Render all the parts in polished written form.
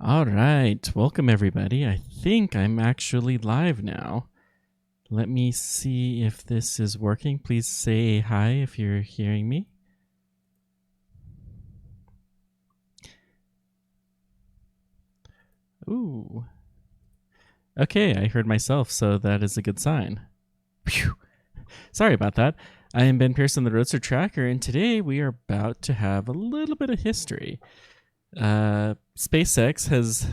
All right, welcome everybody. I think I'm actually live now. Let me see if this is working. Please say hi if you're hearing me. Ooh. Okay, I heard myself, so that is a good sign. Phew. Sorry about that. I am Ben Pearson, the Roadster Tracker, and today we are about to have a little bit of history. SpaceX has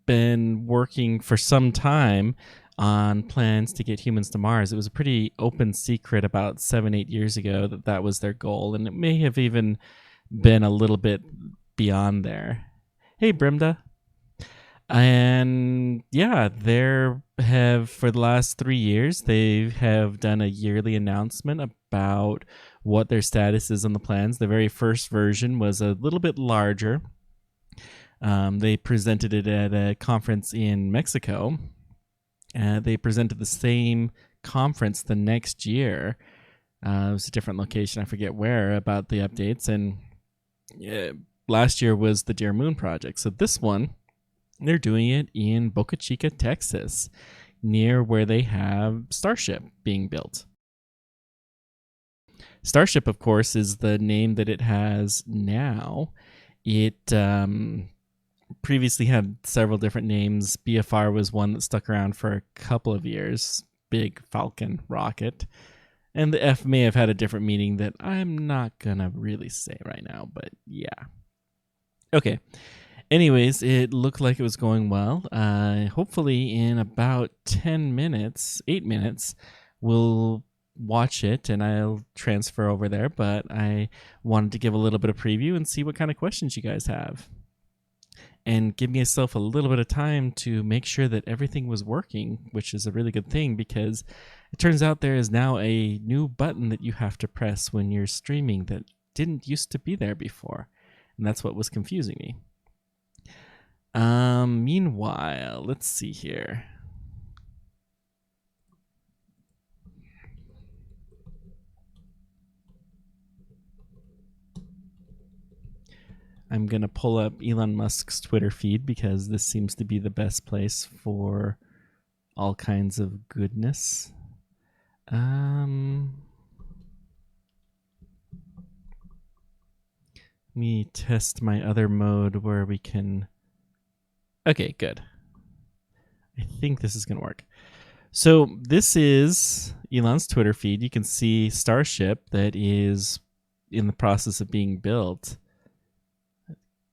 been working for some time on plans to get humans to Mars. It was a pretty open secret about 7-8 years ago that that was their goal, and it may have even been a little bit beyond there. Hey, Brimda. And yeah, there have for the last 3 years they have done a yearly announcement about what their status is on the plans. The very first version was a little bit larger. They presented it at a conference in Mexico. They presented the same conference the next year. It was a different location, I forget where, about the updates. And last year was the Dear Moon project. So this one, they're doing it in Boca Chica, Texas, near where they have Starship being built. Starship, of course, is the name that it has now. It previously had several different names. BFR was one that stuck around for a couple of years. Big Falcon rocket. And the F may have had a different meaning that I'm not going to really say right now, but yeah. Okay. Anyways, it looked like it was going well. Hopefully in about 10 minutes, 8 minutes, we'll watch it and I'll transfer over there. But I wanted to give a little bit of preview and see what kind of questions you guys have. And give myself a little bit of time to make sure that everything was working, which is a really good thing because it turns out there is now a new button that you have to press when you're streaming that didn't used to be there before. And that's what was confusing me. Meanwhile, let's see here. I'm going to pull up Elon Musk's Twitter feed because this seems to be the best place for all kinds of goodness. Let me test my other mode where we can... Okay, good. I think this is going to work. So this is Elon's Twitter feed. You can see Starship that is in the process of being built.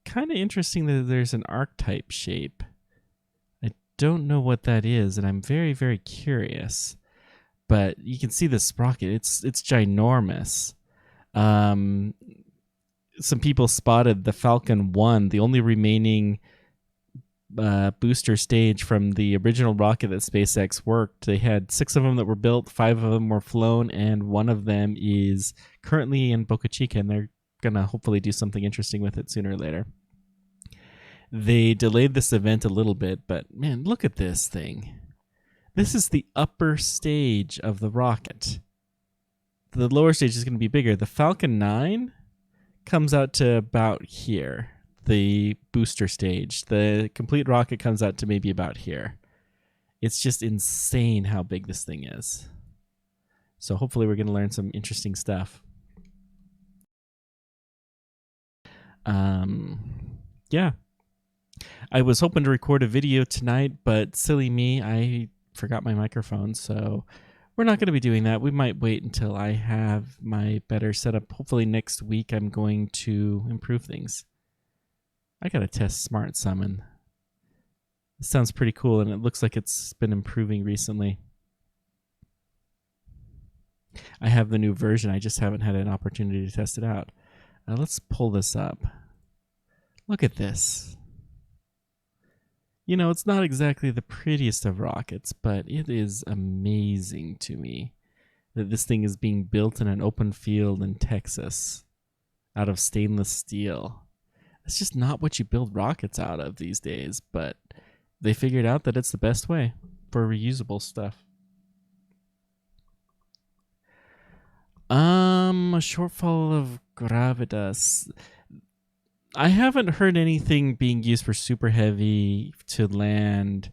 Kind of interesting that there's an archetype shape. I don't know what that is, and I'm very, very curious. But you can see this rocket. It's ginormous. Some people spotted the Falcon 1, the only remaining booster stage from the original rocket that SpaceX worked. They had 6 of them that were built, 5 of them were flown, and 1 of them is currently in Boca Chica, and they're going to hopefully do something interesting with it sooner or later. They delayed this event a little bit, but man, look at this thing. This is the upper stage of the rocket. The lower stage is going to be bigger. The Falcon 9 comes out to about here, the booster stage. The complete rocket comes out to maybe about here. It's just insane how big this thing is. So hopefully we're going to learn some interesting stuff. Yeah. I was hoping to record a video tonight, but silly me, I forgot my microphone, so we're not going to be doing that. We might wait until I have my better setup. Hopefully next week I'm going to improve things. I got to test Smart Summon. It sounds pretty cool, and it looks like it's been improving recently. I have the new version. I just haven't had an opportunity to test it out. Let's pull this up. Look at this. You know, it's not exactly the prettiest of rockets, but it is amazing to me that this thing is being built in an open field in Texas out of stainless steel. It's just not what you build rockets out of these days, but they figured out that it's the best way for reusable stuff. A shortfall of gravitas. I haven't heard anything being used for Super Heavy to land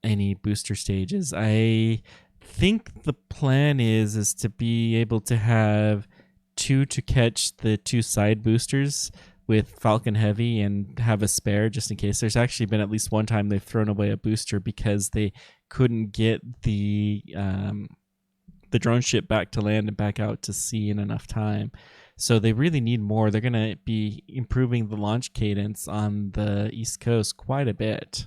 any booster stages. I think the plan is to be able to have two to catch the two side boosters with Falcon Heavy and have a spare just in case. There's actually been at least one time they've thrown away a booster because they couldn't get the drone ship back to land and back out to sea in enough time. So they really need more. They're going to be improving the launch cadence on the East Coast quite a bit.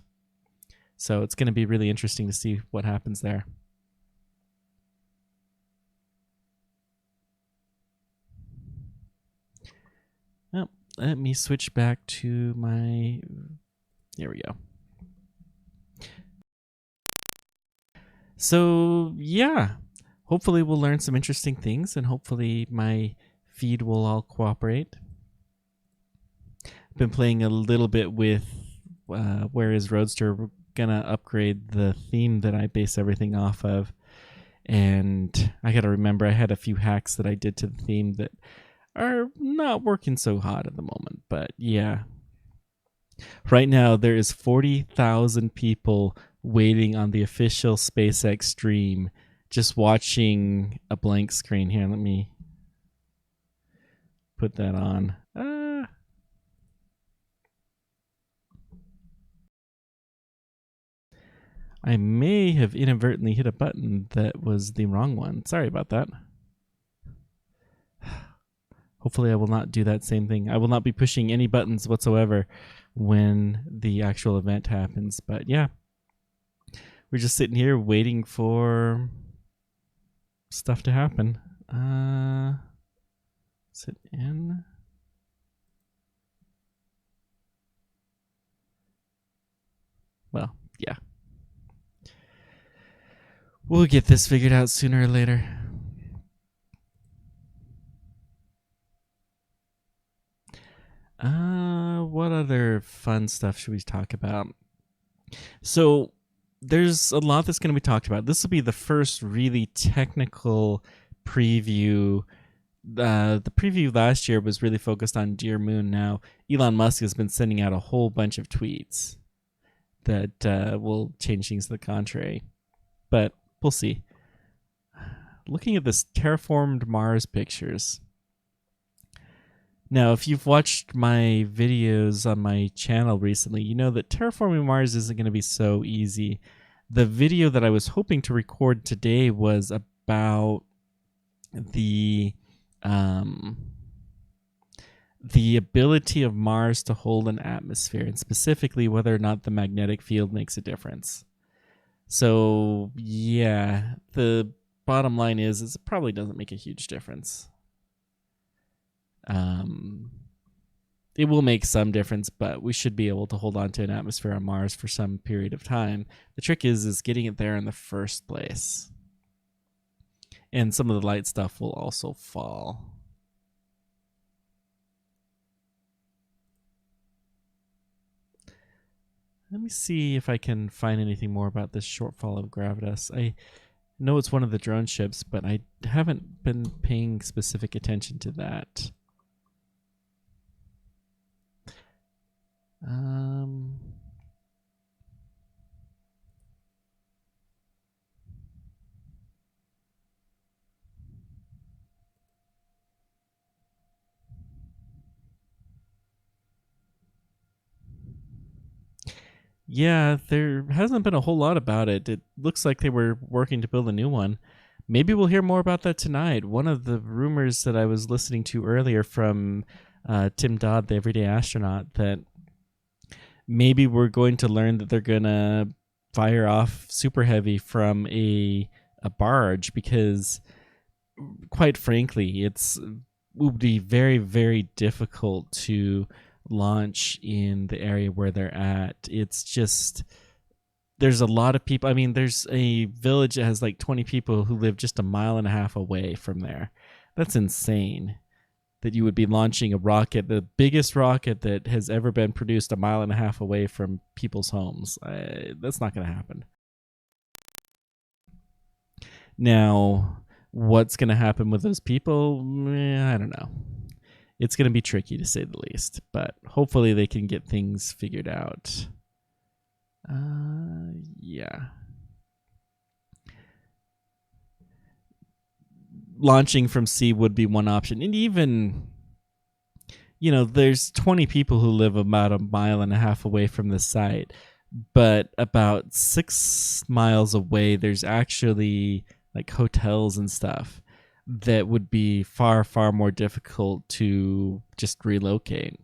So it's going to be really interesting to see what happens there. Well, let me switch back to my... There we go. So, yeah. Hopefully we'll learn some interesting things, and hopefully my feed will all cooperate. I've been playing a little bit with Where is Roadster. We're gonna upgrade the theme that I base everything off of, and I gotta remember I had a few hacks that I did to the theme that are not working so hot at the moment. But yeah, right now there is 40,000 people waiting on the official SpaceX stream, just watching a blank screen. Here, let me put that on. I may have inadvertently hit a button that was the wrong one. Sorry about that. Hopefully I will not do that same thing. I will not be pushing any buttons whatsoever when the actual event happens. But yeah, we're just sitting here waiting for stuff to happen. Is it in? Well, yeah. We'll get this figured out sooner or later. What other fun stuff should we talk about? So there's a lot that's going to be talked about. This will be the first really technical preview. The preview last year was really focused on Dear Moon. Now Elon Musk has been sending out a whole bunch of tweets that will change things to the contrary, but we'll see. Looking at this terraformed Mars pictures. Now, if you've watched my videos on my channel recently, you know that terraforming Mars isn't going to be so easy. The video that I was hoping to record today was about the ability of Mars to hold an atmosphere, and specifically whether or not the magnetic field makes a difference. So, yeah, the bottom line is it probably doesn't make a huge difference. It will make some difference, but we should be able to hold on to an atmosphere on Mars for some period of time. The trick is getting it there in the first place. And some of the light stuff will also fall. Let me see if I can find anything more about this shortfall of Gravitas. I know it's one of the drone ships, but I haven't been paying specific attention to that. Yeah, there hasn't been a whole lot about it. It looks like they were working to build a new one. Maybe we'll hear more about that tonight. One of the rumors that I was listening to earlier from Tim Dodd, the Everyday Astronaut, that maybe we're going to learn that they're going to fire off Super Heavy from a barge, because quite frankly, it would be very, very difficult to launch in the area where they're at. It's just, there's a lot of people. I mean, there's a village that has like 20 people who live just a mile and a half away from there. That's insane that you would be launching a rocket, the biggest rocket that has ever been produced, a mile and a half away from people's homes. That's not going to happen. Now, what's going to happen with those people? I don't know. It's going to be tricky to say the least, but hopefully they can get things figured out. Yeah. Launching from sea would be one option. And even, there's 20 people who live about 1.5 miles away from the site. But about 6 miles away, there's actually like hotels and stuff that would be far, far more difficult to just relocate.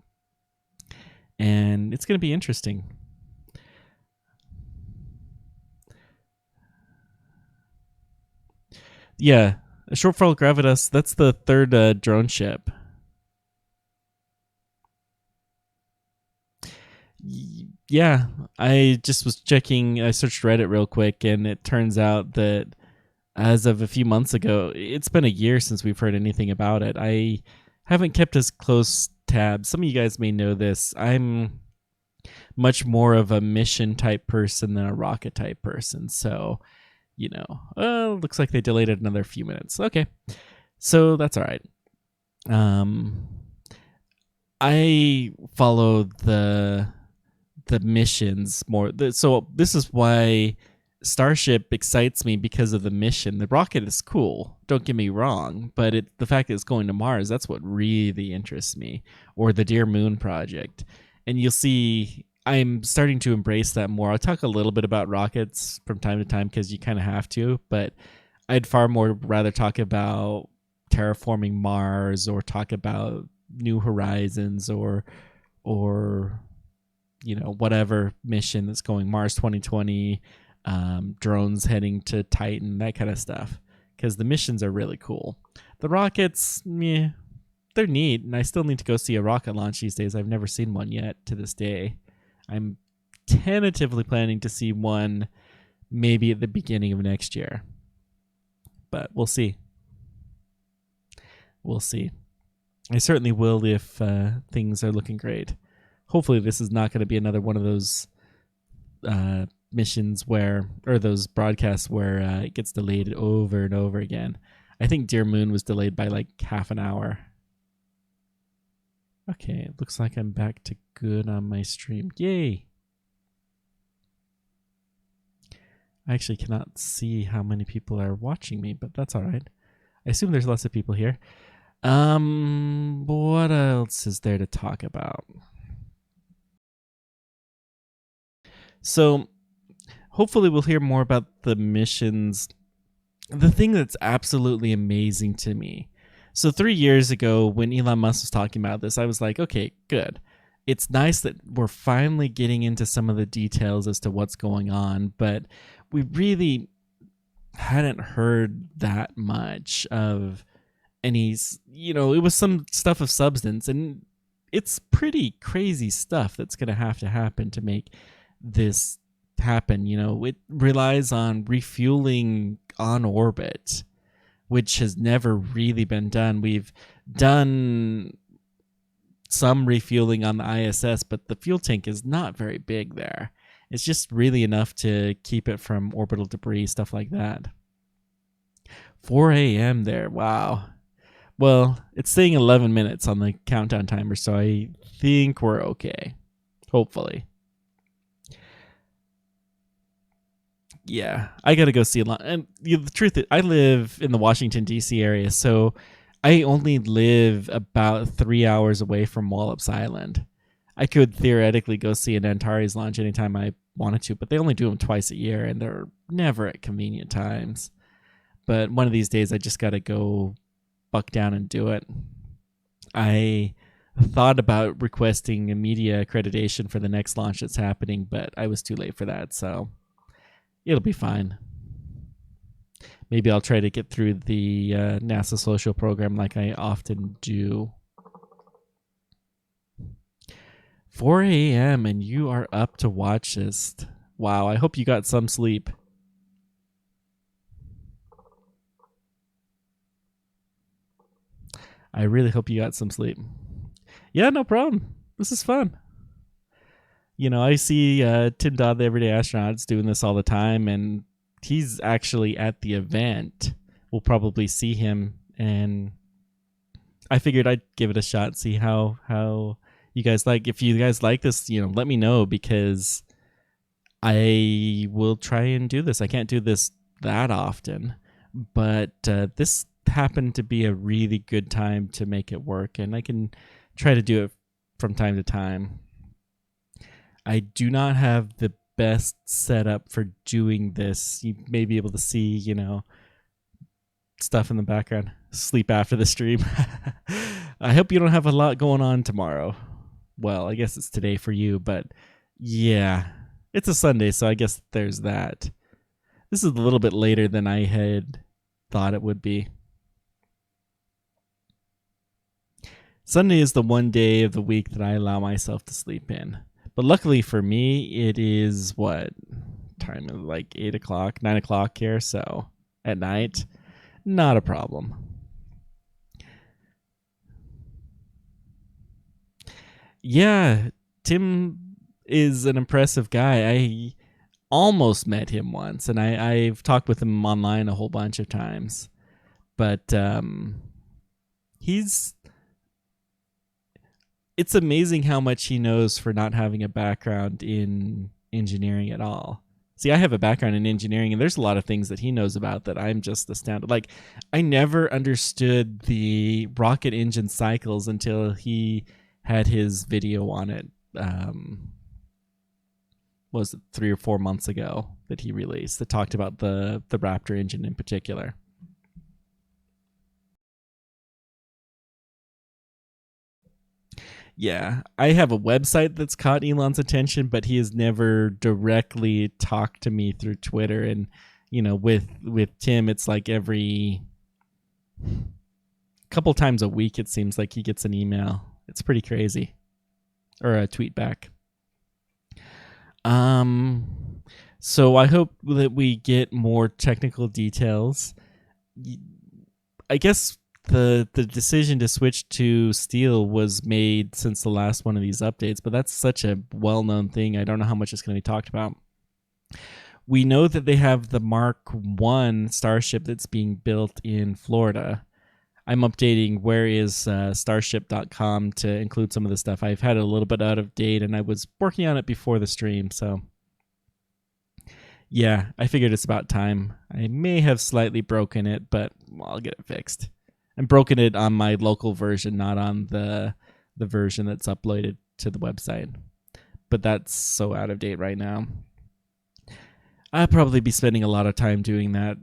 And it's going to be interesting. Yeah, a Shortfall Gravitas, that's the third drone ship. Yeah, I just was checking, I searched Reddit real quick, and it turns out that as of a few months ago, it's been a year since we've heard anything about it. I haven't kept as close tabs. Some of you guys may know this. I'm much more of a mission type person than a rocket type person. So, looks like they delayed it another few minutes. Okay. So that's all right. I follow the missions more. So this is why Starship excites me, because of the mission. The rocket is cool, don't get me wrong, but the fact that it's going to Mars, that's what really interests me. Or the Dear Moon project. And you'll see I'm starting to embrace that more. I'll talk a little bit about rockets from time to time because you kind of have to, but I'd far more rather talk about terraforming Mars, or talk about New Horizons, or whatever mission that's going, Mars 2020, drones heading to Titan, that kind of stuff, because the missions are really cool. The rockets, they're neat, and I still need to go see a rocket launch these days. I've never seen one yet to this day. I'm tentatively planning to see one maybe at the beginning of next year, but we'll see. We'll see. I certainly will if things are looking great. Hopefully this is not going to be another one of those missions or those broadcasts where it gets delayed over and over again. I think Dear Moon was delayed by like half an hour. Okay, it looks like I'm back to good on my stream. Yay! I actually cannot see how many people are watching me, but that's all right. I assume there's lots of people here. What else is there to talk about? So, hopefully we'll hear more about the missions. The thing that's absolutely amazing to me. So 3 years ago, when Elon Musk was talking about this, I was like, okay, good. It's nice that we're finally getting into some of the details as to what's going on, but we really hadn't heard that much of any, it was some stuff of substance, and it's pretty crazy stuff that's going to have to happen to make this happen. It relies on refueling on orbit, which has never really been done. We've done some refueling on the ISS, but the fuel tank is not very big there. It's just really enough to keep it from orbital debris, stuff like that. 4 a.m. there. Wow. Well, it's saying 11 minutes on the countdown timer, so I think we're okay. Hopefully. Yeah, I got to go see a lot. And the truth is, I live in the Washington, D.C. area, so I only live about 3 hours away from Wallops Island. I could theoretically go see an Antares launch anytime I wanted to, but they only do them twice a year, and they're never at convenient times. But one of these days, I just got to go buck down and do it. I thought about requesting a media accreditation for the next launch that's happening, but I was too late for that, so it'll be fine. Maybe I'll try to get through the NASA social program like I often do. 4 a.m. and you are up to watch this. Wow, I hope you got some sleep. I really hope you got some sleep. Yeah, no problem. This is fun. I see Tim Dodd, the Everyday Astronaut's doing this all the time, and he's actually at the event. We'll probably see him, and I figured I'd give it a shot, see how you guys like. If you guys like this, let me know, because I will try and do this. I can't do this that often, but this happened to be a really good time to make it work, and I can try to do it from time to time. I do not have the best setup for doing this. You may be able to see, stuff in the background. Sleep after the stream. I hope you don't have a lot going on tomorrow. Well, I guess it's today for you, but yeah, it's a Sunday, so I guess there's that. This is a little bit later than I had thought it would be. Sunday is the one day of the week that I allow myself to sleep in. But luckily for me, it is what time is like 8 o'clock, 9 o'clock here. So at night, not a problem. Yeah, Tim is an impressive guy. I almost met him once, and I've talked with him online a whole bunch of times. But it's amazing how much he knows for not having a background in engineering at all. See, I have a background in engineering, and there's a lot of things that he knows about that I'm just astounded. Like, I never understood the rocket engine cycles until he had his video on it. Was it 3 or 4 months ago that he released that talked about the Raptor engine in particular. Yeah, I have a website that's caught Elon's attention, but he has never directly talked to me through Twitter. And with Tim, it's like every couple times a week, it seems like he gets an email. It's pretty crazy, or a tweet back. So I hope that we get more technical details. I guess the decision to switch to steel was made since the last one of these updates, but that's such a well-known thing. I don't know how much it's going to be talked about. We know that they have the Mark 1 Starship that's being built in Florida. I'm updating whereis starship.com to include some of the stuff. I've had it a little bit out of date, and I was working on it before the stream, so yeah, I figured it's about time. I may have slightly broken it, but I'll get it fixed. I'm broken it on my local version, not on the version that's uploaded to the website. But that's so out of date right now. I'll probably be spending a lot of time doing that.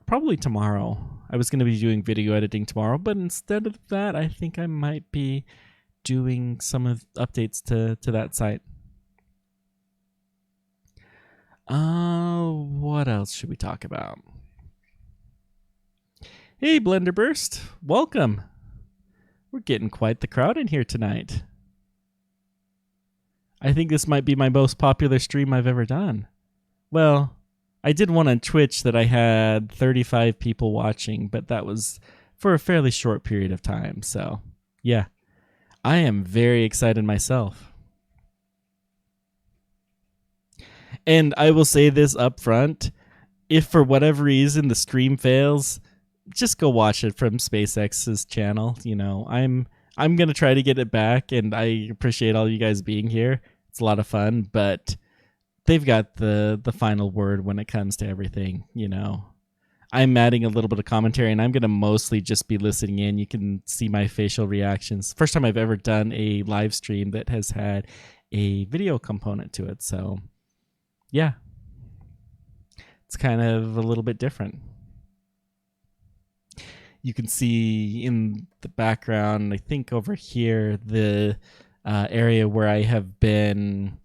Probably tomorrow. I was going to be doing video editing tomorrow, but instead of that, I think I might be doing some of updates to that site. What else should we talk about? Hey, Blender Burst, welcome. We're getting quite the crowd in here tonight. I think this might be my most popular stream I've ever done. Well, I did one on Twitch that I had 35 people watching, but that was for a fairly short period of time. So, yeah, I am very excited myself. And I will say this up front. If for whatever reason the stream fails, just go watch it from SpaceX's channel. I'm going to try to get it back, and I appreciate all you guys being here. It's a lot of fun, but they've got the final word when it comes to everything. I'm adding a little bit of commentary, and I'm going to mostly just be listening in. You can see my facial reactions. First time I've ever done a live stream that has had a video component to it. So, yeah, it's kind of a little bit different. You can see in the background, I think over here, the area where I have been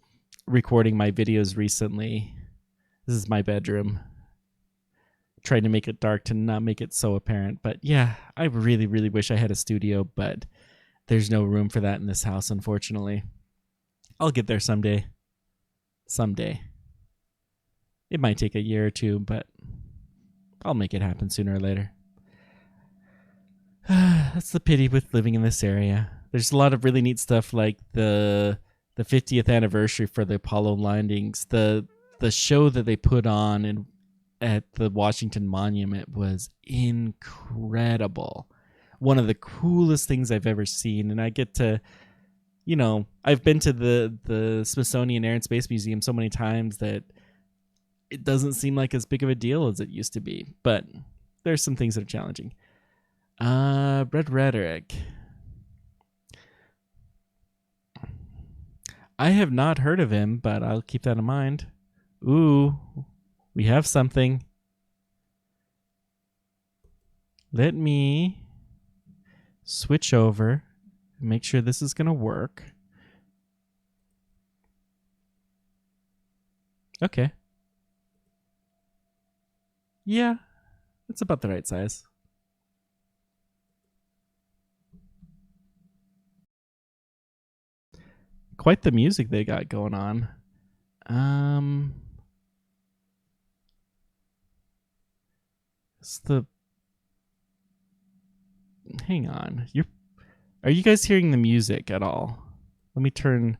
recording my videos recently. This is my bedroom. Trying to make it dark to not make it so apparent. But yeah, I really, really wish I had a studio, but there's no room for that in this house, unfortunately. I'll get there someday. Someday. It might take a year or two, but I'll make it happen sooner or later. That's the pity with living in this area. There's a lot of really neat stuff, like the 50th anniversary for the Apollo landings. The show that they put on at the Washington Monument was incredible. one of the coolest things I've ever seen. And I get to, I've been to the Smithsonian Air and Space Museum so many times that it doesn't seem like as big of a deal as it used to be. But there's some things that are challenging. Red Rhetoric. I have not heard of him, but I'll keep that in mind. Ooh, we have something. Let me switch over and make sure this is going to work. Okay. Yeah, it's about the right size. Quite the music they got going on. Hang on. Are you guys hearing the music at all? Let me turn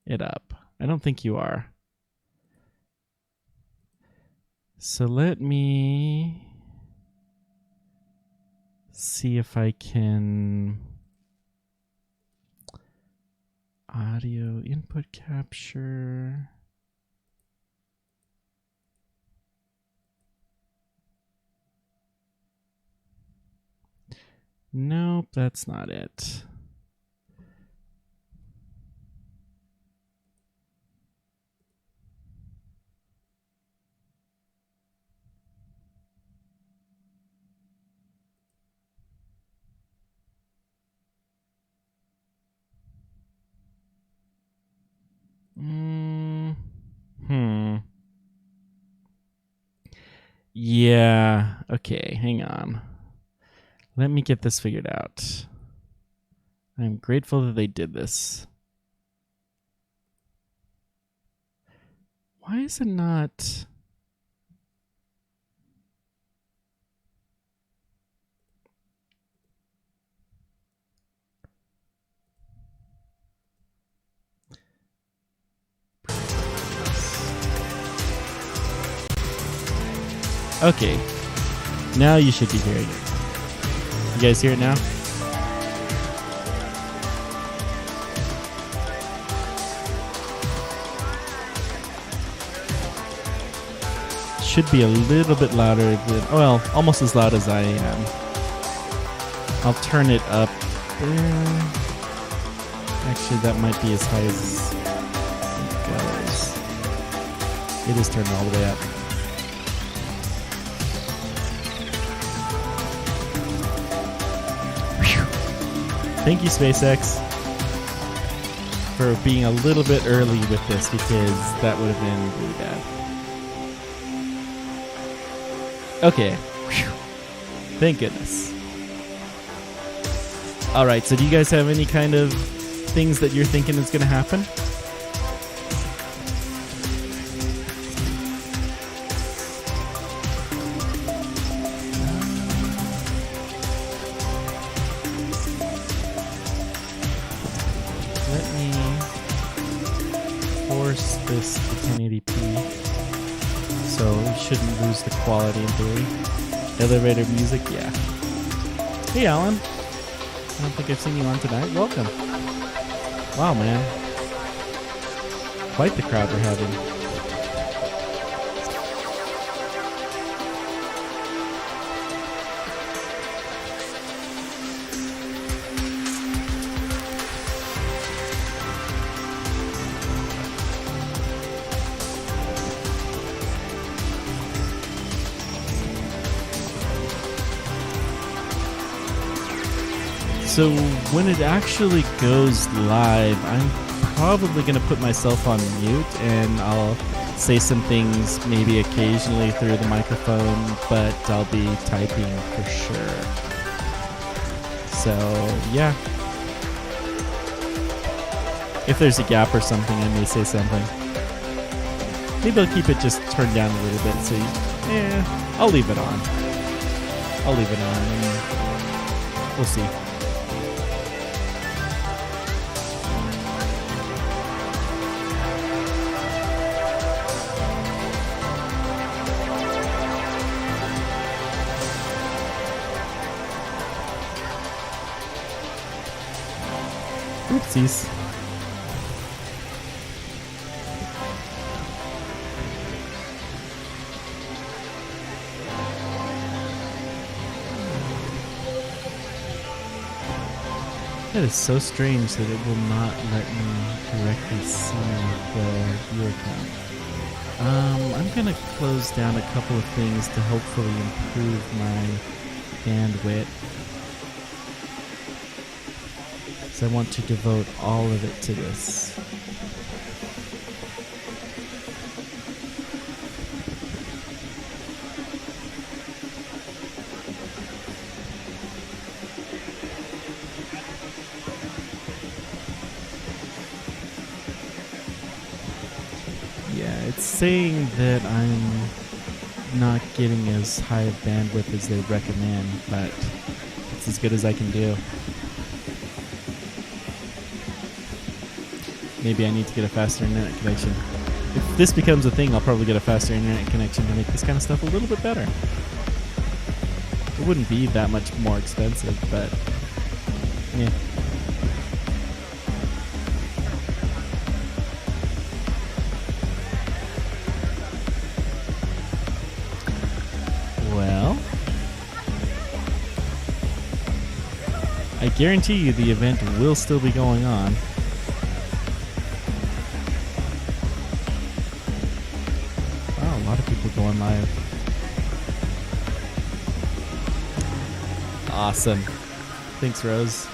it up. I don't think you are. So let me see if I can audio input capture. Nope, that's not it. Yeah, okay, hang on. Let me get this figured out. I'm grateful that they did this. Why is it not... Okay, now you should be hearing it. You guys hear it now? Should be a little bit louder than, well, almost as loud as I am. I'll turn it up there. Actually, that might be as high as it goes. It is turned all the way up. Thank you, SpaceX, for being a little bit early with this, because that would have been really bad. Okay. Whew. Thank goodness. All right, so do you guys have any kind of things that you're thinking is going to happen? This to 1080p, so we shouldn't lose the quality in theory. Elevator music, yeah. Hey Alan, I don't think I've seen you on tonight. Welcome. Wow, man, quite the crowd we're having. So when it actually goes live, I'm probably going to put myself on mute and I'll say some things maybe occasionally through the microphone, but I'll be typing for sure. So yeah. If there's a gap or something, I may say something. Maybe I'll keep it just turned down a little bit, so I'll leave it on. I'll leave it on and we'll see. Oopsies. That is so strange that it will not let me directly see the viewer count. I'm gonna close down a couple of things to hopefully improve my bandwidth. So I want to devote all of it to this. It's saying that I'm not getting as high of bandwidth as they recommend, but it's as good as I can do. Maybe I need to get a faster internet connection. If this becomes a thing, I'll probably get a faster internet connection to make this kind of stuff a little bit better. It wouldn't be that much more expensive, but yeah. I guarantee you the event will still be going on. Wow, a lot of people going live. Awesome. Thanks, Rose.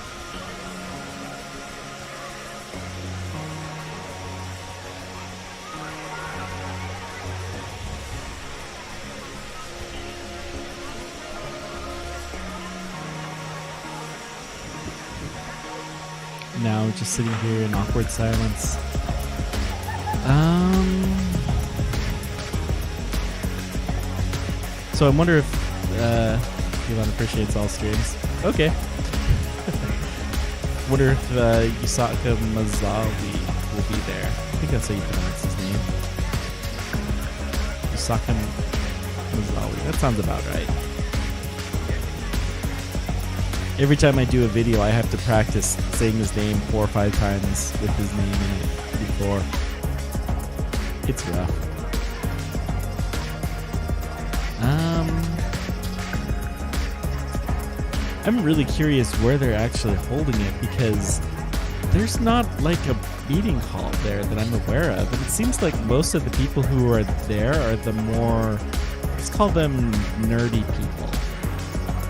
Now just sitting here in awkward silence. So I wonder if Elon appreciates all streams. Okay. Wonder if Yusaka Mazawi will be there. I think that's how you pronounce his name. Yusaka Mazawi. That sounds about right. Every time I do a video, I have to practice saying his name 4 or 5 times with his name in it before. It's rough. I'm really curious where they're actually holding it, because there's not like a meeting hall there that I'm aware of. And it seems like most of the people who are there are the more, let's call them nerdy people.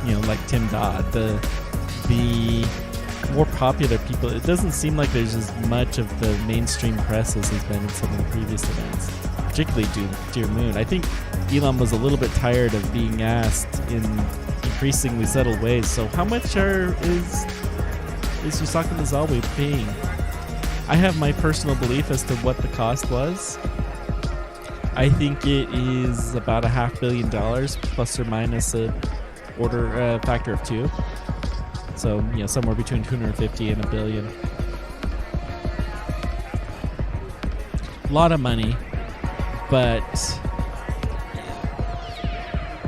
You know, like Tim Dodd, the more popular people. It doesn't seem like there's as much of the mainstream press as has been in some of the previous events, particularly Dear Moon. I think Elon was a little bit tired of being asked in increasingly subtle ways. So how much is Yusaka Mizawa paying? I have my personal belief as to what the cost was. I think it is about $500 million plus or minus a factor of 2. So, you know, somewhere between 250 and $1 billion. A lot of money, but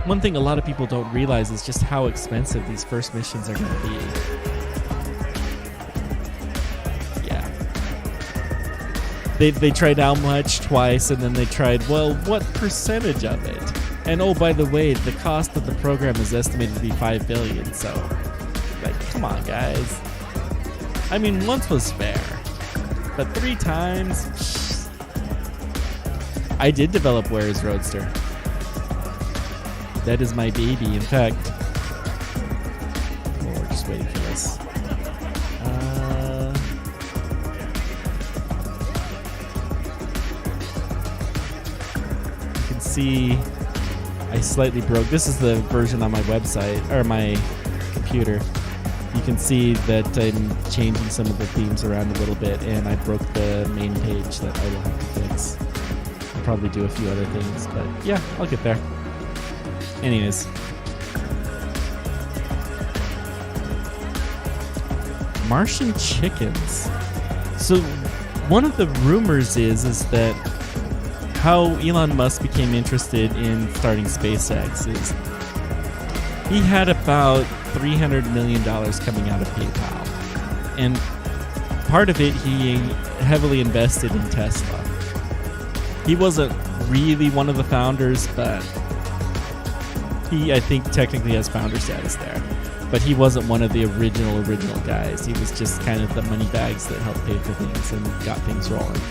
one thing a lot of people don't realize is just how expensive these first missions are going to be. Yeah. They tried how much twice, and then they tried, well, what percentage of it? And oh, by the way, the cost of the program is estimated to be $5 billion. So, like, come on, guys. I mean, once was fair, but 3 times. I did develop Where Is Roadster. That is my baby. In fact, we're just waiting for this. You can see I slightly broke. This is the version on my website, or my computer. You can see that I'm changing some of the themes around a little bit, and I broke the main page that I will have to fix. I'll probably do a few other things, but yeah, I'll get there. Anyways. Martian chickens. So one of the rumors is that how Elon Musk became interested in starting SpaceX is he had about $300 million coming out of PayPal. And part of it, he heavily invested in Tesla. He wasn't really one of the founders, but he, I think, technically has founder status there. But he wasn't one of the original guys. He was just kind of the money bags that helped pay for things and got things rolling.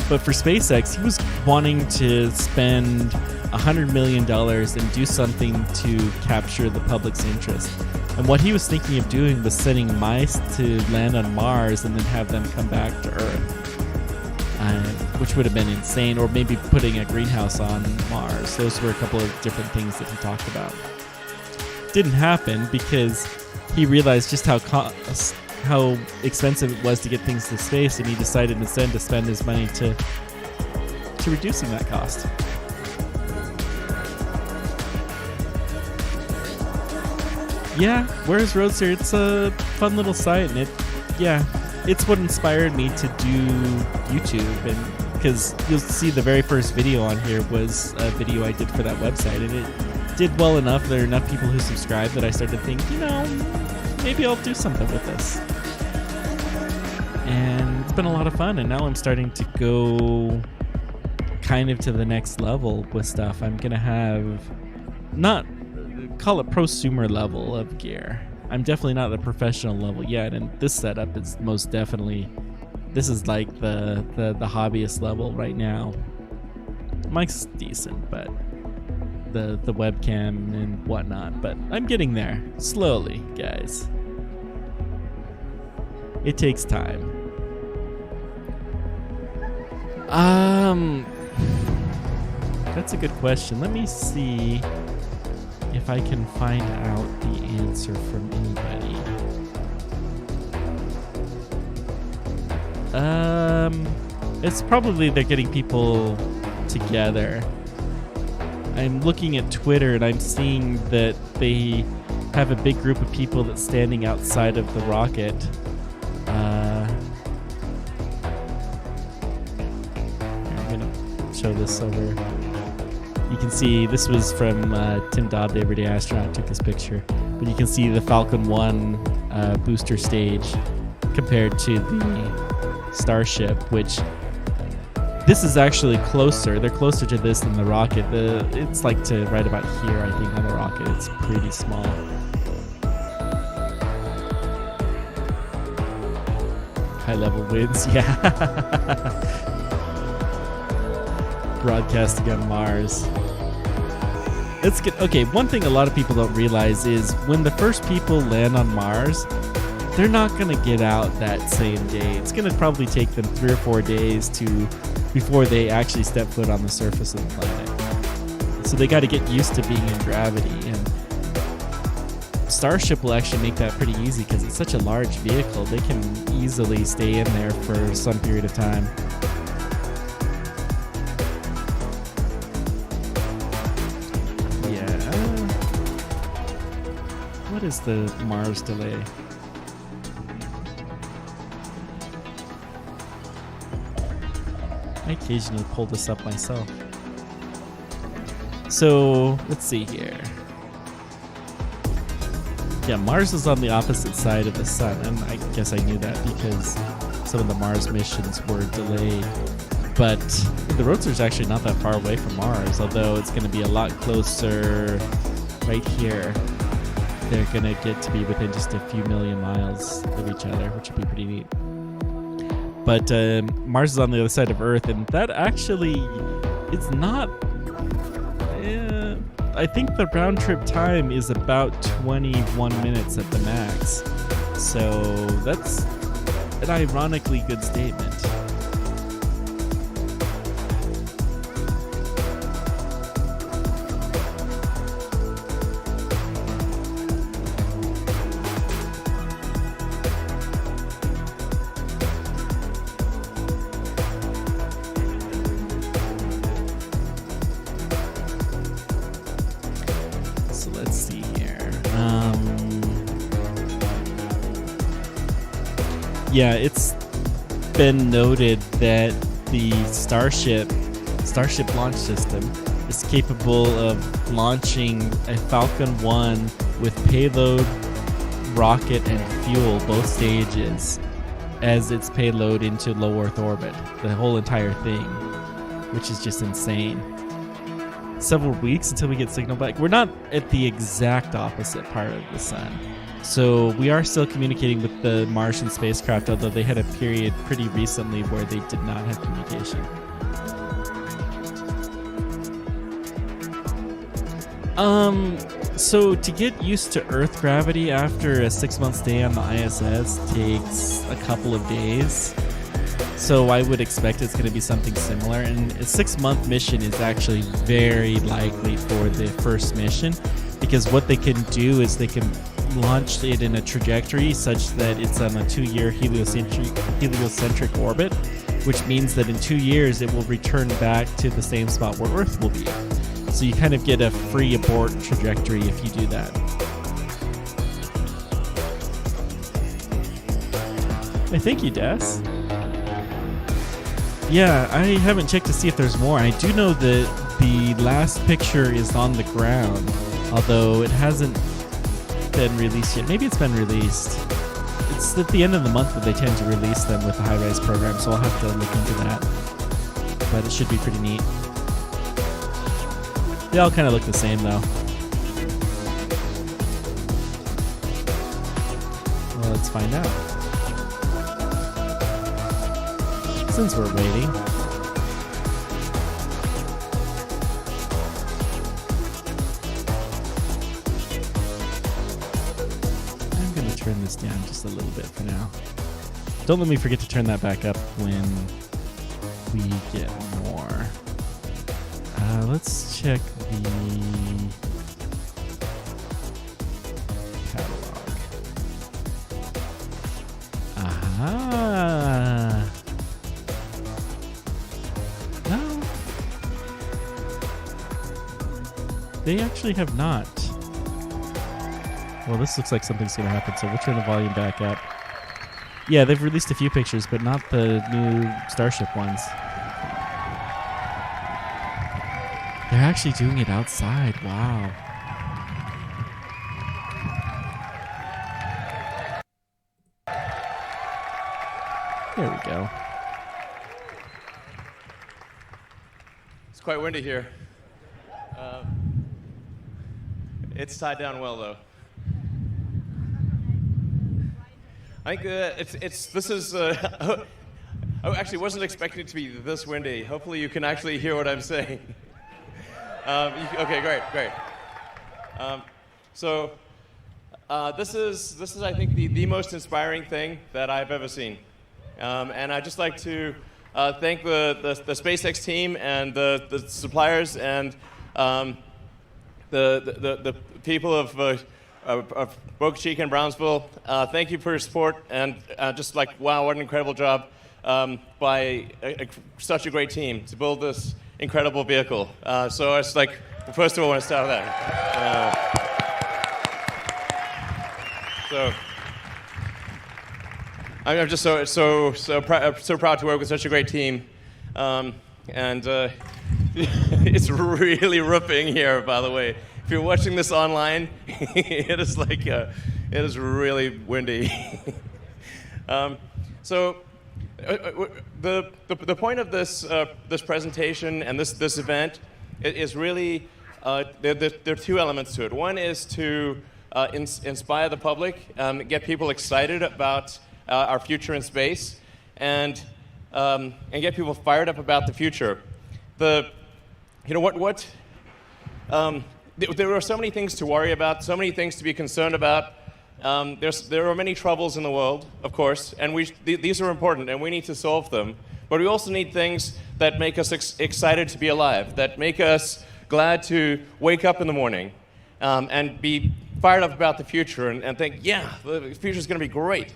But for SpaceX, he was wanting to spend $100 million and do something to capture the public's interest. And what he was thinking of doing was sending mice to land on Mars and then have them come back to Earth, which would have been insane, or maybe putting a greenhouse on Mars. Those were a couple of different things that he talked about. Didn't happen because he realized just how expensive it was to get things to space, and he decided instead to spend his money to reducing that cost. Yeah, Where's Roadster? It's a fun little site, and it's what inspired me to do YouTube. And because you'll see the very first video on here was a video I did for that website, and it did well enough. There are enough people who subscribed that I started to think, maybe I'll do something with this. And it's been a lot of fun, and now I'm starting to go kind of to the next level with stuff. I'm gonna have, not call it prosumer level of gear. I'm definitely not at the professional level yet, and this setup is most definitely, this is like the hobbyist level right now. Mic's decent, but the webcam and whatnot, but I'm getting there slowly, guys. It takes time. That's a good question. Let me see if I can find out the answer from anybody. It's probably they're getting people together. I'm looking at Twitter and I'm seeing that they have a big group of people that's standing outside of the rocket. I'm gonna show this over. You can see this was from Tim Dodd, the Everyday Astronaut, took this picture. But you can see the Falcon 1 booster stage compared to the Starship, which this is actually closer. They're closer to this than the rocket. It's like to right about here, I think, on the rocket. It's pretty small. High level winds, yeah. Broadcasting on Mars. It's good. Okay, one thing a lot of people don't realize is when the first people land on Mars, they're not going to get out that same day. It's going to probably take them 3 or 4 days before they actually step foot on the surface of the planet. So they got to get used to being in gravity, and Starship will actually make that pretty easy because it's such a large vehicle. They can easily stay in there for some period of time. What is the Mars delay? I occasionally pull this up myself. So let's see here. Yeah, Mars is on the opposite side of the sun, and I guess I knew that because some of the Mars missions were delayed. But the Roadster is actually not that far away from Mars, although it's going to be a lot closer right here. They're going to get to be within just a few million miles of each other, which would be pretty neat. But Mars is on the other side of Earth, and that actually is not... I think the round trip time is about 21 minutes at the max. So that's an ironically good statement. Yeah, it's been noted that the Starship launch system is capable of launching a Falcon 1 with payload, rocket, and fuel, both stages, as its payload into low Earth orbit, the whole entire thing, which is just insane. Several weeks until we get signal back. We're not at the exact opposite part of the sun. So we are still communicating with the Martian spacecraft, although they had a period pretty recently where they did not have communication. So to get used to Earth gravity after a 6-month stay on the ISS takes a couple of days. So I would expect it's going to be something similar. And a 6-month mission is actually very likely for the first mission, because what they can do is they can launch it in a trajectory such that it's on a 2-year heliocentric orbit, which means that in 2 years it will return back to the same spot where Earth will be. So you kind of get a free abort trajectory if you do that. Hey, thank you, Des. Yeah, I haven't checked to see if there's more. I do know that the last picture is on the ground, although it hasn't been released yet. Maybe it's been released. It's at the end of the month that they tend to release them with the high-res program, so I'll have to look into that. But it should be pretty neat. They all kind of look the same, though. Well, let's find out. Since we're waiting. I'm going to turn this down just a little bit for now. Don't let me forget to turn that back up when we get more. Let's check the catalog. Aha! No. They actually have not. Well, this looks like something's going to happen, so we'll turn the volume back up. Yeah, they've released a few pictures, but not the new Starship ones. They're actually doing it outside. Wow. There we go. It's quite windy here. It's tied down well, though. I think this is. I actually wasn't expecting it to be this windy. Hopefully, you can actually hear what I'm saying. Okay, great. This is I think the most inspiring thing that I've ever seen, and I'd just like to thank the SpaceX team and the suppliers and the people of Boca Chica and Brownsville. Thank you for your support, and just like, wow, what an incredible job by such a great team to build this incredible vehicle. So it's like, first of all, I want to start with that. So I'm just so proud to work with such a great team, and it's really ripping here, by the way. If you're watching this online, it is really windy. The point of this presentation and this event is really there are two elements to it. One is to inspire the public, get people excited about our future in space, and get people fired up about the future. There are so many things to worry about, so many things to be concerned about. There are many troubles in the world, of course, and these are important, and we need to solve them. But we also need things that make us excited to be alive, that make us glad to wake up in the morning and be fired up about the future and think, yeah, the future is going to be great.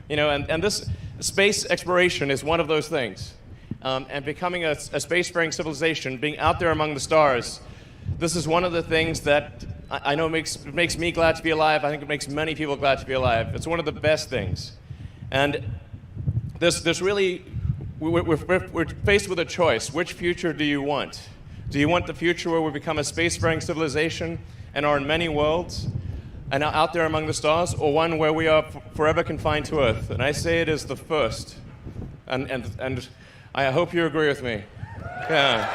And this space exploration is one of those things. And becoming a spacefaring civilization, being out there among the stars, this is one of the things that I know makes me glad to be alive. I think it makes many people glad to be alive. It's one of the best things. And there's really, we're faced with a choice. Which future do you want? Do you want the future where we become a spacefaring civilization and are in many worlds? and out there among the stars, or one where we are forever confined to Earth? And I say it is the first. And I hope you agree with me. Yeah.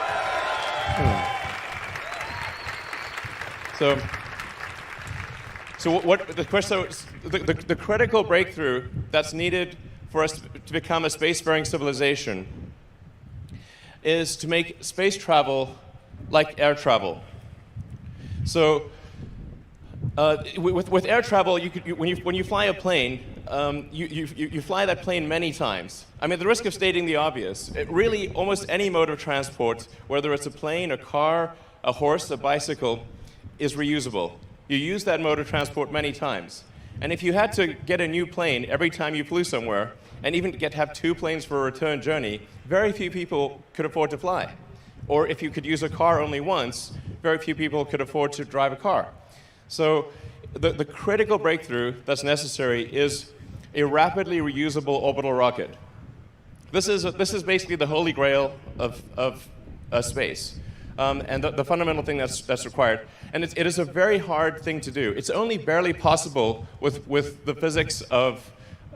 So what the question? The critical breakthrough that's needed for us to become a spacefaring civilization is to make space travel like air travel. So with air travel, when you fly a plane, you fly that plane many times. I mean, at the risk of stating the obvious, really almost any mode of transport, whether it's a plane, a car, a horse, a bicycle, is reusable. You use that mode of transport many times. And if you had to get a new plane every time you flew somewhere, and even have 2 planes for a return journey, very few people could afford to fly. Or if you could use a car only once, very few people could afford to drive a car. So the critical breakthrough that's necessary is a rapidly reusable orbital rocket. This is basically the holy grail of space. And the fundamental thing that's required. And it is a very hard thing to do. It's only barely possible with the physics of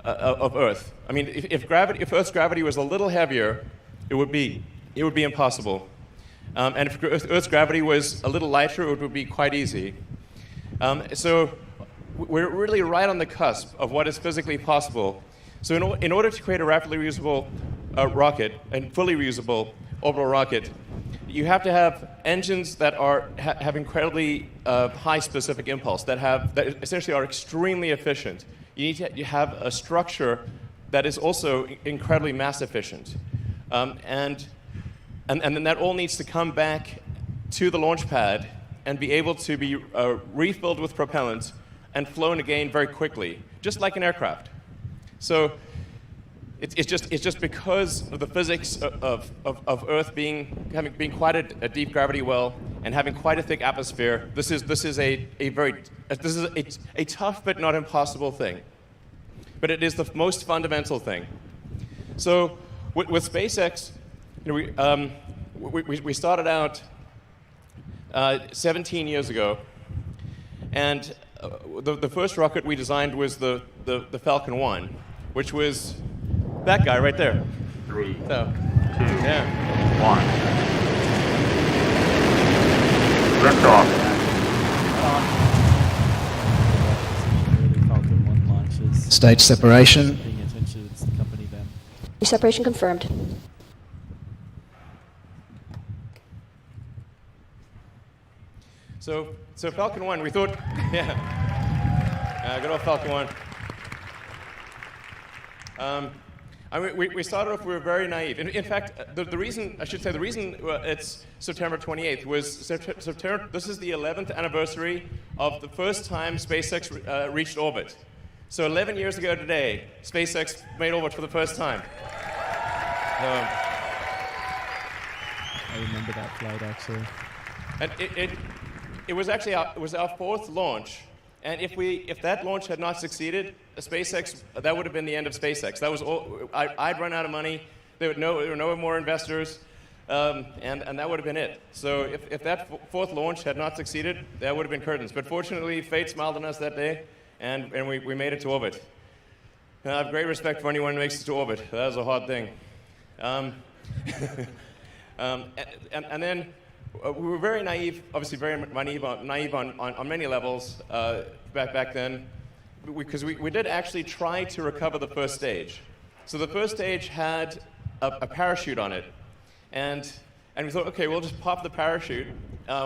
Earth. I mean, if Earth's gravity was a little heavier, it would be impossible. And if Earth's gravity was a little lighter, it would be quite easy. So we're really right on the cusp of what is physically possible. So in order to create a rapidly reusable rocket and fully reusable orbital rocket, you have to have engines that have incredibly high specific impulse, that essentially are extremely efficient. You need to have a structure that is also incredibly mass efficient. And then that all needs to come back to the launch pad and be able to be refilled with propellant and flown again very quickly, just like an aircraft. So it's just because of the physics of Earth being quite a deep gravity well and having quite a thick atmosphere. This is a tough but not impossible thing. But it is the most fundamental thing. So with SpaceX, we started out 17 years ago, and the first rocket we designed was the Falcon 1, which was that guy right there. 3, 2, yeah. 1. Liftoff. Falcon 1 launches. Stage separation. Paying attention to the company then. Separation confirmed. So Falcon 1, we thought, good old Falcon 1. We started off, we were very naive. In fact, the reason it's September 28th was September. This is the 11th anniversary of the first time SpaceX reached orbit. So 11 years ago today, SpaceX made orbit for the first time. I remember that flight actually. And it was actually our 4th launch. And if that launch had not succeeded, SpaceX, that would have been the end of SpaceX. That was all. I'd run out of money. There were no more investors, and that would have been it. So if that 4th launch had not succeeded, that would have been curtains. But fortunately, fate smiled on us that day, and we made it to orbit. And I have great respect for anyone who makes it to orbit. That was a hard thing. And then. We were very naive, obviously very naive on many levels back then, because we did actually try to recover the first stage. So the first stage had a parachute on it, and we thought, okay, we'll just pop the parachute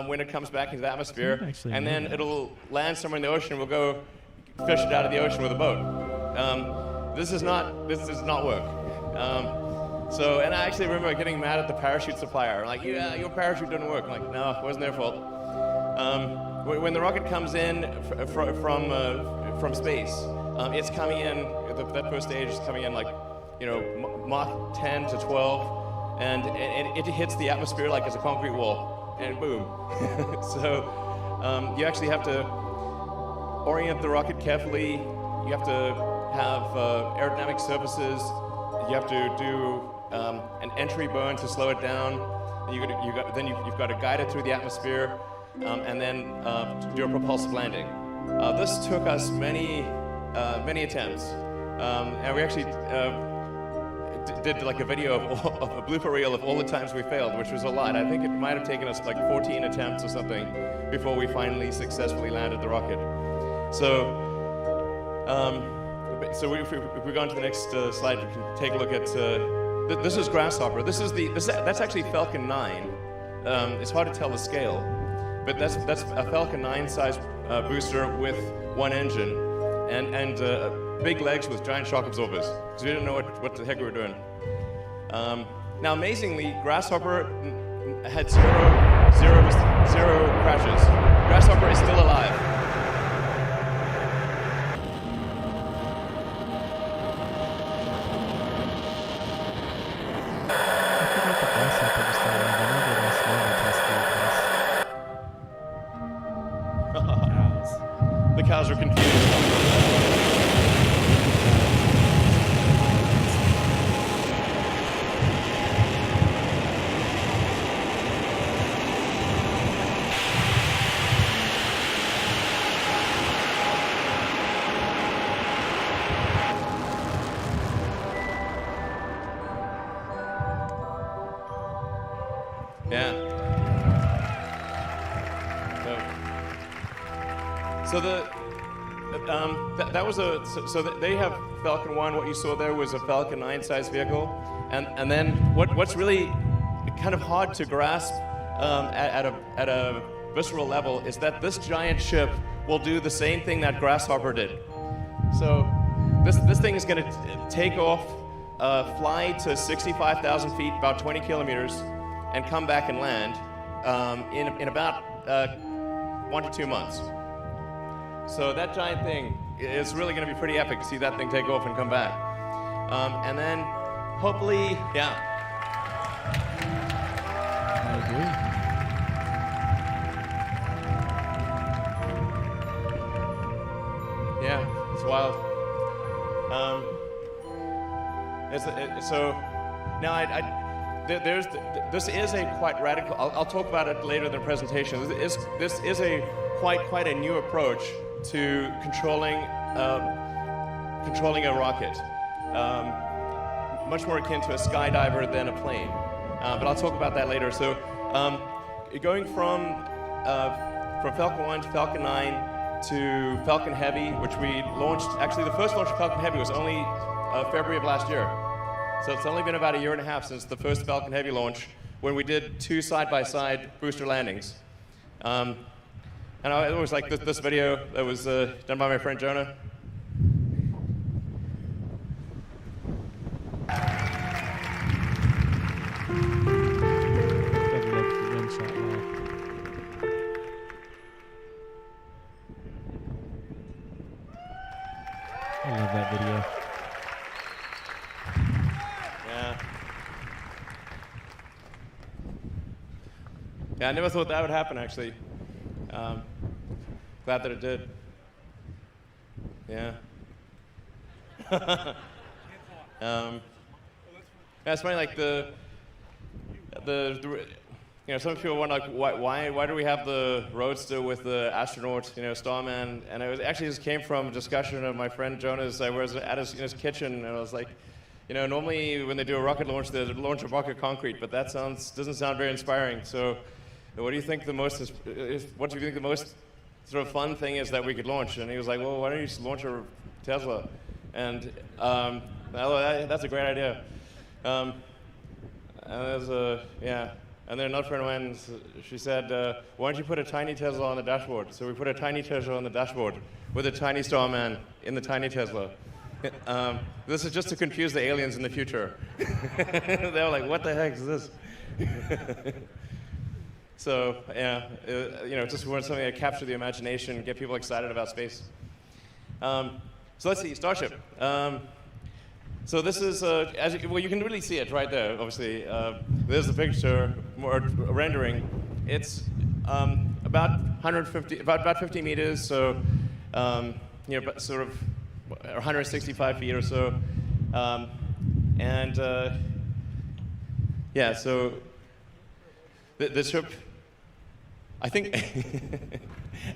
when it comes back into the atmosphere, and then it'll land somewhere in the ocean. We'll go fish it out of the ocean with a boat. This does not work. So, and I actually remember getting mad at the parachute supplier. Like, yeah, your parachute didn't work. I'm like, no, it wasn't their fault. When the rocket comes in from space, it's coming in. That first stage is coming in like, Mach 10 to 12, and it hits the atmosphere like it's a concrete wall, and boom. So, you actually have to orient the rocket carefully. You have to have aerodynamic surfaces. You have to do an entry burn to slow it down. Then you've got to guide it through the atmosphere, and then do a propulsive landing. This took us many attempts, and we actually did like a video of a blooper reel of all the times we failed, which was a lot. I think it might have taken us like 14 attempts or something before we finally successfully landed the rocket. So, if we go on to the next slide, we can take a look at. This is Grasshopper. That's actually Falcon 9. It's hard to tell the scale, but that's a Falcon 9 size booster with one engine and big legs with giant shock absorbers, because we didn't know what the heck we were doing. Now, amazingly, Grasshopper had zero crashes. Grasshopper is still alive. The cows are confused. Yeah. So they have Falcon 1. What you saw there was a Falcon 9 size vehicle, and then what's really kind of hard to grasp at a visceral level is that this giant ship will do the same thing that Grasshopper did. So this thing is going to take off, fly to 65,000 feet, about 20 kilometers, and come back and land in about 1 to 2 months. So that giant thing is really going to be pretty epic to see that thing take off and come back. And then, hopefully, yeah. I agree. Yeah, it's wild. So now this is a quite radical. I'll talk about it later in the presentation. This is a quite a new approach to controlling a rocket, much more akin to a skydiver than a plane. But I'll talk about that later. So, going from Falcon 1 to Falcon 9 to Falcon Heavy, which we launched. Actually, the first launch of Falcon Heavy was only February of last year. So it's only been about 1.5 years since the first Falcon Heavy launch, when we did 2 side-by-side booster landings. And I always like this video that was done by my friend Jonah. I love that video. Yeah, I never thought that would happen, actually. Glad that it did. Yeah. Yeah, it's funny, like the some people wonder, like, why do we have the Roadster with the astronaut, Starman? And it actually just came from a discussion of my friend Jonah's. I was at his kitchen, and I was like, normally when they do a rocket launch, they launch a rocket concrete, but that doesn't sound very inspiring. So, what do you think the most sort of fun thing is that we could launch? And he was like, well, why don't you just launch a Tesla? And that's a great idea. And then another friend of mine, she said, why don't you put a tiny Tesla on the dashboard? So we put a tiny Tesla on the dashboard with a tiny Starman in the tiny Tesla. This is just to confuse the aliens in the future. They were like, what the heck is this? So, yeah, just wanted something to capture the imagination, get people excited about space. So let's see, Starship. So this is, you can really see it right there, obviously. There's the picture, more rendering. It's about 50 meters, so, sort of 165 feet or so. Yeah, so the ship, I think,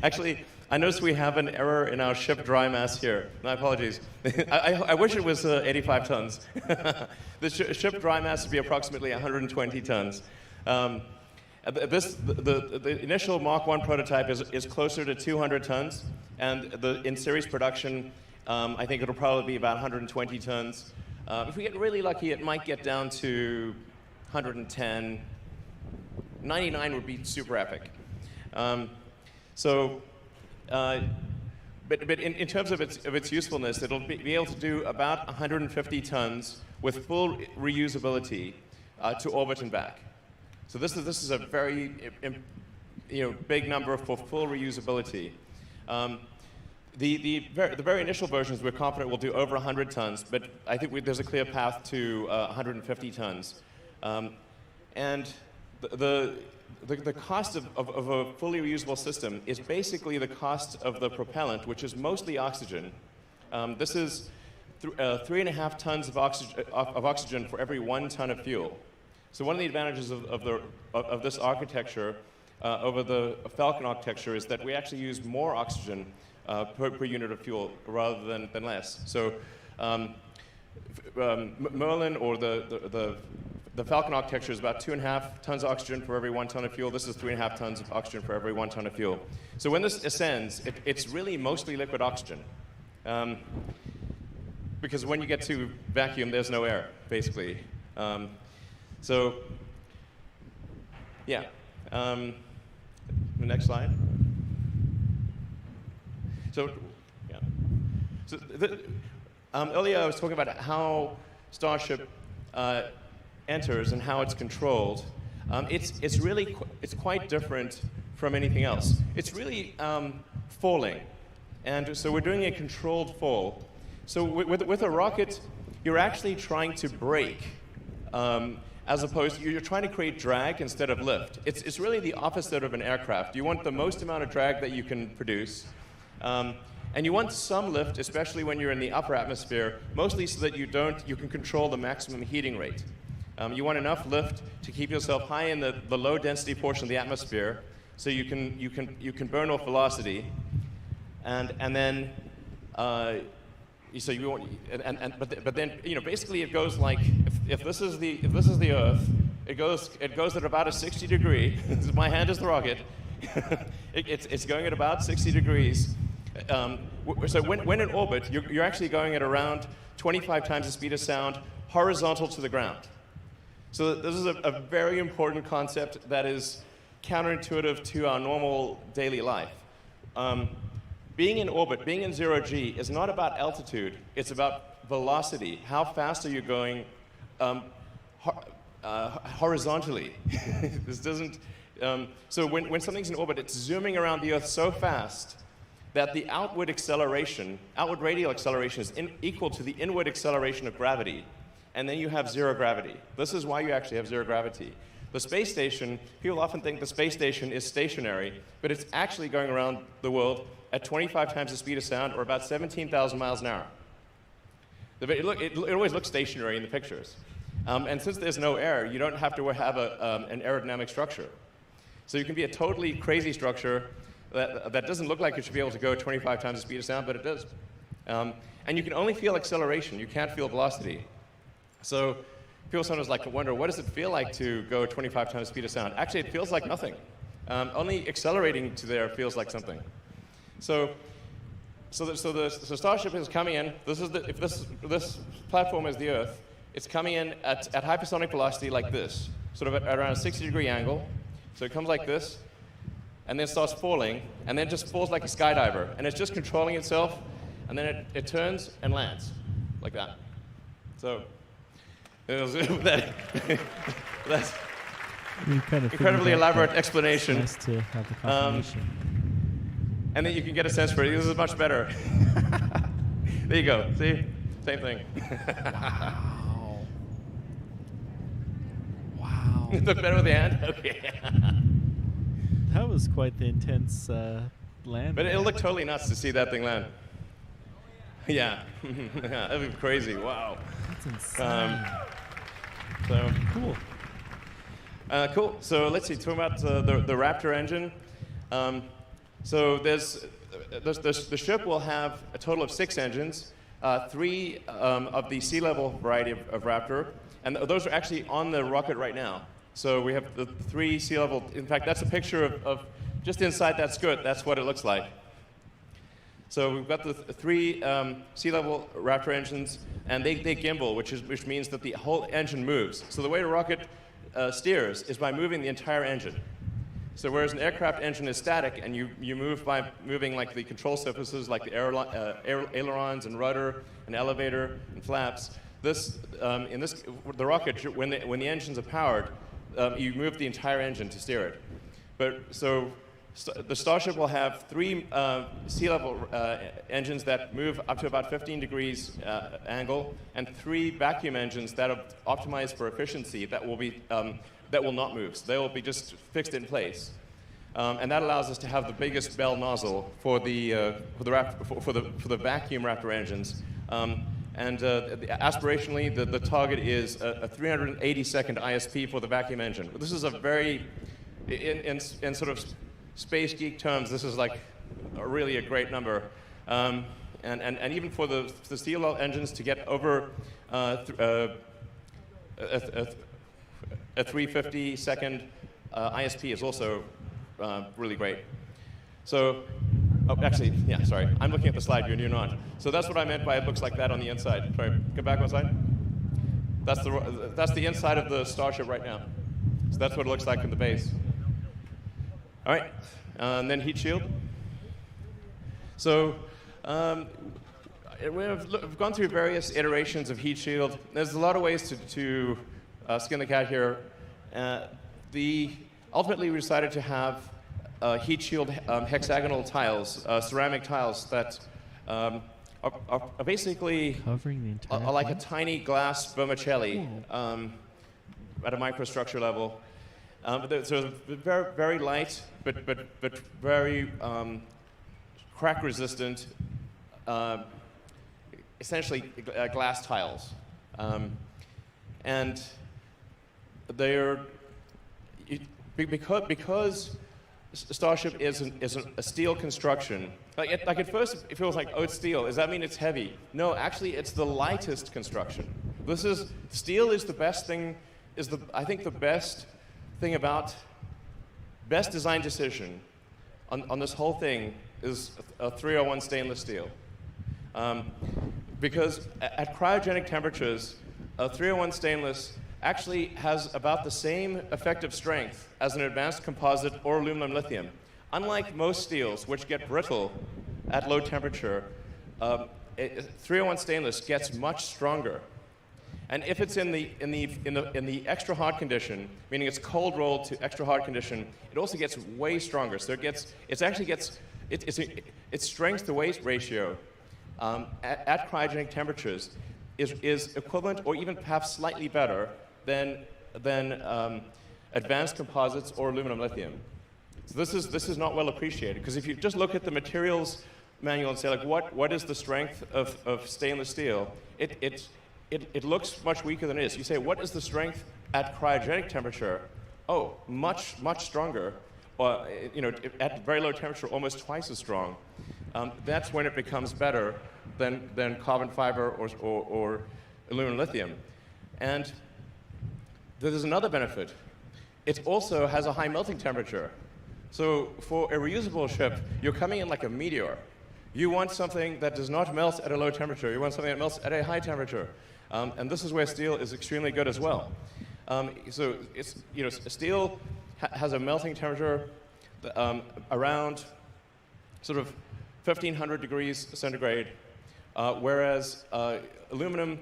actually, I noticed we have an error in our ship dry mass here. My apologies. I wish it was 85 tons. The ship dry mass would be approximately 120 tons. The initial Mark 1 prototype is closer to 200 tons, and in series production, I think it'll probably be about 120 tons. If we get really lucky, it might get down to 110. 99 would be super epic. But in terms of its usefulness, it'll be able to do about 150 tons with full reusability to orbit and back. So this is a very big number for full reusability. The very initial versions we're confident will do over 100 tons, but I think there's a clear path to 150 tons. And the cost of a fully reusable system is basically the cost of the propellant, which is mostly oxygen. This is 3.5 tons of oxygen for every 1 ton of fuel. So one of the advantages of this architecture over the Falcon architecture is that we actually use more oxygen per unit of fuel rather than less. So Merlin, or the Falcon architecture, is about 2.5 tons of oxygen for every 1 ton of fuel. This is 3.5 tons of oxygen for every 1 ton of fuel. So when this ascends, it's really mostly liquid oxygen. Because when you get to vacuum, there's no air, basically. So, yeah. The next slide. So, yeah. So earlier I was talking about how Starship enters and how it's controlled. It's quite different from anything else. It's really falling, and so we're doing a controlled fall. So with a rocket, you're actually trying to brake, as opposed to you're trying to create drag instead of lift. It's really the opposite of an aircraft. You want the most amount of drag that you can produce. And you want some lift, especially when you're in the upper atmosphere, mostly so that you can control the maximum heating rate. You want enough lift to keep yourself high in the low density portion of the atmosphere, so you can burn off velocity, and then so you want, but then basically it goes like, if this is the Earth, it goes at about a 60 degree. My hand is the rocket. It's going at about 60 degrees. So when in orbit, you're actually going at around 25 times the speed of sound, horizontal to the ground. So this is a very important concept that is counterintuitive to our normal daily life. Being in orbit, being in 0G, is not about altitude. It's about velocity. How fast are you going horizontally? This doesn't. So when something's in orbit, it's zooming around the Earth so fast that the outward radial acceleration is equal to the inward acceleration of gravity, and then you have zero gravity. This is why you actually have zero gravity. The space station, people often think the space station is stationary, but it's actually going around the world at 25 times the speed of sound, or about 17,000 miles an hour. It always looks stationary in the pictures. And since there's no air, you don't have to have an aerodynamic structure. So you can be a totally crazy structure that doesn't look like it should be able to go 25 times the speed of sound, but it does. And you can only feel acceleration. You can't feel velocity. So people sometimes like to wonder, what does it feel like to go 25 times the speed of sound? Actually, it feels like nothing. Only accelerating to there feels like something. So Starship is coming in. If this platform is the Earth, it's coming in at hypersonic velocity like this, sort of at around a 60-degree angle. So it comes like this, and then starts falling, and then just falls like a skydiver, and it's just controlling itself, and then it turns and lands like that. So that's incredibly elaborate explanation. Nice to have the confirmation. And then you can get a sense for it. This is much better. There you go. See? Same thing. Wow. Look better with the hand? Okay. That was quite the intense land. But it'll look totally nuts to see that thing land. Yeah. That'd be crazy. Wow. That's insane. So cool. Cool. So let's see. Talking about the Raptor engine. So the ship will have a total of 6 engines, 3 of the sea level variety of Raptor, and those are actually on the rocket right now. So we have the 3 sea level. In fact, that's a picture of just inside that skirt. That's what it looks like. So we've got the 3 sea level Raptor engines, and they gimbal, which means that the whole engine moves. So the way a rocket steers is by moving the entire engine. So whereas an aircraft engine is static, and you move by moving like the control surfaces, like the ailerons and rudder and elevator and flaps, the rocket, when the engines are powered, you move the entire engine to steer it. But so the Starship will have 3 sea level engines that move up to about 15 degrees angle, and 3 vacuum engines that are optimized for efficiency that will not move. So they will be just fixed in place, and that allows us to have the biggest bell nozzle for the vacuum Raptor engines. Aspirationally, the target is a 380-second ISP for the vacuum engine. This is a very, in sort of space geek terms, this is like really a great number. And even for the steel engines to get over a 350-second ISP is also really great. So, actually, yeah, sorry. I'm looking at the slide view and you're not. So that's what I meant by it looks like that on the inside. Sorry, go back one slide. That's the inside of the Starship right now. So that's what it looks like from the base. All right, and then heat shield. So we've gone through various iterations of heat shield. There's a lot of ways to skin the cat here. Ultimately, we decided to have heat shield hexagonal tiles, ceramic tiles that are basically Covering the entire like a planet? tiny glass vermicelli at a microstructure level. So very, very light, but very crack resistant, essentially glass tiles. And they're, because Starship is a steel construction, like at first it feels like, oh, it's steel. Does that mean it's heavy? No, actually it's the lightest construction. Steel is the best thing, I think the best thing about, best design decision on this whole thing is a 301 stainless steel. Because at cryogenic temperatures, a 301 stainless actually has about the same effective strength as an advanced composite or aluminum lithium. Unlike most steels, which get brittle at low temperature, 301 stainless gets much stronger. And if it's in the extra hot condition, meaning it's cold rolled to extra hot condition, it also gets way stronger. So its strength to weight ratio at cryogenic temperatures is equivalent or even perhaps slightly better than advanced composites or aluminum lithium. So this is not well appreciated, because if you just look at the materials manual and say, like, what is the strength of stainless steel, it looks much weaker than it is. You say, what is the strength at cryogenic temperature? Oh, much stronger, or at very low temperature, almost twice as strong. That's when it becomes better than carbon fiber or aluminum lithium. And there's another benefit. It also has a high melting temperature. So for a reusable ship, you're coming in like a meteor. You want something that does not melt at a low temperature. You want something that melts at a high temperature. And this is where steel is extremely good as well. So it's, steel has a melting temperature around sort of 1,500 degrees centigrade, whereas aluminum,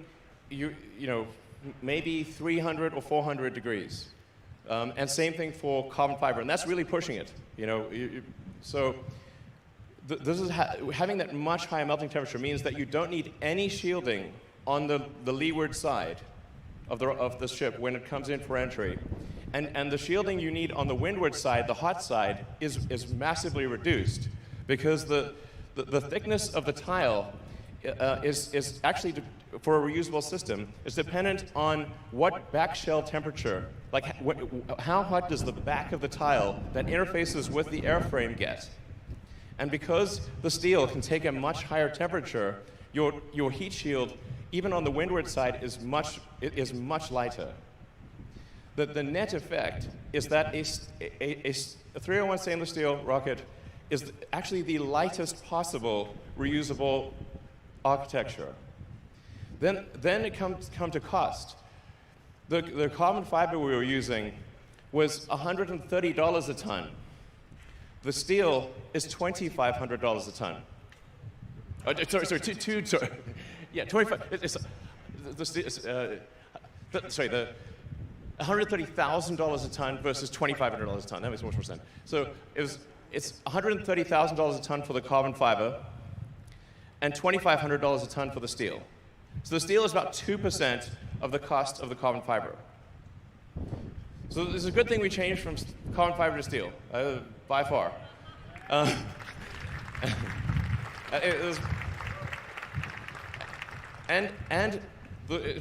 maybe 300 or 400 degrees. And same thing for carbon fiber, and that's really pushing it. So this is having that much higher melting temperature means that you don't need any shielding on the leeward side of the ship when it comes in for entry. And the shielding you need on the windward side, the hot side, is massively reduced, because the thickness of the tile is actually, for a reusable system, is dependent on what back shell temperature, like how hot does the back of the tile that interfaces with the airframe get. And because the steel can take a much higher temperature, your heat shield, even on the windward side, is much lighter. The net effect is that a 301 stainless steel rocket is actually the lightest possible reusable architecture. Then it comes to cost. The carbon fiber we were using was $130 a ton. The steel is $2,500 a ton. Sorry. Yeah, 25. The $130,000 a ton versus $2,500 a ton. That makes much more sense. So it's $130,000 a ton for the carbon fiber, and $2,500 a ton for the steel. So the steel is about 2% of the cost of the carbon fiber. So it's a good thing we changed from carbon fiber to steel, by far. It's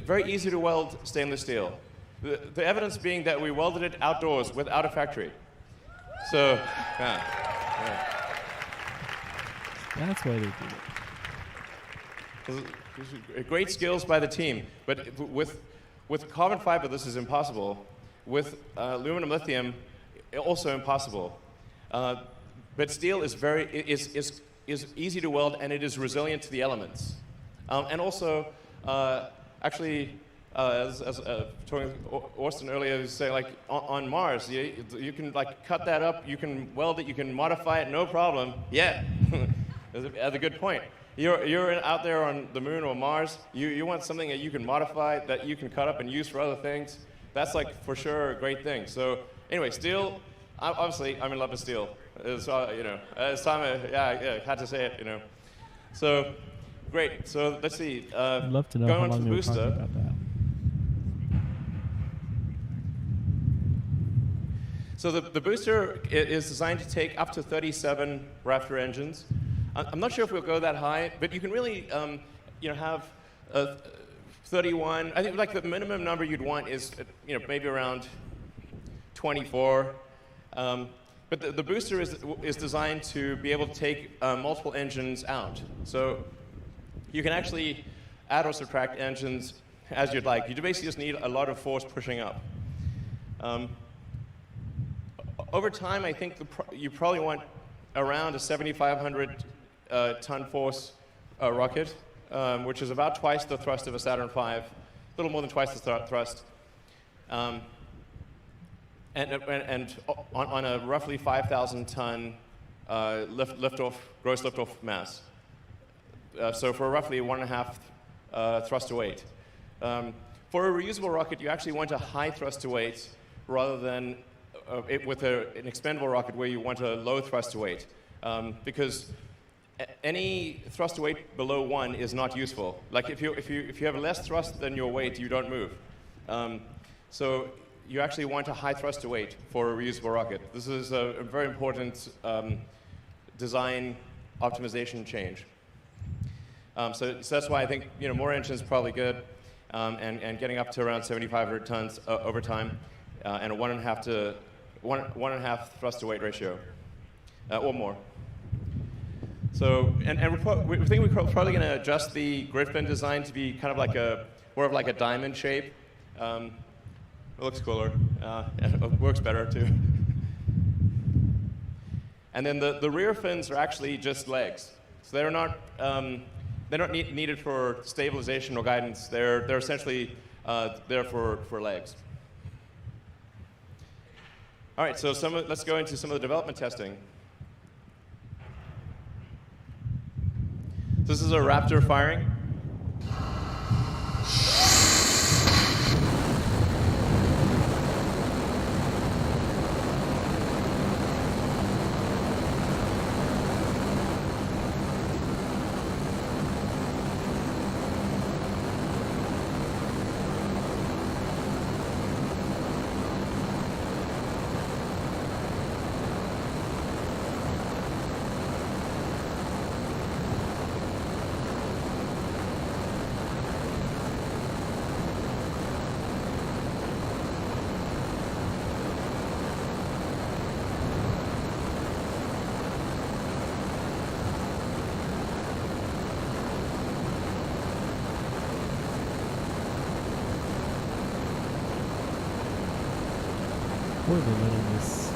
very easy to weld stainless steel. The evidence being that we welded it outdoors without a factory. So, That's why they do it. Great skills by the team, but with carbon fiber, this is impossible. With aluminum lithium, also impossible. But steel is is easy to weld, and it is resilient to the elements. And also, actually, as talking with Austin earlier, he was saying, like, on Mars, you can like cut that up, you can weld it, you can modify it, no problem. Yeah, that's a good point. You're out there on the moon or Mars, you want something that you can modify, that you can cut up and use for other things. That's like for sure a great thing. So anyway, steel, obviously I'm in love with steel. It's time I had to say it, So great. So let's see. I'd love to know how long you were talking about that. So the booster is designed to take up to 37 Raptor engines. I'm not sure if we'll go that high, but you can really, have 31. I think like the minimum number you'd want is, maybe around 24. But the booster is designed to be able to take multiple engines out. So you can actually add or subtract engines as you'd like. You basically just need a lot of force pushing up. Over time, I think you probably want around a 7,500 ton force rocket, which is about twice the thrust of a Saturn V, a little more than twice the thrust, and on a roughly 5,000 ton gross liftoff mass. So for roughly 1.5 thrust to weight. For a reusable rocket, you actually want a high thrust to weight rather than with an expendable rocket where you want a low thrust to weight, because any thrust to weight below 1 is not useful. Like if you have less thrust than your weight, you don't move. So you actually want a high thrust to weight for a reusable rocket. This is a very important design optimization change. So that's why I think more engines is probably good, and getting up to around 7,500 tons over time, and a 1.5 thrust to weight ratio, or more. So, and we think we're probably going to adjust the Griffin design to be kind of like more of like a diamond shape. It looks cooler. It works better too. And then the rear fins are actually just legs. So they're not needed for stabilization or guidance. They're essentially there for legs. All right, so let's go into some of the development testing. This is a Raptor firing. Or they're letting this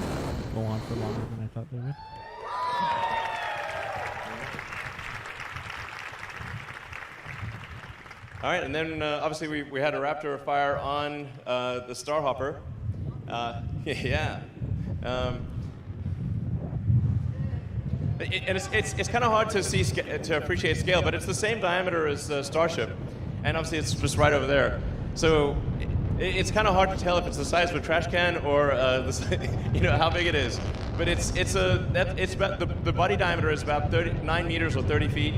go on for longer than I thought they would. All right, and then obviously we had a Raptor fire on the Starhopper. Yeah. And it's kind of hard to see to appreciate scale, but it's the same diameter as Starship, and obviously it's just right over there. So it's kind of hard to tell if it's the size of a trash can or how big it is. But the body diameter is about 9 meters or 30 feet,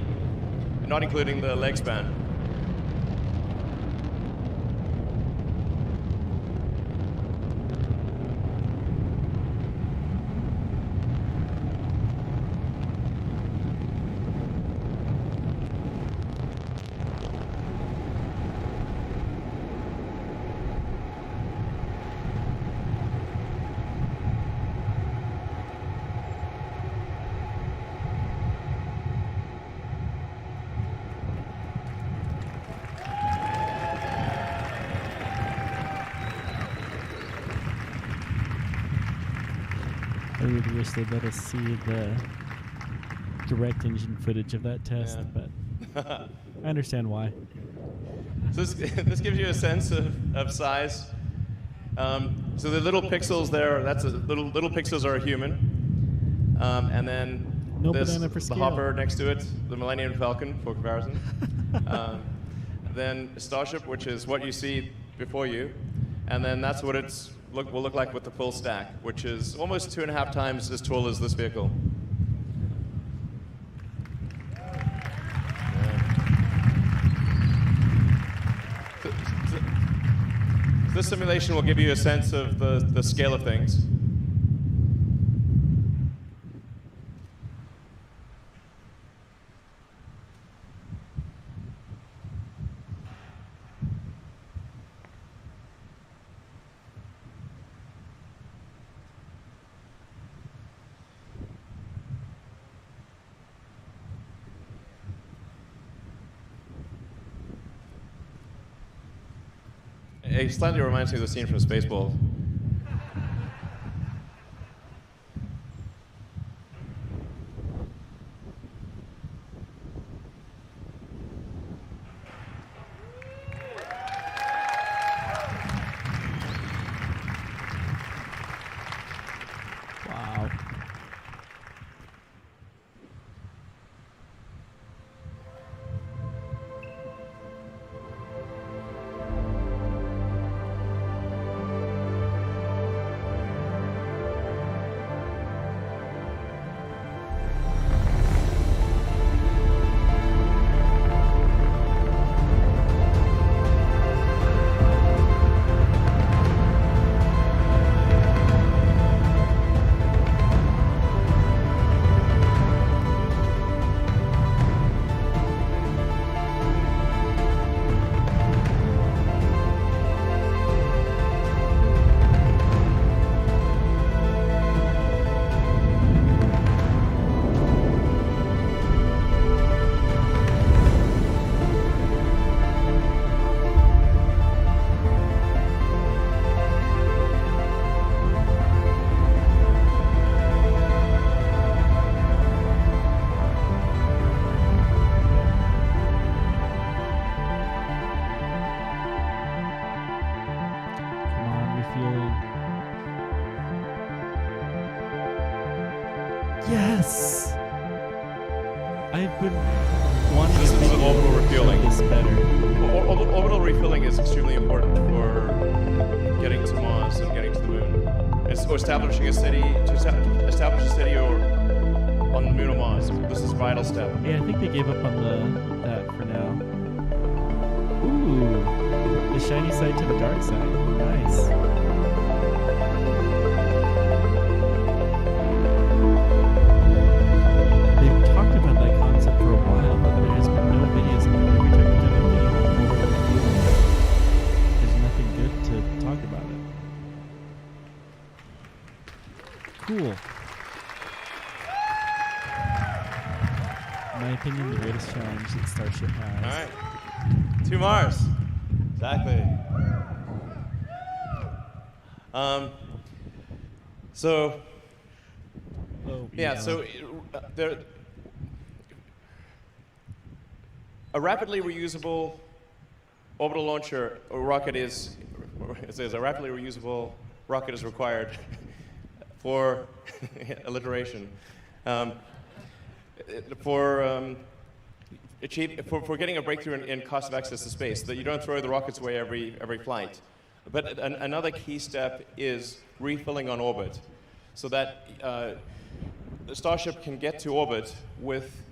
not including the leg span. I really wish they'd let us see the direct engine footage of that test, but I understand why. So this gives you a sense of size. So the little pixels there, little pixels are a human. And then No this, banana for the scale. hopper next to it, the Millennium Falcon, for comparison. Then Starship, which is what you see before you. And then that's what will look like with the full stack, which is almost 2.5 times as tall as this vehicle. This simulation will give you a sense of the scale of things. It slightly reminds me of the scene from Spaceballs. Wow. Yes! I've been wanting This to is make orbital refueling. this better. Orbital refilling is extremely important for getting to Mars and getting to the moon. Or establishing a city, establish a city or on the moon or Mars. This is a vital step. Yeah, I think they gave up on that for now. Ooh, the shiny side to the dark side. Nice. They've talked about that concept for a while, but there's been no videos on it. Every time we've done a video on orbital refueling, there's nothing good to talk about it. Cool. In my opinion, the greatest challenge that Starship has. All right. To Mars. Exactly. So, Oh, yeah, so a rapidly reusable orbital launcher or rocket is, it says a rapidly reusable rocket is required for alliteration. For getting a breakthrough in cost of access to space, that you don't throw the rockets away every flight. But another key step is refilling on orbit, so that the Starship can get to orbit with,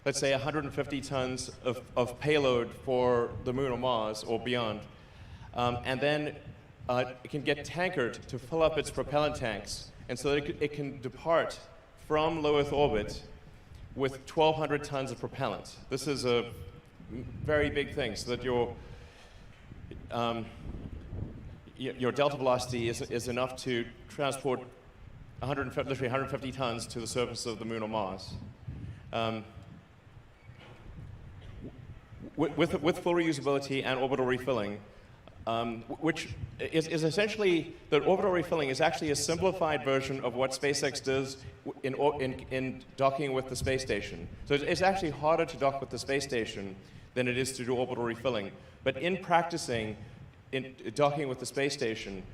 let's say, 150 tons of payload for the Moon or Mars or beyond, and then it can get tankered to fill up its propellant tanks, and so that it can depart from low Earth orbit with 1,200 tons of propellant. This is a very big thing, so that your delta velocity is enough to transport literally 150 tons to the surface of the Moon or Mars. With full reusability and orbital refilling, which is essentially, the orbital refilling is actually a simplified version of what SpaceX does in docking with the space station. So it's actually harder to dock with the space station than it is to do orbital refilling. But in practicing in docking with the space station,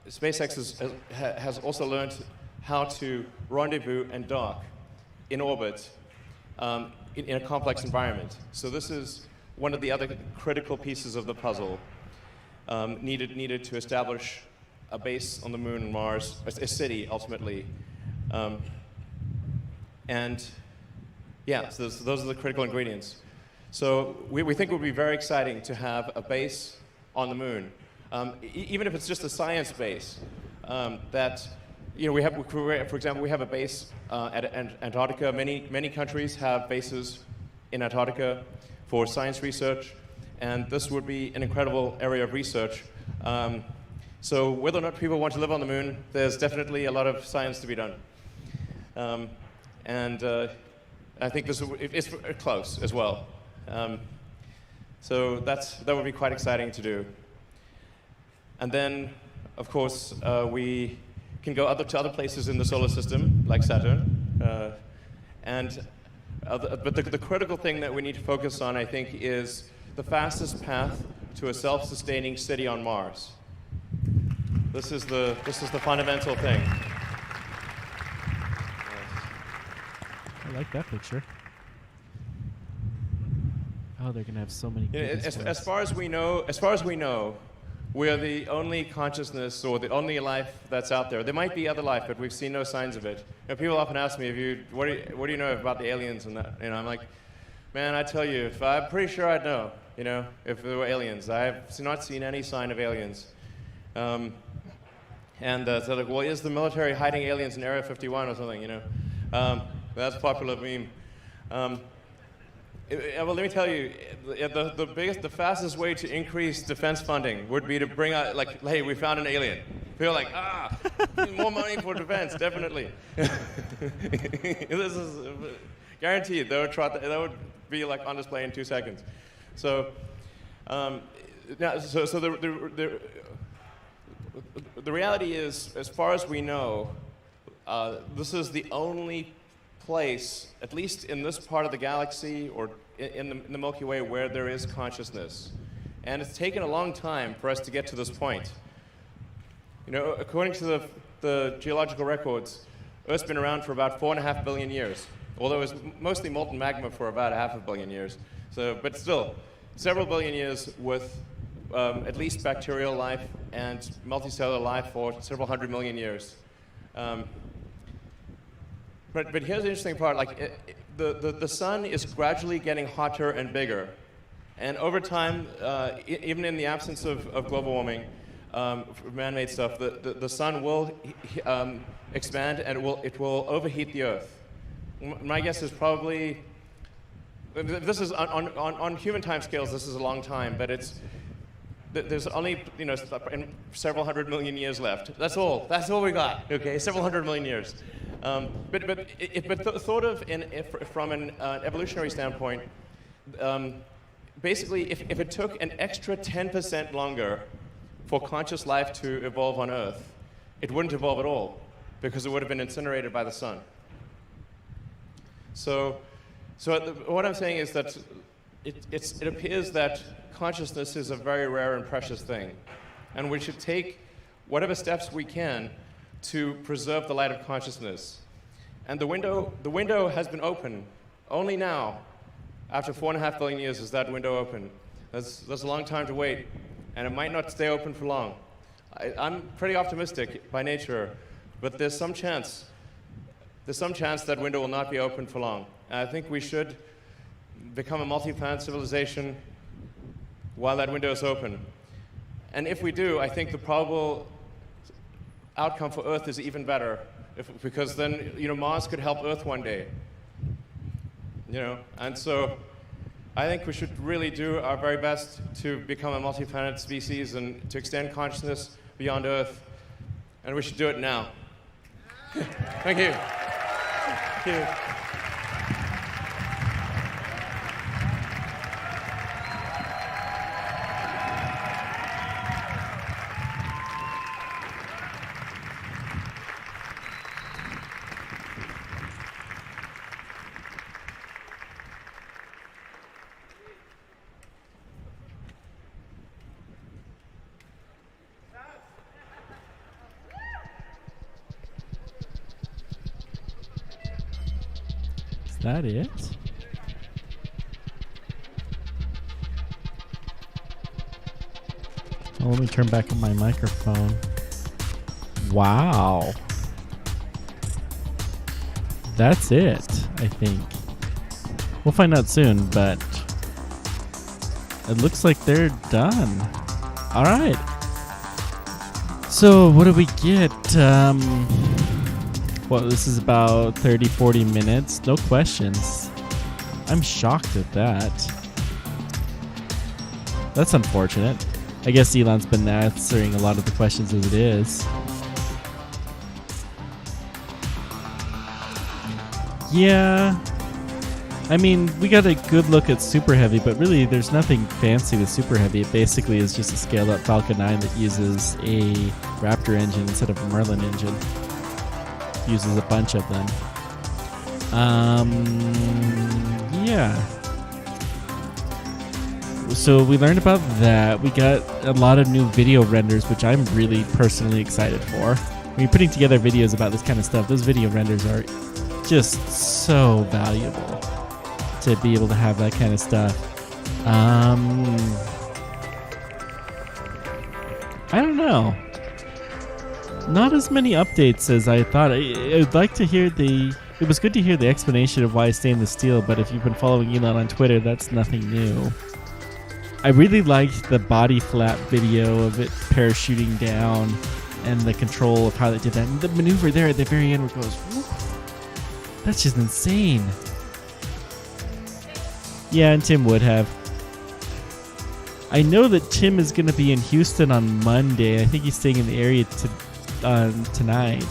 SpaceX has also learned how to rendezvous and dock in orbit in a complex environment. So this is one of the other critical pieces of the puzzle needed to establish a base on the Moon and Mars, a city ultimately. And yeah, so those are the critical ingredients. So we think it would be very exciting to have a base on the Moon, even if it's just a science base. That, you know, we have, for example, we have a base at Antarctica. Many countries have bases in Antarctica for science research, and this would be an incredible area of research. So whether or not people want to live on the Moon, there's definitely a lot of science to be done. And I think it's close as well. So that would be quite exciting to do. And then, of course, we can go to other places in the solar system, like Saturn. But the critical thing that we need to focus on, I think, is the fastest path to a self-sustaining city on Mars. This is the fundamental thing. I like that picture. Oh, they're gonna have so many. As far as we know, we are the only consciousness or the only life that's out there. There might be other life, but we've seen no signs of it. You know, people often ask me, what do you know about the aliens and that? You know, I'm like, man, I tell you, I'm pretty sure I'd know. You know, if there were aliens, I have not seen any sign of aliens. So they're like, well, is the military hiding aliens in Area 51 or something? You know, that's a popular meme. Well, let me tell you, the fastest way to increase defense funding would be to bring out, like, hey, we found an alien. People are like, more money for defense, definitely. This is guaranteed. That would be like on display in 2 seconds. So, the reality is, as far as we know, this is the only place, at least in this part of the galaxy or in the Milky Way, where there is consciousness. And it's taken a long time for us to get to this point. You know, according to the geological records, Earth's been around for about 4.5 billion years, although it was mostly molten magma for about 500 million years. So, but still, several billion years with at least bacterial life and multicellular life for several hundred million years. But here's the interesting part, like the sun is gradually getting hotter and bigger. And over time, even in the absence of global warming, man-made stuff, the sun will expand and it will overheat the Earth. My guess is probably, this is on human time scales, this is a long time, but there's only, you know, several hundred million years left. That's all we got, okay, several hundred million years. But thought of from an evolutionary standpoint, basically, if it took an extra 10% longer for conscious life to evolve on Earth, it wouldn't evolve at all because it would have been incinerated by the sun. So what I'm saying is that it appears that consciousness is a very rare and precious thing, and we should take whatever steps we can to preserve the light of consciousness. And the window has been open. Only now, after 4.5 billion years, is that window open. That's a long time to wait, and it might not stay open for long. I'm pretty optimistic by nature, but there's some chance that window will not be open for long. And I think we should become a multi-planet civilization while that window is open. And if we do, I think the probable outcome for Earth is even better, because then Mars could help Earth one day. And so I think we should really do our very best to become a multi-planet species and to extend consciousness beyond Earth, and we should do it now. Thank you. Thank you. Is that it? Oh, let me turn back on my microphone. Wow. That's it, I think. We'll find out soon, but it looks like they're done. All right. So what do we get? Well, this is about 30, 40 minutes. No questions. I'm shocked at that. That's unfortunate. I guess Elon's been answering a lot of the questions as it is. Yeah. I mean, we got a good look at Super Heavy, but really there's nothing fancy with Super Heavy. It basically is just a scaled up Falcon 9 that uses a Raptor engine instead of a Merlin engine. Uses a bunch of them. Yeah. So we learned about that. We got a lot of new video renders, which I'm really personally excited for. When you're putting together videos about this kind of stuff, those video renders are just so valuable to be able to have that kind of stuff. I don't know. Not as many updates as I thought. I'd like to hear it was good to hear the explanation of why stainless steel, but if you've been following Elon on Twitter, that's nothing new. I really liked the body flap video of it parachuting down and the control of how they did that. And the maneuver there at the very end where it goes, whoop, that's just insane. Yeah, and Tim would have. I know that Tim is going to be in Houston on Monday. I think he's staying in the area tonight.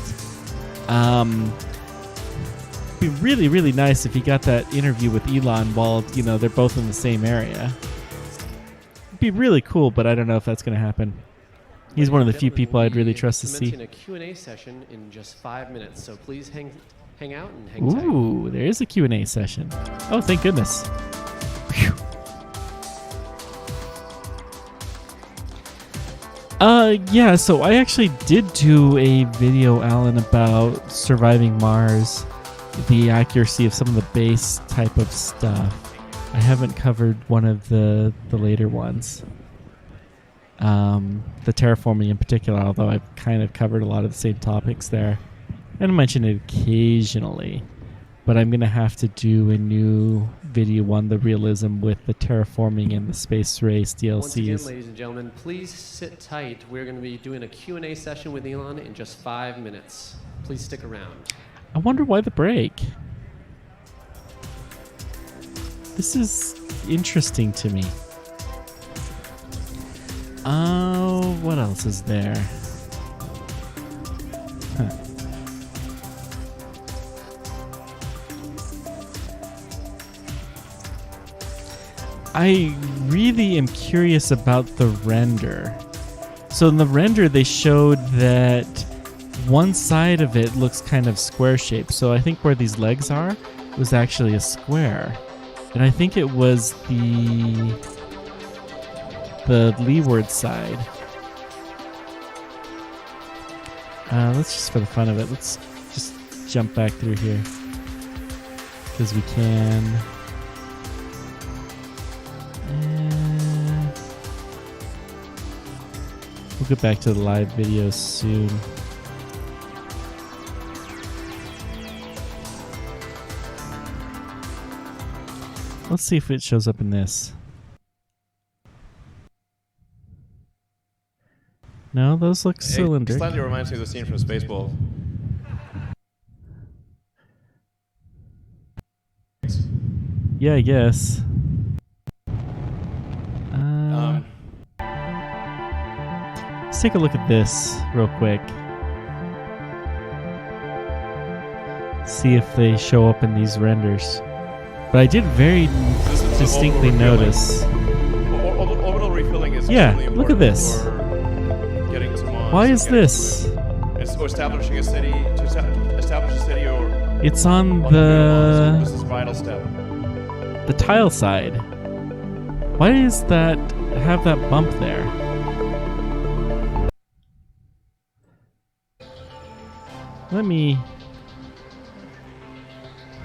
It'd be really, really nice if he got that interview with Elon while, they're both in the same area. It'd be really cool, but I don't know if that's going to happen. He's one of the few people I'd really trust to see. A Q&A session in just 5 minutes, so please hang out and hang tight. Ooh, there is a Q&A session. Oh, thank goodness. Whew. Yeah, so I actually did do a video, Alan, about surviving Mars, the accuracy of some of the base type of stuff. I haven't covered one of the later ones. The terraforming in particular, although I've kind of covered a lot of the same topics there. And I mention it occasionally. But I'm going to have to do a new video on the realism with the terraforming and the space race DLCs. Once again, ladies and gentlemen, please sit tight. We're going to be doing a Q&A session with Elon in just 5 minutes. Please stick around. I wonder why the break. This is interesting to me. Oh, what else is there? Huh. I really am curious about the render. So in the render, they showed that one side of it looks kind of square shaped. So I think where these legs are was actually a square. And I think it was the leeward side. Let's just, for the fun of it, let's just jump back through here. Because we can. And we'll get back to the live videos soon. Let's see if it shows up in this. No, those look cylinder. Slightly reminds me of the scene from Spaceballs. Yeah, I guess. Let's take a look at this real quick. See if they show up in these renders. But I did very distinctly notice. Orbital refilling is Yeah, extremely look at important this. for getting to Mars. Why and is getting this? to it. Or establishing a city, establish a city, or It's on Mars. This is a vital step. the tile side. Why does that have that bump there? Let me...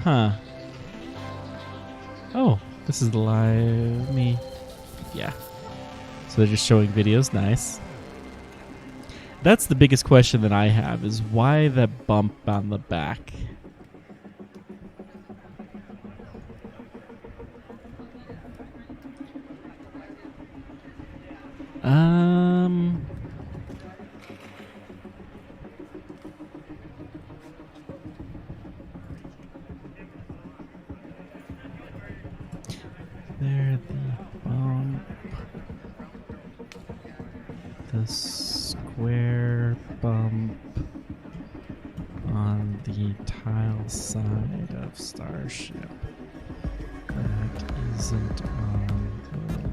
Huh. Oh, this is live. Me. Yeah. So they're just showing videos. Nice. That's the biggest question that I have, is why the bump on the back? There, the bump. The square bump on the tile side of Starship. That isn't on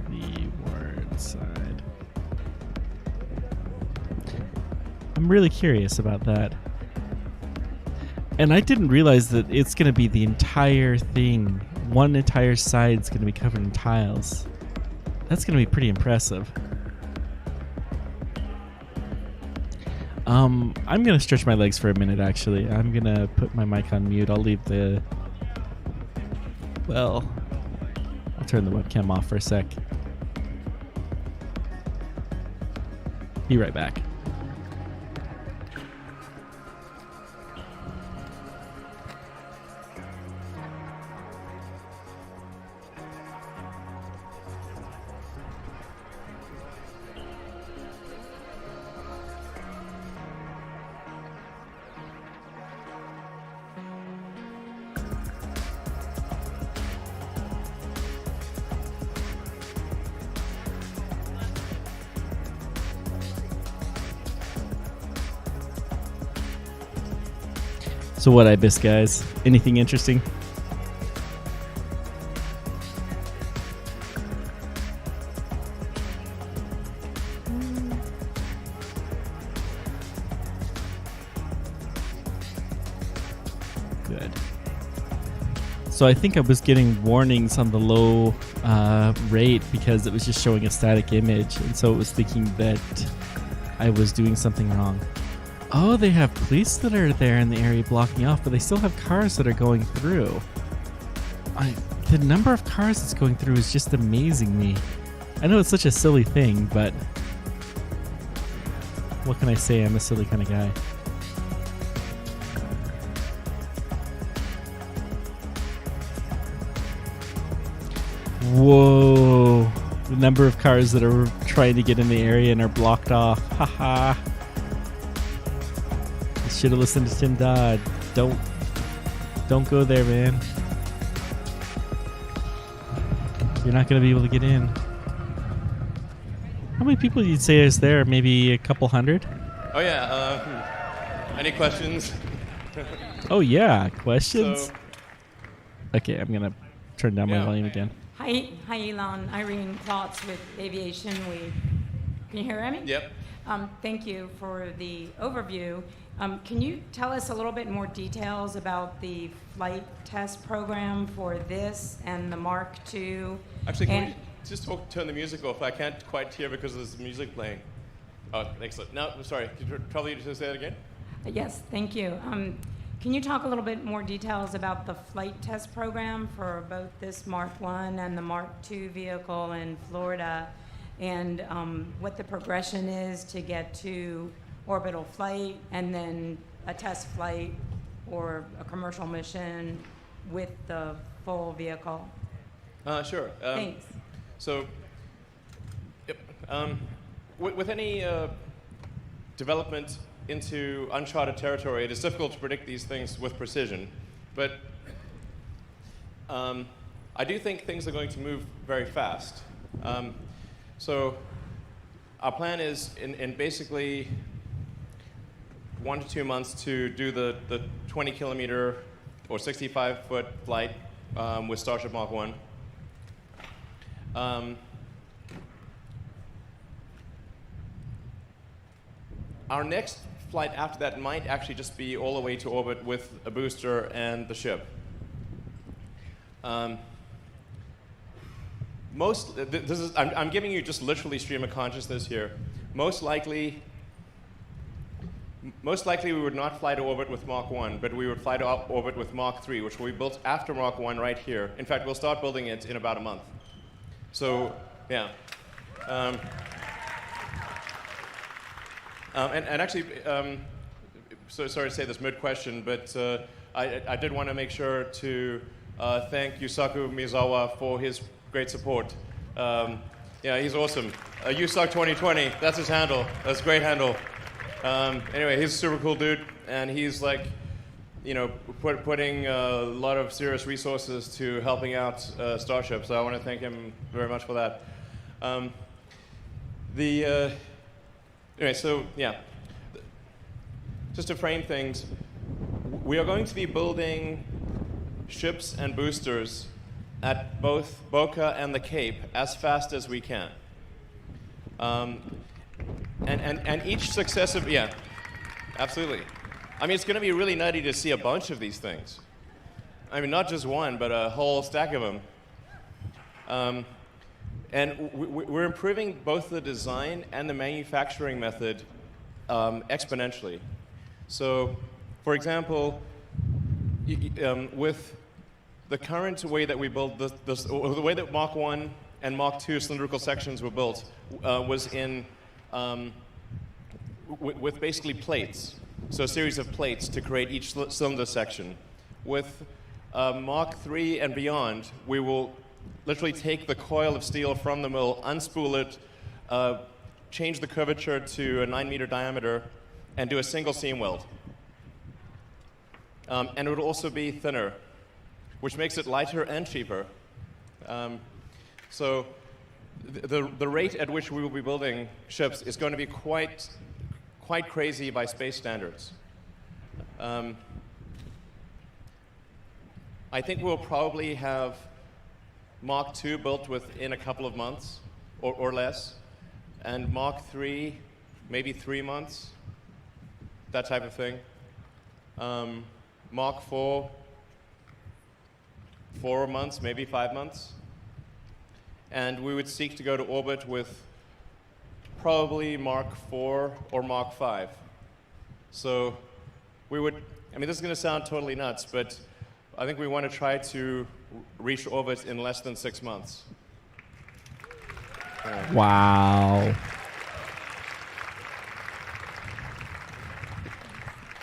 the leeward side. I'm really curious about that. And I didn't realize that it's going to be the entire thing. One entire side's going to be covered in tiles. That's going to be pretty impressive. I'm going to stretch my legs for a minute, actually. I'm going to put my mic on mute. I'll leave the... Well, I'll turn the webcam off for a sec. Be right back. So what I missed, guys? Anything interesting? Good. So I think I was getting warnings on the low rate because it was just showing a static image, and so it was thinking that I was doing something wrong. Oh, they have police that are there in the area blocking off, but they still have cars that are going through. The number of cars that's going through is just amazing me. I know it's such a silly thing, but what can I say? I'm a silly kind of guy. Whoa. The number of cars that are trying to get in the area and are blocked off. Haha. Should have listened to Tim Dodd. Don't go there, man. You're not going to be able to get in. How many people do you say is there? Maybe a couple hundred? Oh yeah. Any questions? Oh yeah, questions? So, okay, I'm going to turn down my Yeah. volume again. Hi, Elon. Irene Klotz with Aviation Week. Can you hear me? yep. Thank you for the overview. Can you tell us a little bit more details about the flight test program for this and the Mark II? Actually, can we just turn the music off? I can't quite hear because there's music playing. Oh, excellent. No, I'm sorry. Could you probably just say that again? Yes, thank you. Can you talk a little bit more details about the flight test program for both this Mark I and the Mark II vehicle in Florida, and what the progression is to get to orbital flight and then a test flight or a commercial mission with the full vehicle? Sure. Thanks. So, yep, with any development into uncharted territory, it is difficult to predict these things with precision. But I do think things are going to move very fast. So our plan is in basically 1 to 2 months to do the 20-kilometer or 65-foot flight with Starship Mark I. Our next flight after that might actually just be all the way to orbit with a booster and the ship. I'm giving you just literally stream of consciousness here. Most likely we would not fly to orbit with Mark I, but we would fly to orbit with Mark III, which will be built after Mark I right here. In fact, we'll start building it in about a month. So, yeah. And actually, so sorry to say this mid-question, but I did want to make sure to thank Yusaku Miyazawa for his great support. Yeah, he's awesome. Yusak 2020, that's his handle. That's a great handle. Anyway, he's a super cool dude, and he's like, you know, putting a lot of serious resources to helping out Starship. So I want to thank him very much for that. Anyway, so yeah, just to frame things, we are going to be building ships and boosters at both Boca and the Cape as fast as we can. And each successive, yeah, absolutely. I mean, it's going to be really nutty to see a bunch of these things. I mean, not just one, but a whole stack of them. And we're improving both the design and the manufacturing method exponentially. So, for example, with the current way that we build the way that Mark I and Mark II cylindrical sections were built was in with basically plates. So a series of plates to create each cylinder section. With Mark III and beyond, we will literally take the coil of steel from the mill, unspool it, change the curvature to a 9-meter diameter, and do a single seam weld. And it would also be thinner, which makes it lighter and cheaper. So the rate at which we will be building ships is going to be quite crazy by space standards. I think we'll probably have Mark II built within a couple of months or less, and Mark III maybe 3 months, that type of thing. Mark IV, 4 months, maybe 5 months. And we would seek to go to orbit with probably Mark IV or Mark V. So we would, I mean, this is going to sound totally nuts, but I think we want to try to reach orbit in less than 6 months. Wow.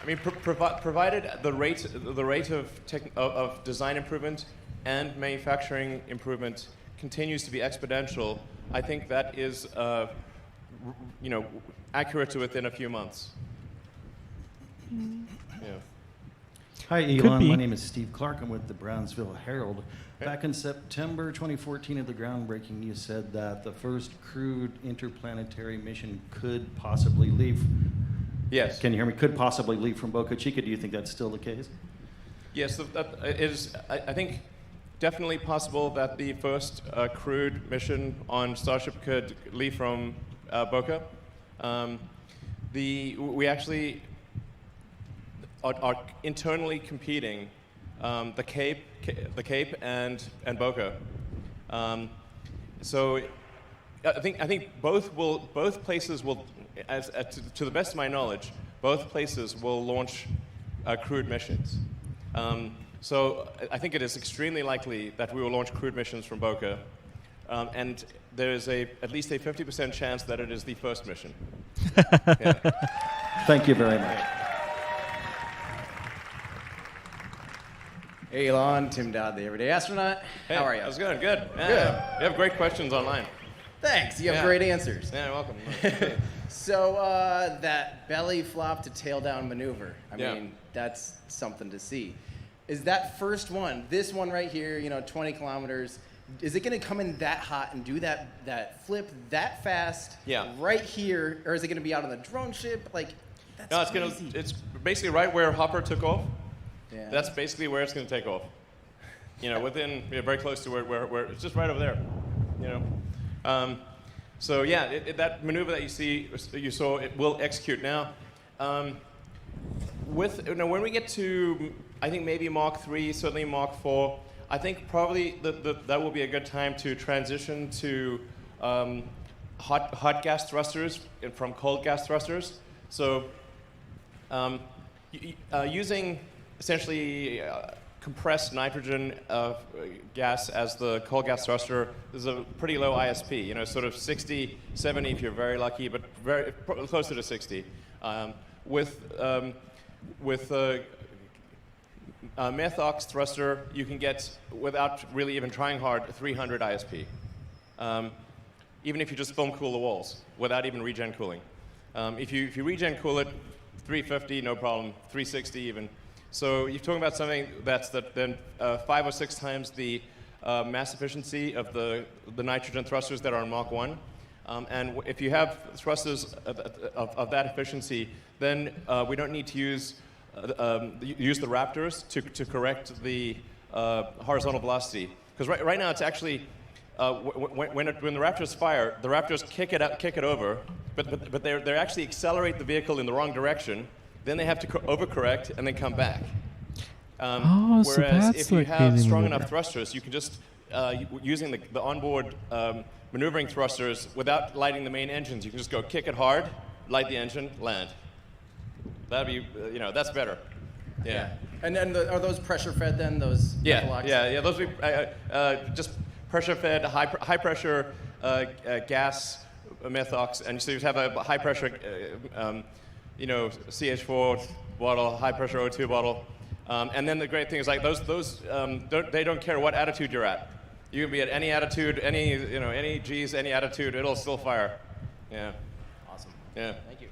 I mean, provided the rate of design improvement and manufacturing improvement continues to be exponential, I think that is, accurate to within a few months. Yeah. Hi, Elon. My name is Steve Clark. I'm with the Brownsville Herald. Back in September 2014 at the groundbreaking, you said that the first crewed interplanetary mission could possibly leave. Yes. Can you hear me? Could possibly leave from Boca Chica. Do you think that's still the case? Yes, that is, I think, definitely possible that the first crewed mission on Starship could leave from Boca. We actually are internally competing the Cape and Boca. So I think both places will, to the best of my knowledge, both places will launch crewed missions. So I think it is extremely likely that we will launch crewed missions from Boca, and there is at least a 50% chance that it is the first mission. Yeah. Thank you very much. Hey Elon, Tim Dodd, the Everyday Astronaut. Hey, how are you? How's it going? Good. Yeah. You have great questions online. Thanks, you have great answers. Yeah, welcome. So that belly flop to tail down maneuver, I Yeah. mean, that's something to see. Is that first one, this one right here, 20 kilometers, is it going to come in that hot and do that flip that fast right here, or is it going to be out on the drone ship? Like, that's No, crazy. it's basically right where Hopper took off. Yeah. That's basically where it's going to take off. Within very close to where it's just right over there. So yeah, that maneuver that you saw, it will execute now. When we get to, I think maybe Mark 3, certainly Mark 4, I think probably that will be a good time to transition to hot gas thrusters from cold gas thrusters. So using essentially compressed nitrogen gas as the cold gas thruster is a pretty low ISP, sort of 60, 70 if you're very lucky, but very closer to 60. With methox thruster, you can get, without really even trying hard, 300 ISP. Even if you just film cool the walls, without even regen cooling. If you regen cool it, 350, no problem, 360 even. So you're talking about something that's then 5 or 6 times the mass efficiency of the nitrogen thrusters that are on Mach 1. And if you have thrusters of that efficiency, then we don't need to use the Raptors to correct the horizontal velocity. Because right now it's actually, when the Raptors fire, the Raptors kick it over, but they actually accelerate the vehicle in the wrong direction. Then they have to overcorrect and then come back. Whereas if you have strong enough thrusters, you can just, using the onboard maneuvering thrusters without lighting the main engines, you can just go kick it hard, light the engine, land. That'd be, that's better. Yeah. And then are those pressure fed then? Those Yeah. Those would be just pressure fed, high pressure gas methox, and so you have a high pressure. CH4 bottle, high pressure O2 bottle, and then the great thing is like those they don't care what attitude you're at. You can be at any attitude, any G's, any attitude, it'll still fire. Yeah. Awesome. Yeah. Thank you.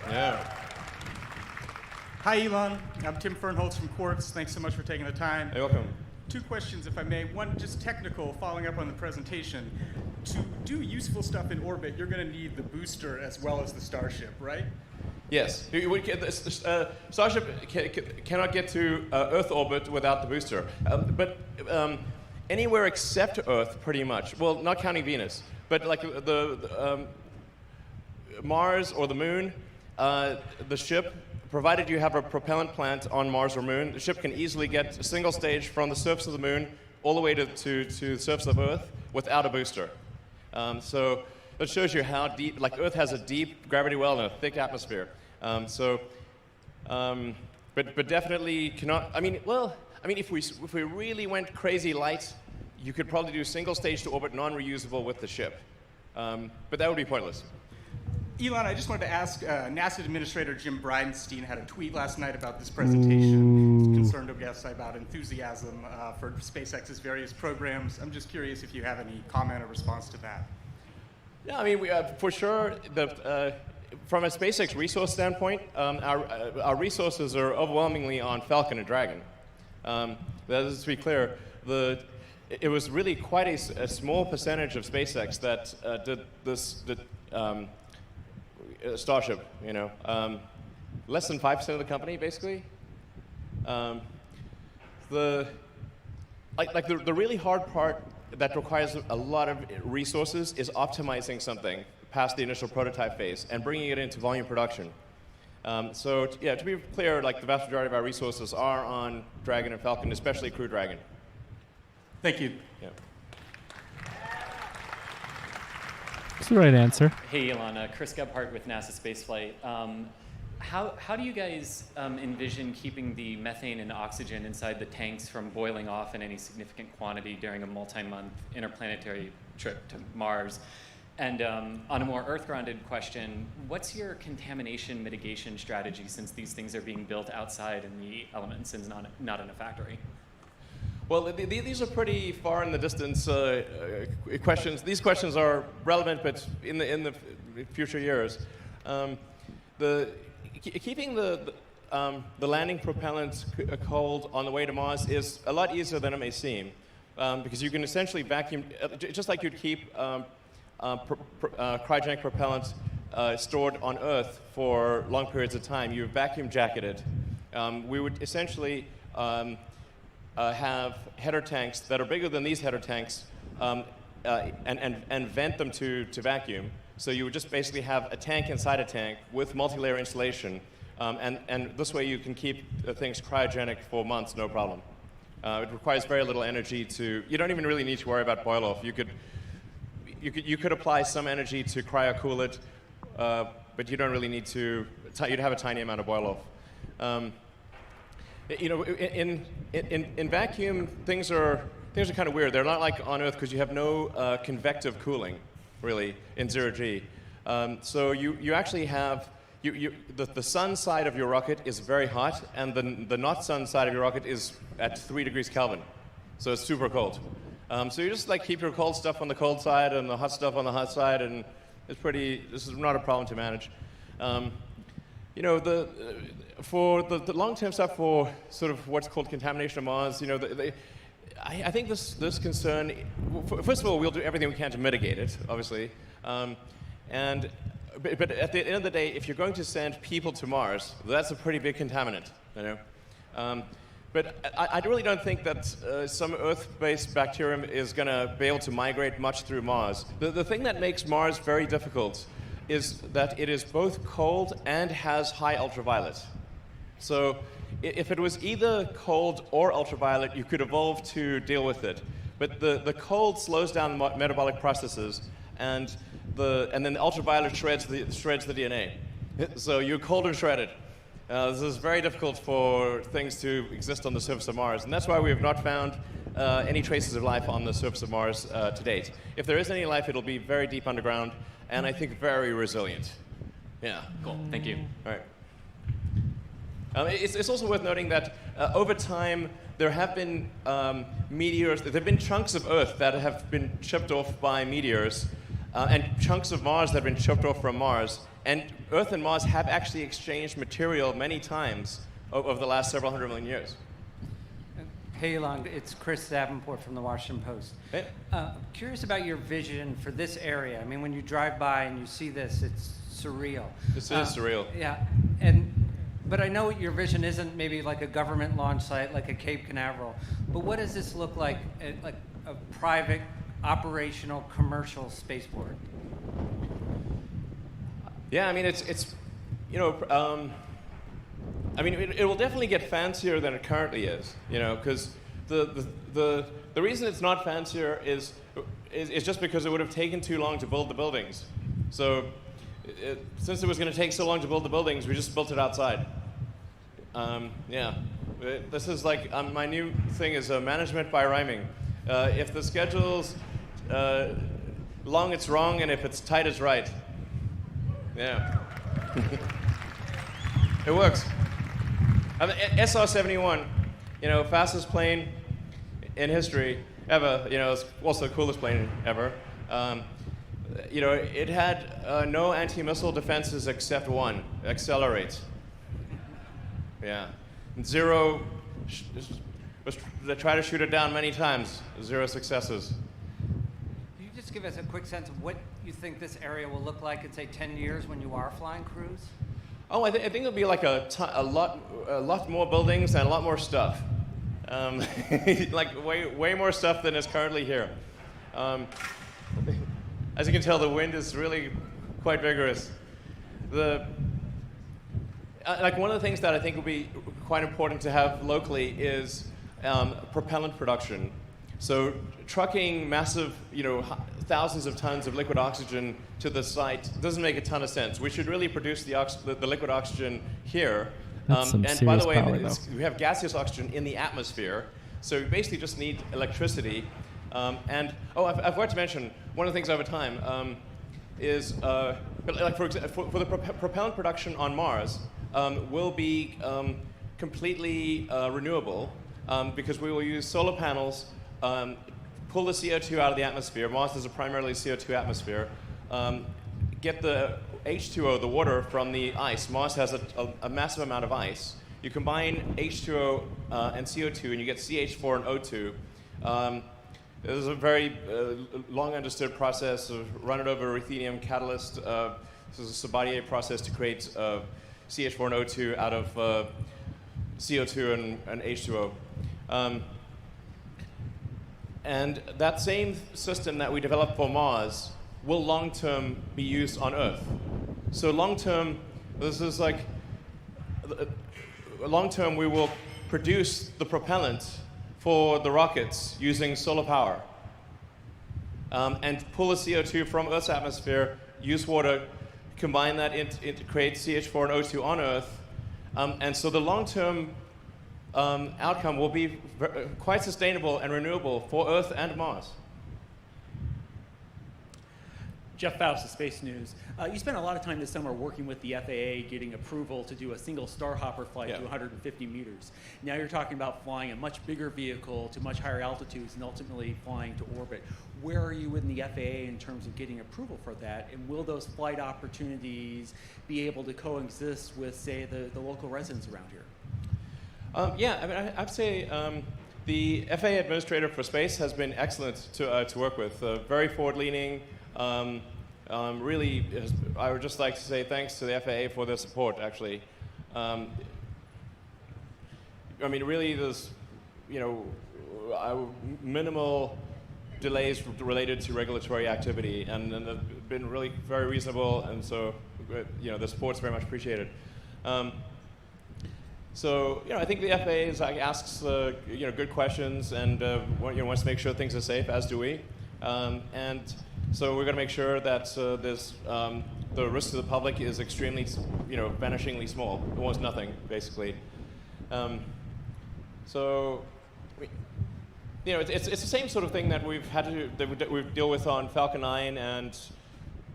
Yeah. Hi, Elon. I'm Tim Fernholz from Quartz. Thanks so much for taking the time. You're welcome. 2 questions, if I may. One, just technical, following up on the presentation. To do useful stuff in orbit, you're going to need the booster as well as the Starship, right? Yes. Starship cannot get to Earth orbit without the booster. But anywhere except Earth, pretty much. Well, not counting Venus. But like the Mars or the Moon, the ship, provided you have a propellant plant on Mars or Moon, the ship can easily get a single stage from the surface of the Moon all the way to the surface of Earth without a booster. So that shows you how deep, like Earth has a deep gravity well and a thick atmosphere. But definitely cannot, if we really went crazy light, you could probably do single stage to orbit non-reusable with the ship. But that would be pointless. Elon, I just wanted to ask, NASA Administrator Jim Bridenstine had a tweet last night about this presentation. He's concerned, I guess, about enthusiasm for SpaceX's various programs. I'm just curious if you have any comment or response to that. Yeah, we, for sure, from a SpaceX resource standpoint, our resources are overwhelmingly on Falcon and Dragon. That is, to be clear, it was really quite a small percentage of SpaceX that did this. Starship, less than 5% of the company, basically. The really hard part that requires a lot of resources is optimizing something past the initial prototype phase and bringing it into volume production. So to be clear, like the vast majority of our resources are on Dragon and Falcon, especially Crew Dragon. Thank you. Yeah. That's the right answer. Hey, Elon. Chris Gebhardt with NASA Spaceflight. How do you guys envision keeping the methane and oxygen inside the tanks from boiling off in any significant quantity during a multi-month interplanetary trip to Mars? And on a more Earth-grounded question, what's your contamination mitigation strategy since these things are being built outside in the elements and not in a factory? Well, these are pretty far in the distance questions. These questions are relevant, but in the future years. Keeping the landing propellant cold on the way to Mars is a lot easier than it may seem, because you can essentially vacuum, just like you'd keep cryogenic propellant stored on Earth for long periods of time. You vacuum jacket it. We would essentially have header tanks that are bigger than these header tanks and vent them to vacuum. So you would just basically have a tank inside a tank with multi-layer insulation, and this way you can keep things cryogenic for months, no problem. It requires very little energy to. You don't even really need to worry about boil off. You could apply some energy to cryo-cool it, but you don't really need to. You'd have a tiny amount of boil off. In vacuum, things are kind of weird. They're not like on Earth because you have no convective cooling, really, in 0G. So you actually have the sun side of your rocket is very hot, and the not sun side of your rocket is at 3 degrees Kelvin. So it's super cold. So you just like keep your cold stuff on the cold side and the hot stuff on the hot side, and this is not a problem to manage. For the long-term stuff for sort of what's called contamination of Mars, I think this concern, first of all, we'll do everything we can to mitigate it, obviously. But at the end of the day, if you're going to send people to Mars, that's a pretty big contaminant, But I really don't think that some Earth-based bacterium is going to be able to migrate much through Mars. The thing that makes Mars very difficult is that it is both cold and has high ultraviolet. So if it was either cold or ultraviolet, you could evolve to deal with it. But the cold slows down metabolic processes, and then the ultraviolet shreds the DNA. So you're cold and shredded. This is very difficult for things to exist on the surface of Mars, and that's why we have not found any traces of life on the surface of Mars to date. If there is any life, it'll be very deep underground, and I think very resilient. Yeah. Cool. Thank you. All right. It's also worth noting that over time, there have been meteors, there have been chunks of Earth that have been chipped off by meteors, and chunks of Mars that have been chipped off from Mars. And Earth and Mars have actually exchanged material many times over the last several hundred million years. Hey, Elon, it's Chris Davenport from the Washington Post. Hey. Curious about your vision for this area. I mean, when you drive by and you see this, it's surreal. This is surreal. Yeah, but I know your vision isn't maybe like a government launch site, like a Cape Canaveral. But what does this look like a private, operational, commercial spaceport? Yeah, I mean, it will definitely get fancier than it currently is, because the reason it's not fancier is just because it would have taken too long to build the buildings. So since it was going to take so long to build the buildings, we just built it outside. Yeah, this is like my new thing is management by rhyming. If the schedule's long, it's wrong, and if it's tight, it's right. Yeah. It works. SR-71, fastest plane in history ever. It's also the coolest plane ever. It had no anti-missile defenses except one: accelerate. Yeah. And zero. They tried to shoot it down many times. 0 successes. Can you just give us a quick sense of what you think this area will look like in, say, 10 years when you are flying crews? Oh, I think it'll be like a lot more buildings and a lot more stuff. Like way more stuff than is currently here. As you can tell, the wind is really quite vigorous. Like one of the things that I think will be quite important to have locally is propellant production. So trucking massive, thousands of tons of liquid oxygen to the site doesn't make a ton of sense. We should really produce the liquid oxygen here. Some and by the way, power, we have gaseous oxygen in the atmosphere, so we basically just need electricity. I forgot to mention, one of the things over time is, like for the propellant production on Mars will be completely renewable because we will use solar panels, pull the CO2 out of the atmosphere. Mars is a primarily CO2 atmosphere. Get the H2O, the water, from the ice. Mars has a massive amount of ice. You combine H2O and CO2, and you get CH4 and O2. There's a very long understood process of run it over ruthenium catalyst. This is a Sabatier process to create CH4 and O2 out of CO2 and H2O. And that same system that we developed for Mars will long-term be used on Earth. So long-term, this is like, long-term we will produce the propellant for the rockets using solar power. And pull the CO2 from Earth's atmosphere, use water, combine that to create CH4 and O2 on Earth. And so the long-term outcome will be quite sustainable and renewable for Earth and Mars. Jeff Faust of Space News. You spent a lot of time this summer working with the FAA getting approval to do a single Starhopper flight to 150 meters. Now you're talking about flying a much bigger vehicle to much higher altitudes and ultimately flying to orbit. Where are you in the FAA in terms of getting approval for that? And will those flight opportunities be able to coexist with, say, the local residents around here? Yeah, I mean, I'd say the FAA administrator for space has been excellent to work with. Very forward-leaning. Really, I would just like to say thanks to the FAA for their support, actually. I mean, really, there's, minimal delays related to regulatory activity, and they've been really very reasonable, and so, the support's very much appreciated. So, I think the FAA asks, good questions and wants to make sure things are safe, as do we. And so we're going to make sure that the risk to the public is extremely, vanishingly small, almost nothing, basically. So, it's the same sort of thing that we've had that we deal with on Falcon 9 and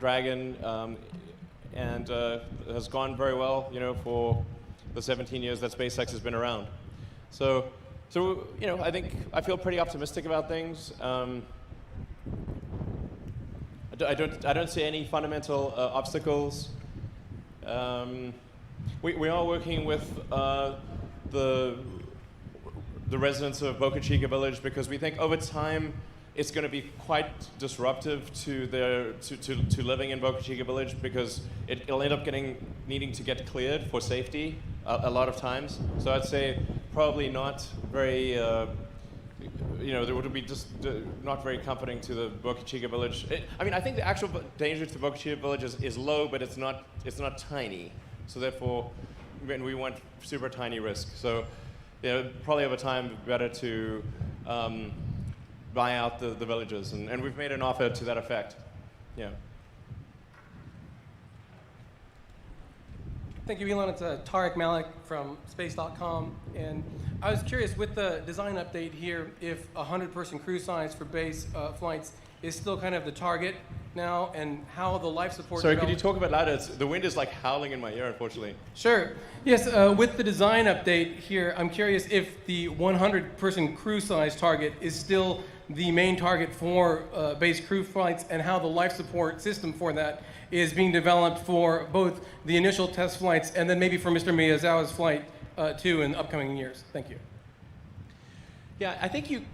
Dragon, and has gone very well, for the 17 years that SpaceX has been around. So I feel pretty optimistic about things. I don't see any fundamental obstacles. We are working with the residents of Boca Chica Village because we think over time it's going to be quite disruptive to living in Boca Chica Village because it'll end up needing to get cleared for safety a lot of times. So I'd say probably not very, there would be just not very comforting to the Boca Chica Village. I think the actual danger to Boca Chica Village is low, but it's not tiny. So therefore, we want super tiny risk. So probably over time, better to buy out the villages, and we've made an offer to that effect. Yeah. Thank you, Elon. It's Tarek Malik from Space.com, and I was curious with the design update here if 100-person crew size for base flights is still kind of the target now, and how the life support. Sorry, could you talk a bit louder? The wind is like howling in my ear, unfortunately. Sure. Yes, with the design update here, I'm curious if the 100-person crew size target is still the main target for base crew flights, and how the life support system for that is being developed for both the initial test flights and then maybe for Mr. Miyazawa's flight 2 in upcoming years. Thank you. Yeah, I think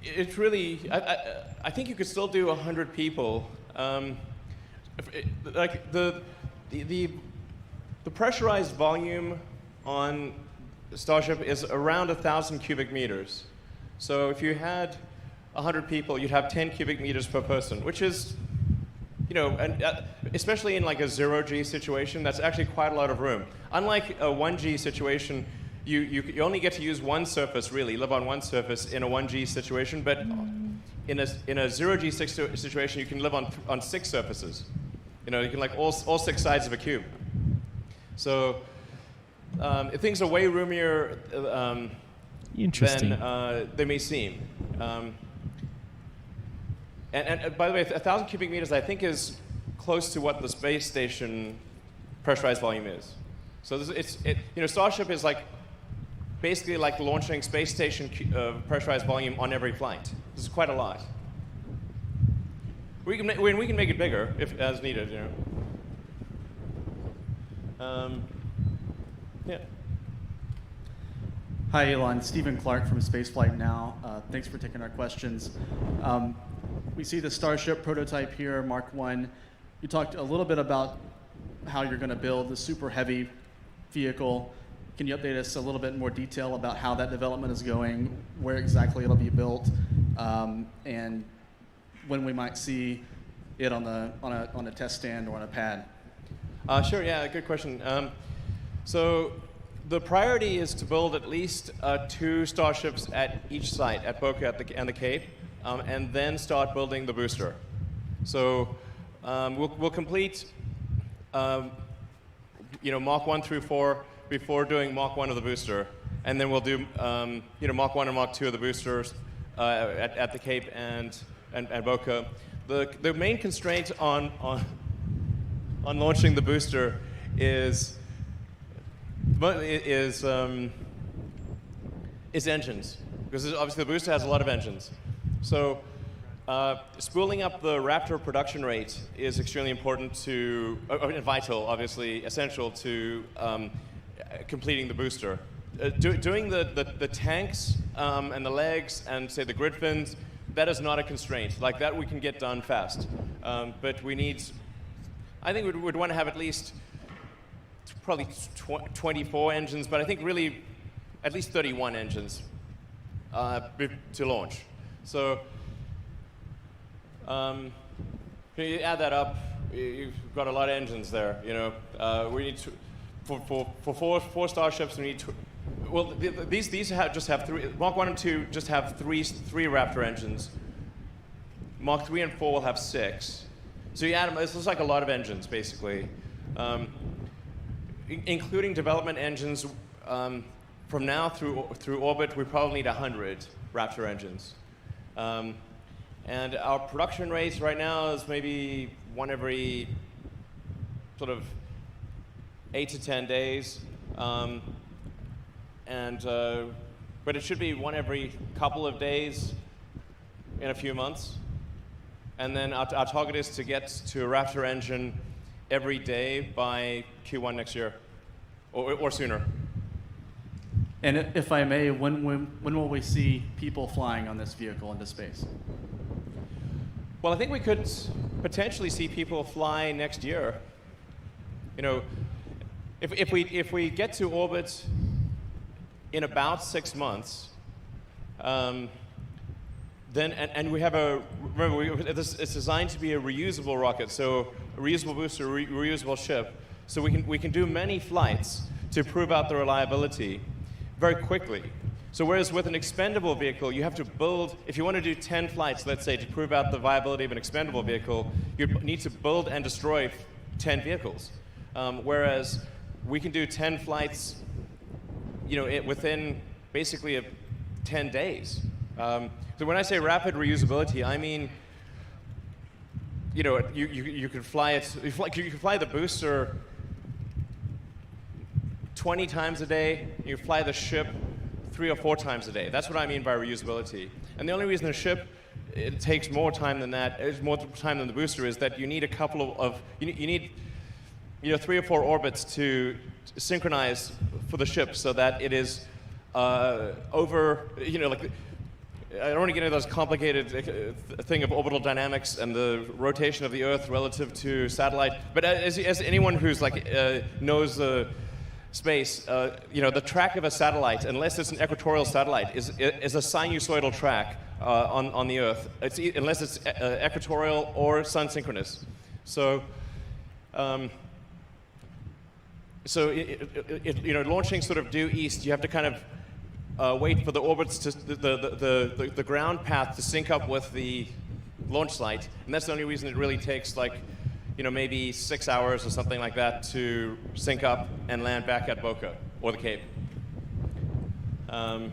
it's really, I think you could still do 100 people. Like the pressurized volume on Starship is around 1,000 cubic meters. So if you had 100 people, you'd have 10 cubic meters per person, which is, especially in like a 0G situation, that's actually quite a lot of room. Unlike a 1G situation, you only get to use one surface, really, live on one surface in a 1G situation, but in a 0G situation, you can live on 6 surfaces. You can like all 6 sides of a cube. So things are way roomier Interesting. than they may seem. And by the way, 1,000 cubic meters, I think, is close to what the space station pressurized volume is. So Starship is like basically like launching space station pressurized volume on every flight. This is quite a lot. We can make it bigger if as needed. Yeah. Hi, Elon. Stephen Clark from Spaceflight Now. Thanks for taking our questions. We see the Starship prototype here, Mark 1. You talked a little bit about how you're going to build the super heavy vehicle. Can you update us a little bit more detail about how that development is going, where exactly it'll be built, and when we might see it on a test stand or on a pad? Sure. Yeah. Good question. So the priority is to build at least 2 Starships at each site, at Boca and the Cape, and then start building the booster. So we'll complete Mach 1 through 4 before doing Mach 1 of the booster, and then we'll do Mach 1 and Mach 2 of the boosters at the Cape and Boca. The main constraint on launching the booster is engines, because obviously the booster has a lot of engines. So spooling up the Raptor production rate is extremely important to, vital, obviously, essential to completing the booster. Doing the tanks and the legs and, say, the grid fins, that is not a constraint. Like that we can get done fast. But we need, I think we'd want to have at least probably 24 engines, but I think really at least 31 engines to launch. So you add that up, you've got a lot of engines there. We need for 4 Starships. We need these just have 3. Mach 1 and 2 just have three Raptor engines. Mach 3 and 4 will have 6. So you add them. This looks like a lot of engines, basically, including development engines. From now through orbit, we probably need 100 Raptor engines. And our production rates right now is maybe one every sort of 8 to 10 days. But it should be one every couple of days in a few months. And then our target is to get to a Raptor engine every day by Q1 next year, or sooner. And if I may, when will we see people flying on this vehicle into space? Well, I think we could potentially see people fly next year. If we get to orbit in about 6 months, then we have it's designed to be a reusable rocket, so a reusable booster, reusable ship, so we can do many flights to prove out the reliability very quickly. So whereas with an expendable vehicle, you have to build, if you want to do 10 flights, let's say, to prove out the viability of an expendable vehicle, you need to build and destroy 10 vehicles. Whereas we can do 10 flights within basically 10 days. So when I say rapid reusability, I mean, you could fly it. You could fly the booster 20 times a day. You fly the ship 3 or 4 times a day. That's what I mean by reusability. And the only reason the ship it takes more time than that, it's more time than the booster, is that you need a couple of you need 3 or 4 orbits to synchronize for the ship so that it is over. I don't want to get into those complicated thing of orbital dynamics and the rotation of the Earth relative to satellite. But as anyone who's knows space, the track of a satellite, unless it's an equatorial satellite, is a sinusoidal track on the Earth, unless it's equatorial or sun synchronous. So, launching sort of due east, you have to kind of wait for the orbits to the ground path to sync up with the launch site, and that's the only reason it really takes maybe 6 hours or something like that to sync up and land back at Boca or the Cape. One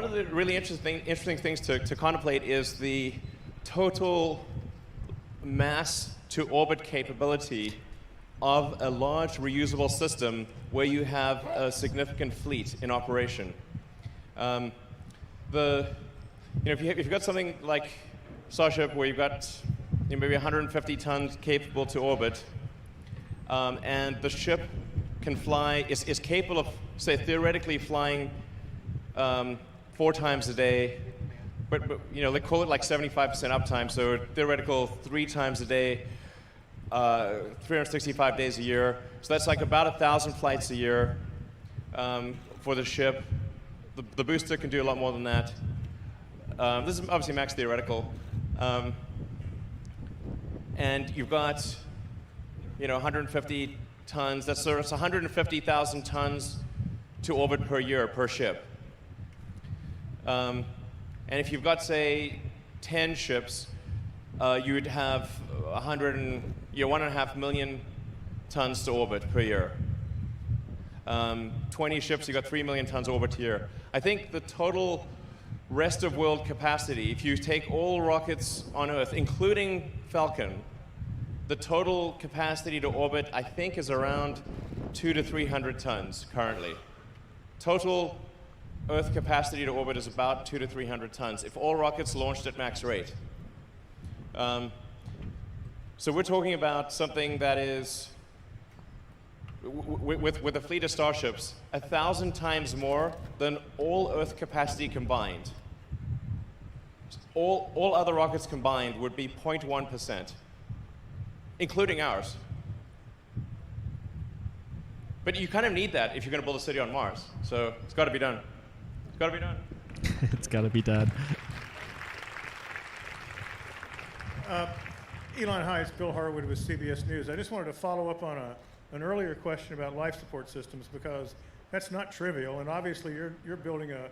of the really interesting things to contemplate is the total mass to orbit capability of a large reusable system where you have a significant fleet in operation. If you've got something like Starship where you've got maybe 150 tons capable to orbit, and the ship can fly, is capable of, say, theoretically flying 4 times a day, but they call it like 75% uptime, so theoretical 3 times a day, 365 days a year. So that's like about 1,000 flights a year for the ship. The booster can do a lot more than that. This is obviously max theoretical. And you've got 150 tons. That's 150,000 tons to orbit per year per ship. And if you've got, say, 10 ships, you'd have 1.5 million tons to orbit per year. 20 ships, you've got 3 million tons orbit a year. I think the total rest of world capacity, if you take all rockets on Earth, including Falcon, the total capacity to orbit, I think, is around 200 to 300 tons currently. Total Earth capacity to orbit is about 200 to 300 tons if all rockets launched at max rate. So we're talking about something that is, with a fleet of Starships, 1,000 times more than all Earth capacity combined. All other rockets combined would be 0.1%, including ours. But you kind of need that if you're going to build a city on Mars. So it's got to be done. It's got to be done. It's got to be done. Elon, hi, it's Bill Harwood with CBS News. I just wanted to follow up on an earlier question about life support systems, because that's not trivial, and obviously you're building a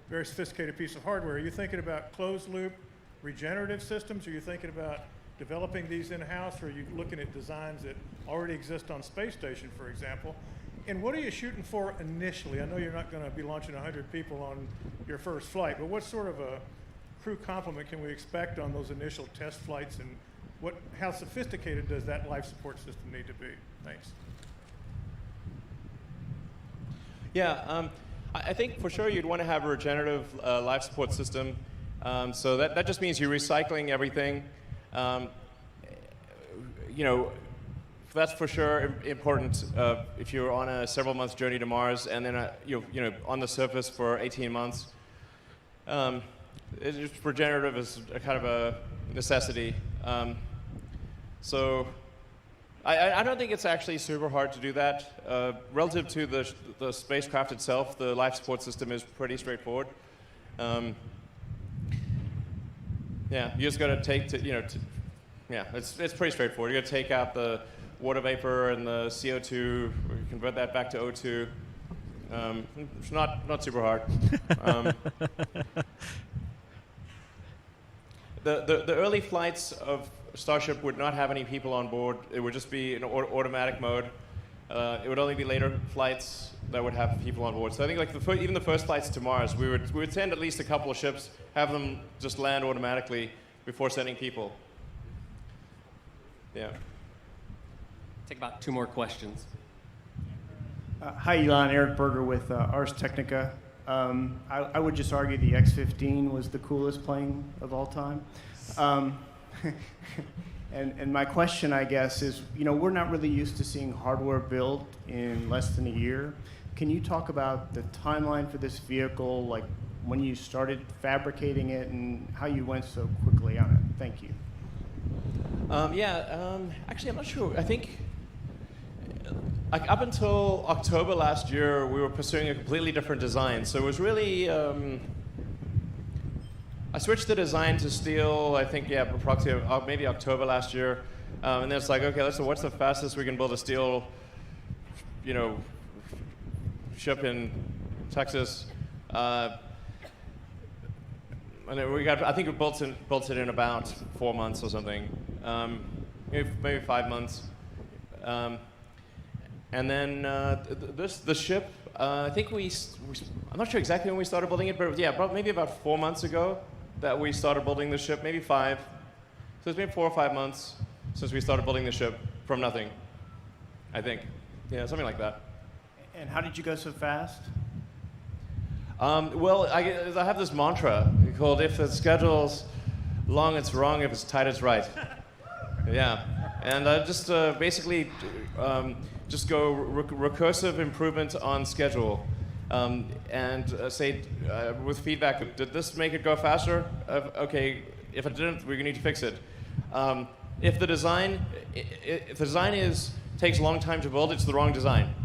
very sophisticated piece of hardware. Are you thinking about closed loop regenerative systems? Are you thinking about developing these in-house, or are you looking at designs that already exist on space station, for example? And what are you shooting for initially? I know you're not going to be launching 100 people on your first flight, but what sort of a crew complement can we expect on those initial test flights, and how sophisticated does that life support system need to be? Thanks. Yeah, I think for sure you'd want to have a regenerative life support system. So that just means you're recycling everything. That's for sure important if you're on a several months journey to Mars and then you're on the surface for 18 months. Regenerative is a kind of a necessity. So I don't think it's actually super hard to do that. Relative to the spacecraft itself, the life support system is pretty straightforward. Yeah, you just got to take it's pretty straightforward. You got to take out the water vapor and the CO2, convert that back to O2. It's not super hard. The early flights of Starship would not have any people on board. It would just be in automatic mode. It would only be later flights that would have people on board. So I think even the first flights to Mars, we would send at least a couple of ships, have them just land automatically before sending people. Yeah. Take about 2 more questions. Hi, Elon. Eric Berger with Ars Technica. I would just argue the X-15 was the coolest plane of all time. And my question, I guess, is, we're not really used to seeing hardware built in less than a year. Can you talk about the timeline for this vehicle, like when you started fabricating it and how you went so quickly on it? Thank you. Actually, I'm not sure. I think up until October last year, we were pursuing a completely different design. So it was really I switched the design to steel, I think, approximately maybe October last year. And then it's like, okay, what's the fastest we can build a steel, ship in Texas? And then I think we built it in about 4 months or something, maybe 5 months. And then the ship, I think I'm not sure exactly when we started building it, but yeah, maybe about 4 months ago that we started building the ship, maybe 5. So it's been 4 or 5 months since we started building the ship from nothing, I think. Yeah, something like that. And how did you go so fast? Well, I have this mantra called, if the schedule's long, it's wrong. If it's tight, it's right. Yeah. And I just basically just go recursive improvement on schedule. And say with feedback, did this make it go faster? Okay, if it didn't, we're going to need to fix it. If the design takes a long time to build, it's the wrong design.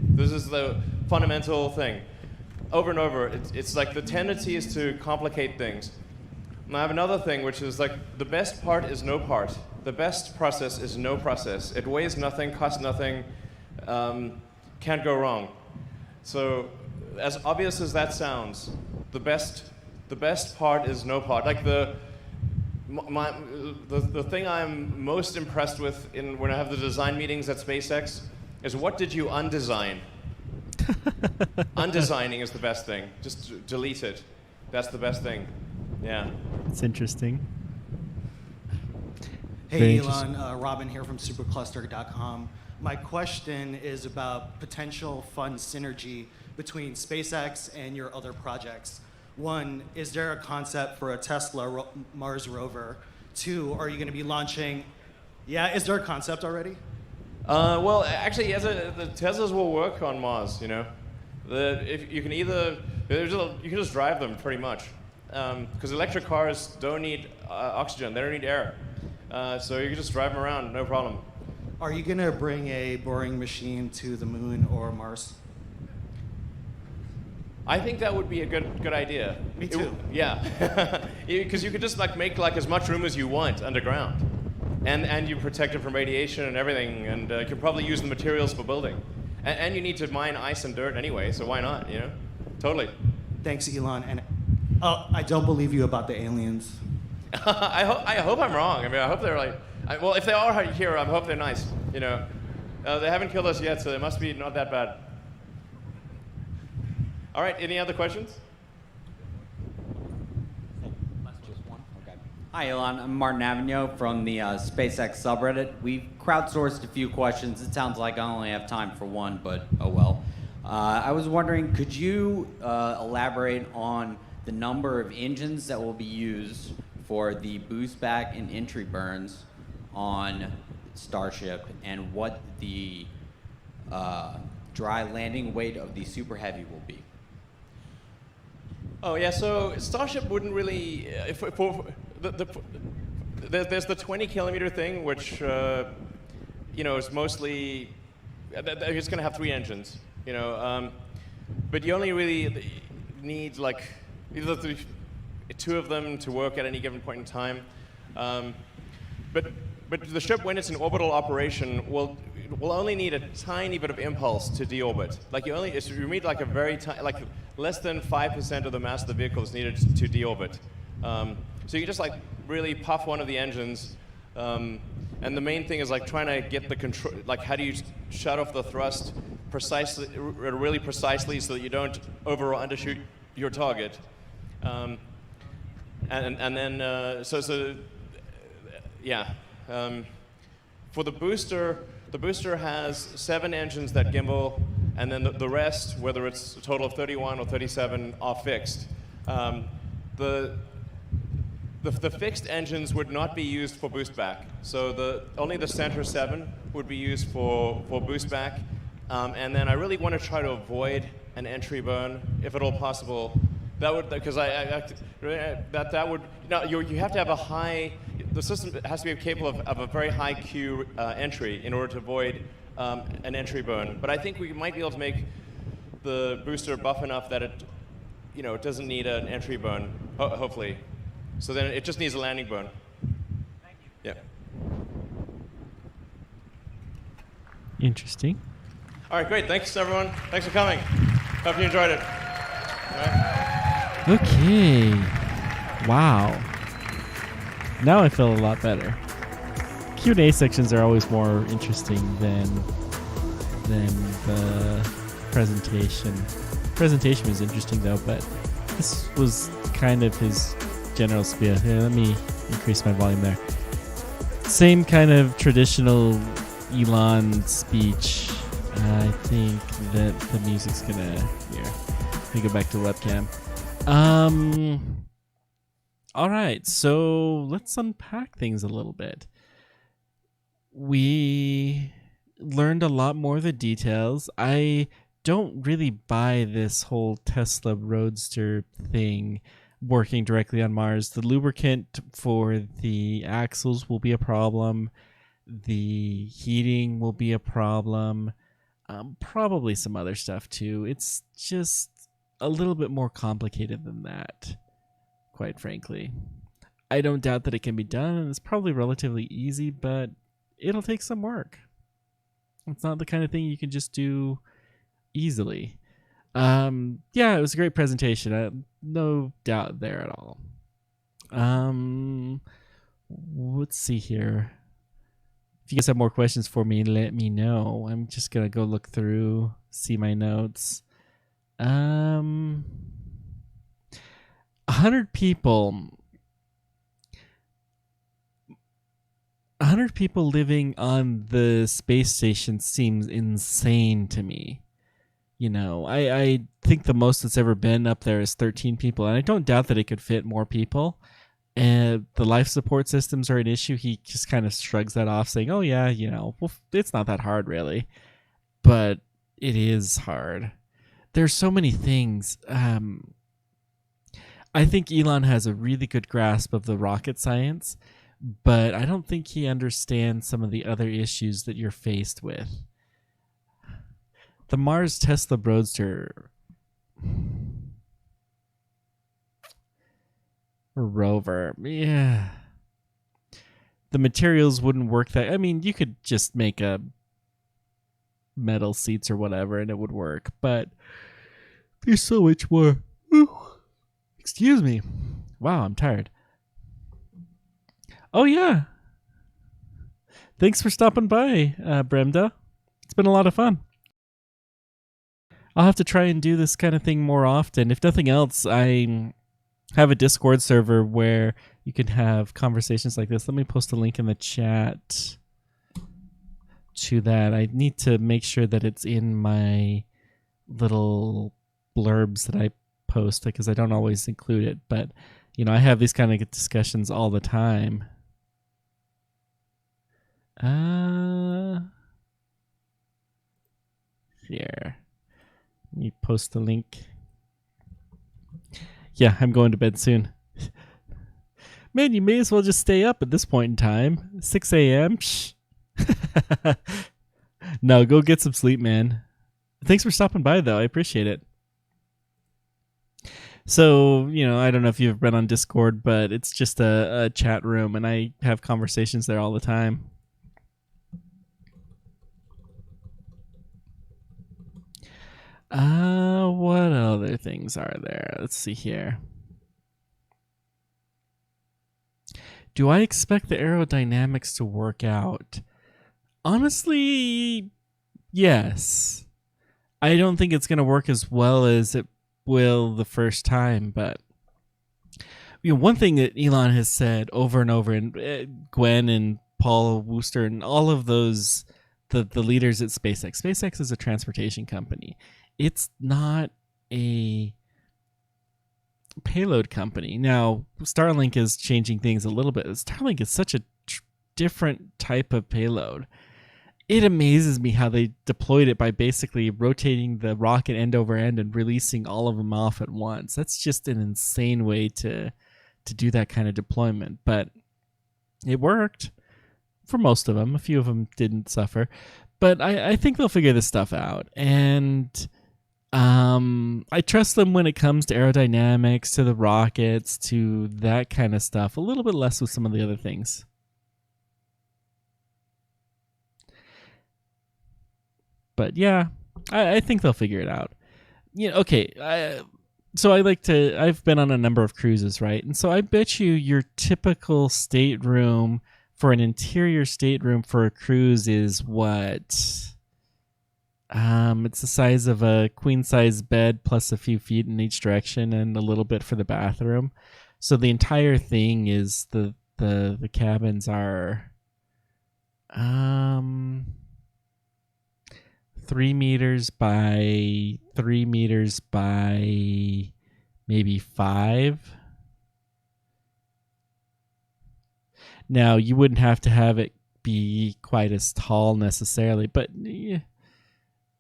This is the fundamental thing. Over and over, it's like the tendency is to complicate things. And I have another thing, which is like the best part is no part. The best process is no process. It weighs nothing, costs nothing, can't go wrong. So, as obvious as that sounds, the best part is no part. Like the thing I'm most impressed with when I have the design meetings at SpaceX is, what did you undesign? Undesigning is the best thing. Just delete it. That's the best thing. Yeah. It's interesting. Hey, Elon, Robin here from supercluster.com. My question is about potential fun synergy between SpaceX and your other projects. 1, is there a concept for a Tesla Mars rover? 2, are you going to be launching? Yeah, is there a concept already? Well, actually, the Teslas will work on Mars. If you can you can just drive them pretty much, because electric cars don't need oxygen; they don't need air. So you can just drive them around, no problem. Are you going to bring a boring machine to the moon or Mars? I think that would be a good idea. Me too. Yeah, because you could just make as much room as you want underground, and you protect it from radiation and everything, and you can probably use the materials for building, and you need to mine ice and dirt anyway, so why not? Totally. Thanks, Elon. And I don't believe you about the aliens. I hope I'm wrong. I mean, I hope they're well, if they are here, I hope they're nice. They haven't killed us yet, so they must be not that bad. All right, any other questions? Hi, Elon. I'm Martin Avignon from the SpaceX subreddit. We've crowdsourced a few questions. It sounds like I only have time for one, but oh well. I was wondering, could you elaborate on the number of engines that will be used for the boost back and entry burns on Starship, and what the dry landing weight of the Super Heavy will be? Oh yeah, so Starship wouldn't really. There's the 20-kilometer thing, which is mostly. It's going to have 3 engines, but you only really need either 2 of them to work at any given point in time. But the ship, when it's in orbital operation, will only need a tiny bit of impulse to deorbit. You need a very tiny, less than 5% of the mass of the vehicle is needed to deorbit. So you just really puff one of the engines, and the main thing is trying to get the control. How do you shut off the thrust really precisely, so that you don't over or undershoot your target. And then for the booster has 7 engines that gimbal, and then the rest, whether it's a total of 31 or 37, are fixed. The fixed engines would not be used for boost back. So only the center 7 would be used for boost back. And then I really want to try to avoid an entry burn, if at all possible. That would, because that would, you have to have a high, the system has to be capable of a very high Q entry in order to avoid an entry burn. But I think we might be able to make the booster buff enough that it doesn't need an entry burn, hopefully. So then it just needs a landing burn. Thank you. Yeah. Interesting. All right, great. Thanks, everyone. Thanks for coming. Hope you enjoyed it. All right. Okay. Wow. Now I feel a lot better. Q&A sections are always more interesting than the presentation. Presentation was interesting though, but this was kind of his general spiel. Here, let me increase my volume there. Same kind of traditional Elon speech. I think that the music's gonna here. Let me go back to webcam. All right, so let's unpack things a little bit. We learned a lot more of the details. I don't really buy this whole Tesla Roadster thing working directly on Mars. The lubricant for the axles will be a problem. The heating will be a problem. Probably some other stuff too. It's just a little bit more complicated than that, quite frankly. I don't doubt that it can be done, and it's probably relatively easy, but it'll take some work. It's not the kind of thing you can just do easily. Yeah, it was a great presentation. No doubt there at all. Let's see here. If you guys have more questions for me, let me know. I'm just gonna go look through, see my notes. 100 people. 100 people living on the space station seems insane to me. You know, I think the most that's ever been up there is 13 people, and I don't doubt that it could fit more people. And the life support systems are an issue. He just kind of shrugs that off, saying, oh yeah, you know, well, it's not that hard really. But it is hard. There's so many things. I think Elon has a really good grasp of the rocket science, but I don't think he understands some of the other issues that you're faced with. The Mars Tesla Roadster or rover, yeah. The materials wouldn't work that. I mean, you could just make a metal seats or whatever and it would work, but there's so much more. Excuse me. Wow, I'm tired. Oh yeah. Thanks for stopping by, Bremda. It's been a lot of fun. I'll have to try and do this kind of thing more often. If nothing else, I have a Discord server where you can have conversations like this. Let me post a link in the chat to that. I need to make sure that it's in my little blurbs that I post because I don't always include it. But, you know, I have these kind of discussions all the time. Here. Let me post the link. Yeah, I'm going to bed soon. Man, you may as well just stay up at this point in time. 6 a.m. No, go get some sleep, man. Thanks for stopping by, though. I appreciate it. So, you know, I don't know if you've been on Discord, but it's just a chat room, and I have conversations there all the time. What other things are there? Let's see here. Do I expect the aerodynamics to work out? Honestly, yes. I don't think it's going to work as well as it will the first time, but you know, one thing that Elon has said over and over, and Gwen and Paul Wooster and all of those, the leaders at SpaceX. SpaceX is a transportation company. It's not a payload company. Now, Starlink is changing things a little bit. Starlink is such a different type of payload. It amazes me how they deployed it by basically rotating the rocket end over end and releasing all of them off at once. That's just an insane way to do that kind of deployment. But it worked for most of them. A few of them didn't suffer. But I think they'll figure this stuff out. And I trust them when it comes to aerodynamics, to the rockets, to that kind of stuff. A little bit less with some of the other things. But yeah, I think they'll figure it out. Yeah, okay. So I've been on a number of cruises, right? And so I bet you your typical stateroom for an interior stateroom for a cruise is what? It's the size of a queen size bed plus a few feet in each direction and a little bit for the bathroom. So the entire thing is the cabins are 3 meters by 3 meters by maybe 5. Now, you wouldn't have to have it be quite as tall necessarily, but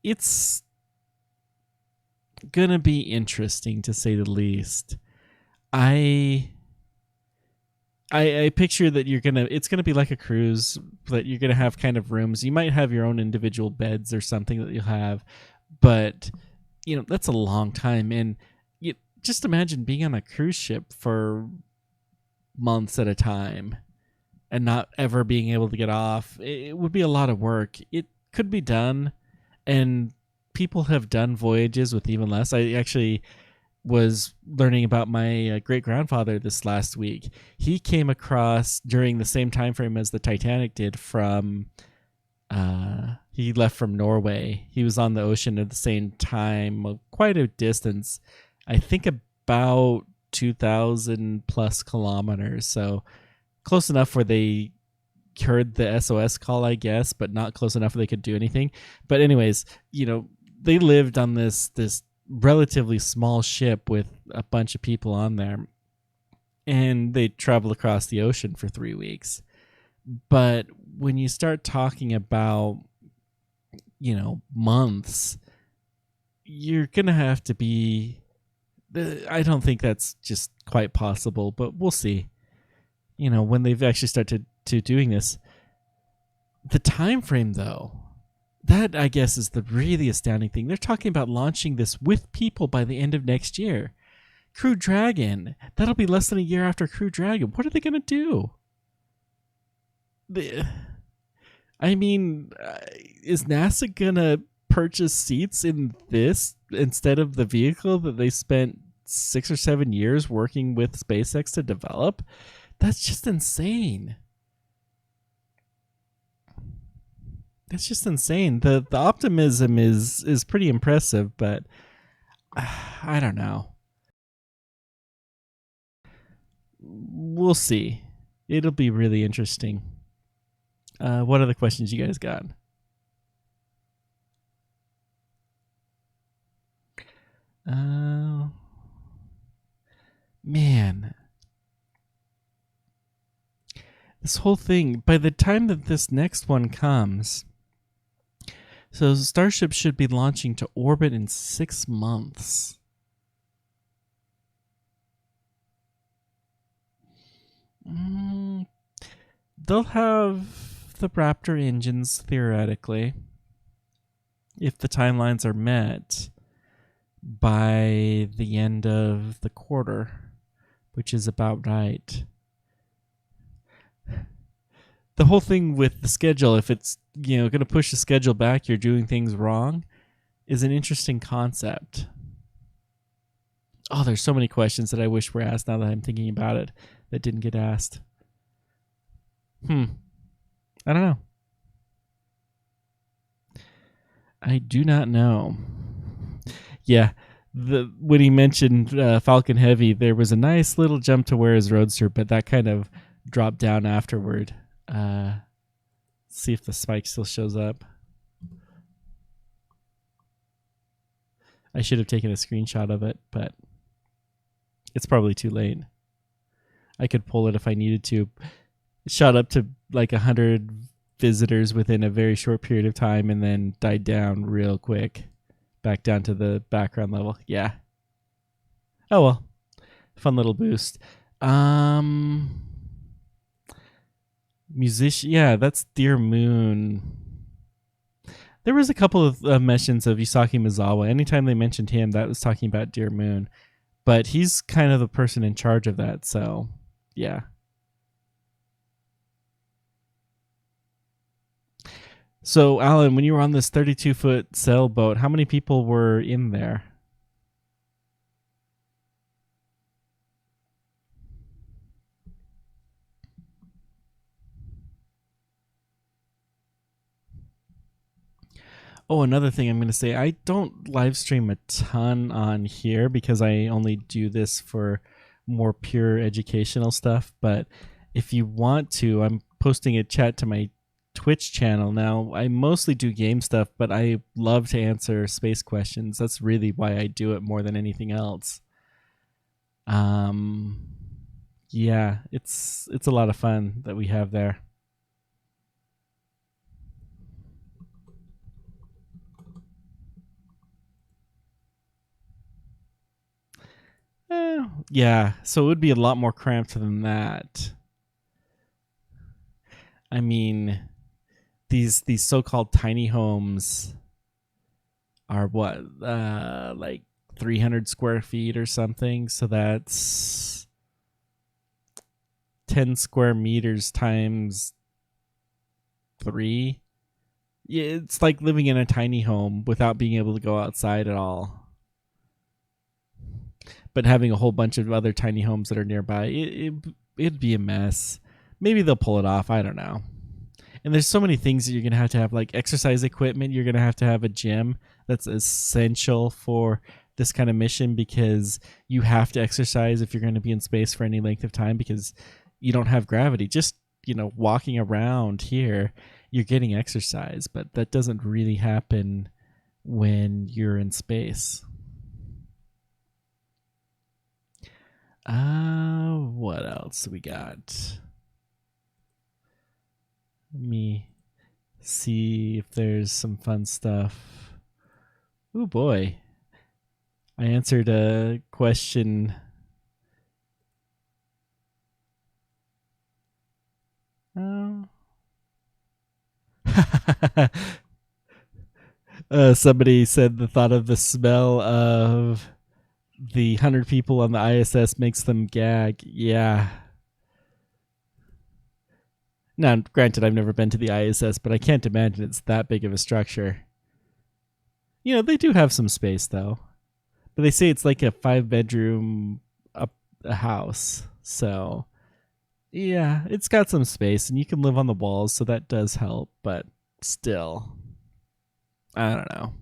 it's gonna be interesting to say the least. I picture that it's gonna be like a cruise, that you're gonna have kind of rooms. You might have your own individual beds or something that you'll have, but that's a long time. And just imagine being on a cruise ship for months at a time and not ever being able to get off. It would be a lot of work. It could be done, and people have done voyages with even less. I actually was learning about my great-grandfather this last week. He came across during the same time frame as the Titanic did from he left from Norway. He was on the ocean at the same time, quite a distance. I think about 2,000 plus kilometers. So close enough where they heard the SOS call, I guess, but not close enough where they could do anything. But anyways, they lived on this relatively small ship with a bunch of people on there, and they traveled across the ocean for 3 weeks. But when you start talking about months, you're gonna have to be I don't think that's just quite possible, but we'll see. When they've actually started to doing this, the time frame though, that, I guess, is the really astounding thing. They're talking about launching this with people by the end of next year. Crew Dragon, that'll be less than a year after Crew Dragon. What are they going to do? Is NASA going to purchase seats in this instead of the vehicle that they spent 6 or 7 years working with SpaceX to develop? That's just insane. It's just insane. The optimism is pretty impressive, but I don't know. We'll see. It'll be really interesting. What other questions you guys got? Man. This whole thing, by the time that this next one comes, so Starship should be launching to orbit in 6 months. They'll have the Raptor engines, theoretically, if the timelines are met, by the end of the quarter, which is about right. The whole thing with the schedule, if it's going to push the schedule back, you're doing things wrong, is an interesting concept. Oh, there's so many questions that I wish were asked now that I'm thinking about it that didn't get asked. I don't know. I do not know. Yeah, when he mentioned Falcon Heavy, there was a nice little jump to where his Roadster, but that kind of dropped down afterward. See if the spike still shows up. I should have taken a screenshot of it, but it's probably too late. I could pull it if I needed to. It shot up to like 100 visitors within a very short period of time and then died down real quick. Back down to the background level. Yeah. Oh well. Fun little boost. Musician, yeah, that's Dear Moon. There was a couple of mentions of Yusaki Mizawa. Anytime they mentioned him, that was talking about Dear Moon. But he's kind of the person in charge of that, so yeah. So, Alan, when you were on this 32-foot sailboat, how many people were in there? Oh, another thing I'm going to say, I don't live stream a ton on here because I only do this for more pure educational stuff. But if you want to, I'm posting a chat to my Twitch channel now. I mostly do game stuff, but I love to answer space questions. That's really why I do it more than anything else. Yeah, it's a lot of fun that we have there. Yeah, so it would be a lot more cramped than that. I mean, these so-called tiny homes are what, like 300 square feet or something. So that's 10 square meters times 3. Yeah, it's like living in a tiny home without being able to go outside at all. But having a whole bunch of other tiny homes that are nearby, it'd be a mess. Maybe they'll pull it off. I don't know. And there's so many things that you're going to have, like exercise equipment. You're going to have a gym. That's essential for this kind of mission because you have to exercise if you're going to be in space for any length of time because you don't have gravity. Just, walking around here, you're getting exercise, but that doesn't really happen when you're in space. What else we got? Let me see if there's some fun stuff. Oh boy. I answered a question. Somebody said the thought of the smell of the 100 people on the ISS makes them gag. Yeah. Now, granted, I've never been to the ISS, but I can't imagine it's that big of a structure. They do have some space, though. But they say it's like a 5-bedroom a house. So, yeah, it's got some space, and you can live on the walls, so that does help. But still, I don't know.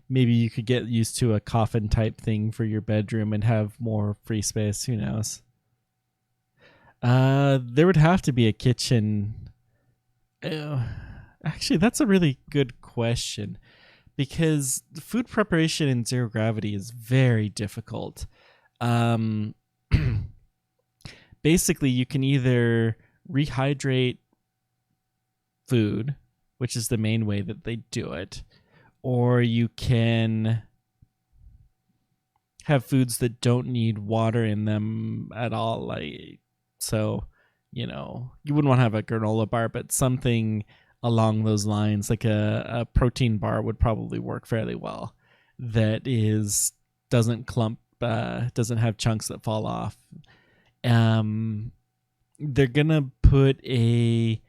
Maybe you could get used to a coffin type thing for your bedroom and have more free space. Who knows? There would have to be a kitchen. Actually, that's a really good question because food preparation in zero gravity is very difficult. Basically, you can either rehydrate food, which is the main way that they do it, or you can have foods that don't need water in them at all. So, you wouldn't want to have a granola bar, but something along those lines, like a protein bar would probably work fairly well. That doesn't clump, doesn't have chunks that fall off. They're gonna put a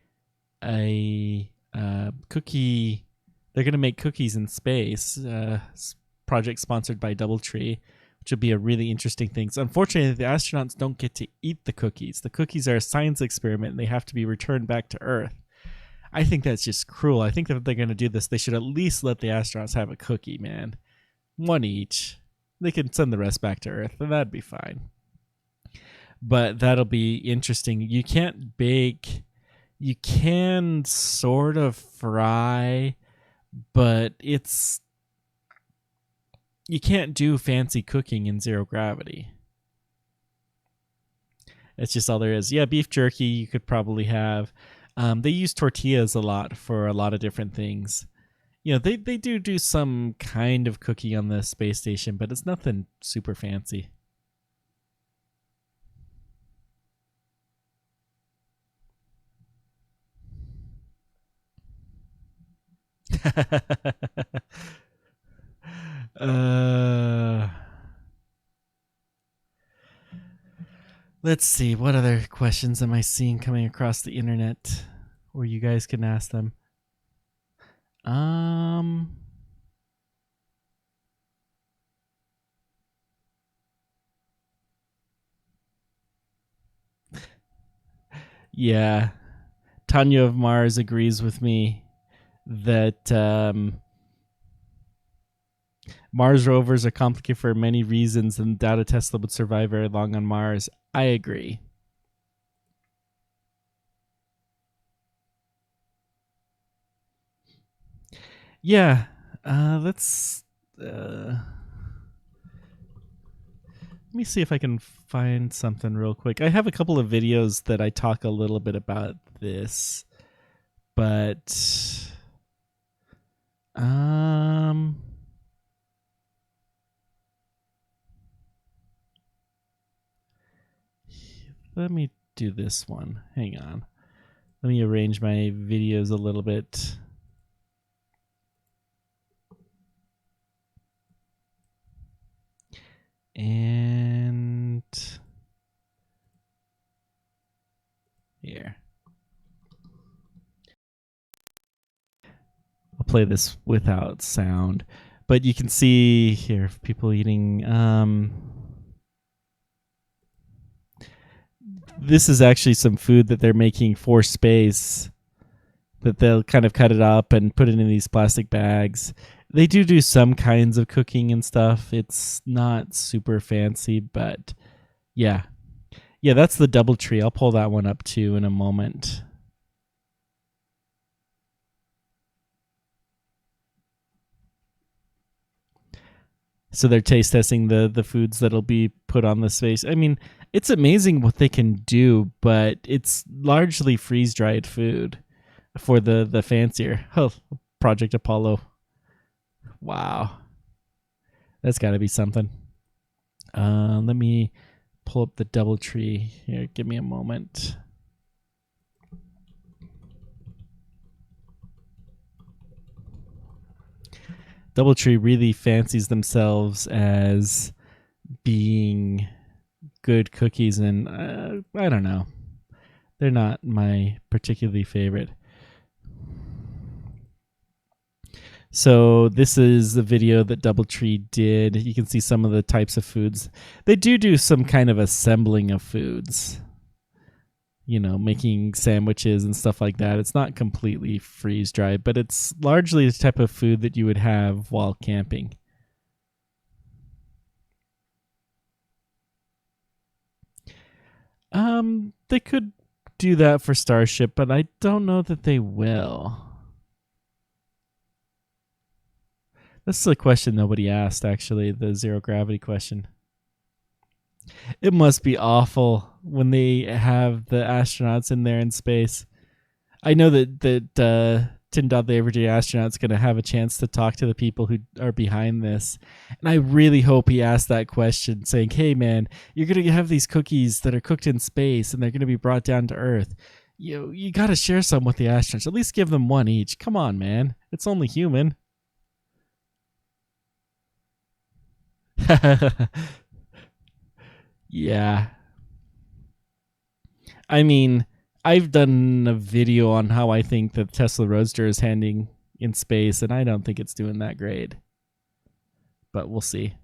cookie. They're going to make cookies in space, project sponsored by DoubleTree, which will be a really interesting thing. So unfortunately, the astronauts don't get to eat the cookies. The cookies are a science experiment, and they have to be returned back to Earth. I think that's just cruel. I think that if they're going to do this, they should at least let the astronauts have a cookie, man. One each. They can send the rest back to Earth, and that'd be fine. But that'll be interesting. You can't bake. You can sort of fry, but you can't do fancy cooking in zero gravity. It's just all there is. Yeah, beef jerky you could probably have. They use tortillas a lot for a lot of different things. They do some kind of cooking on the space station, but it's nothing super fancy. Let's see. What other questions am I seeing coming across the internet where you guys can ask them? Yeah. Tanya of Mars agrees with me that Mars rovers are complicated for many reasons and doubt a Tesla would survive very long on Mars. I agree. Yeah. Let's... let me see if I can find something real quick. I have a couple of videos that I talk a little bit about this, but let me do this one. Hang on. Let me arrange my videos a little bit. And here. I'll play this without sound, but you can see here people eating. This is actually some food that they're making for space, that they'll kind of cut it up and put it in these plastic bags. They do some kinds of cooking and stuff. It's not super fancy, but yeah. Yeah, that's the DoubleTree. I'll pull that one up too in a moment. So they're taste testing the foods that'll be put on the space. I mean, it's amazing what they can do, but it's largely freeze-dried food for the fancier. Oh, Project Apollo. Wow. That's got to be something. Let me pull up the DoubleTree here. Give me a moment. DoubleTree really fancies themselves as being good cookies, and I don't know. They're not my particularly favorite. So this is the video that DoubleTree did. You can see some of the types of foods. They do some kind of assembling of foods. You know, making sandwiches and stuff like that. It's not completely freeze-dried, but it's largely the type of food that you would have while camping. They could do that for Starship, but I don't know that they will. That's the question nobody asked, actually, the zero gravity question. It must be awful when they have the astronauts in there in space. I know that Tim Dodd, the everyday astronaut's going to have a chance to talk to the people who are behind this. And I really hope he asked that question, saying, hey, man, you're going to have these cookies that are cooked in space, and they're going to be brought down to Earth. You got to share some with the astronauts. At least give them one each. Come on, man. It's only human. Yeah. I mean, I've done a video on how I think the Tesla Roadster is handling in space, and I don't think it's doing that great. But we'll see.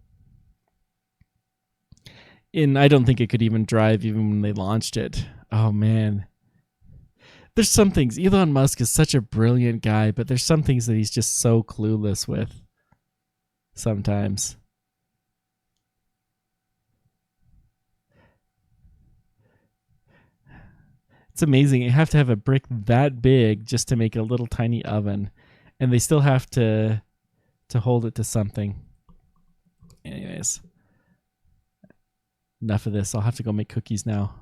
And I don't think it could even drive even when they launched it. Oh, man. There's some things. Elon Musk is such a brilliant guy, but there's some things that he's just so clueless with sometimes. It's amazing. You have to have a brick that big just to make a little tiny oven, and they still have to hold it to something. Anyways, enough of this. I'll have to go make cookies now.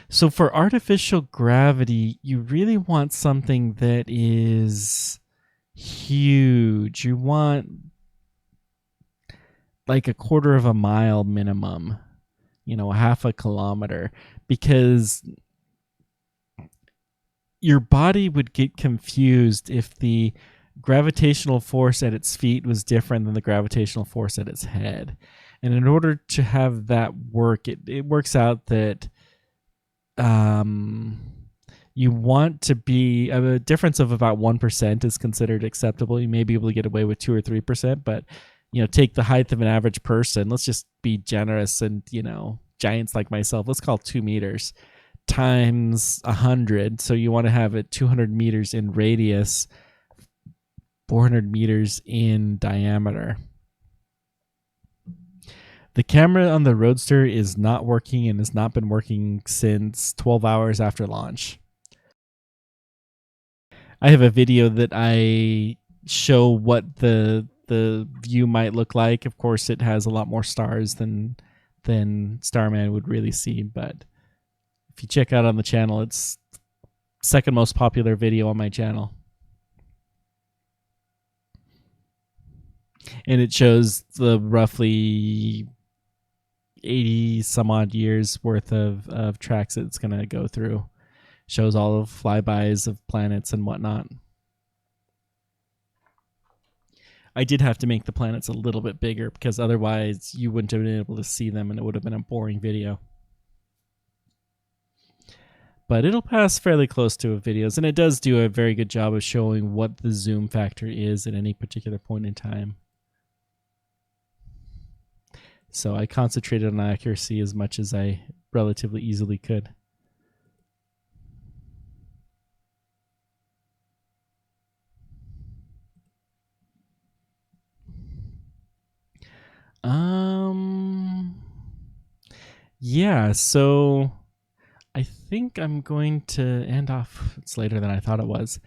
So for artificial gravity, you really want something that is huge. You want like 1/4 of a mile minimum. You know, 1/2 kilometer, because your body would get confused if the gravitational force at its feet was different than the gravitational force at its head. And in order to have that work, it works out that you want to be a difference of about 1% is considered acceptable. You may be able to get away with 2 or 3%, but take the height of an average person. Let's just be generous and giants like myself. Let's call 2 meters times 100. So you want to have it 200 meters in radius, 400 meters in diameter. The camera on the Roadster is not working and has not been working since 12 hours after launch. I have a video that I show what the view might look like. Of course, it has a lot more stars than Starman would really see, but if you check out on the channel, it's second most popular video on my channel. And it shows the roughly 80 some odd years worth of tracks that it's going to go through. Shows all of flybys of planets and whatnot. I did have to make the planets a little bit bigger because otherwise you wouldn't have been able to see them and it would have been a boring video. But it'll pass fairly close to videos, and it does do a very good job of showing what the zoom factor is at any particular point in time. So I concentrated on accuracy as much as I relatively easily could. Yeah, so I think I'm going to end off. It's later than I thought it was.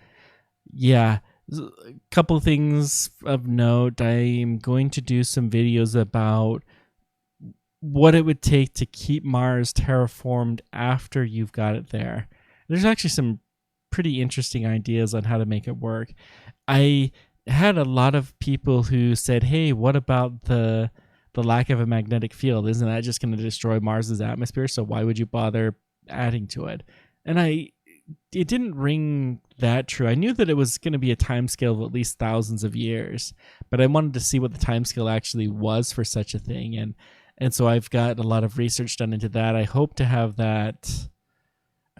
Yeah, a couple things of note. I'm going to do some videos about what it would take to keep Mars terraformed after you've got it there. There's actually some pretty interesting ideas on how to make it work. I had a lot of people who said, hey, what about the lack of a magnetic field? Isn't that just going to destroy Mars's atmosphere? So why would you bother adding to it? And it didn't ring that true. I knew that it was going to be a time scale of at least thousands of years, but I wanted to see what the time scale actually was for such a thing. And so I've got a lot of research done into that. I hope to have that.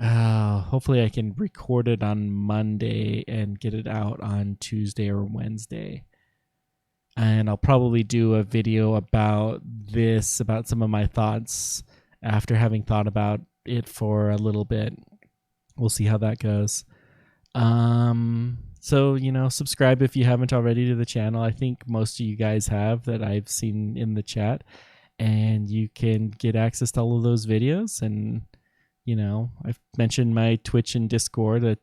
Hopefully I can record it on Monday and get it out on Tuesday or Wednesday. And I'll probably do a video about this, about some of my thoughts after having thought about it for a little bit. We'll see how that goes. So, subscribe if you haven't already to the channel. I think most of you guys have that I've seen in the chat. And you can get access to all of those videos. And, I've mentioned my Twitch and Discord.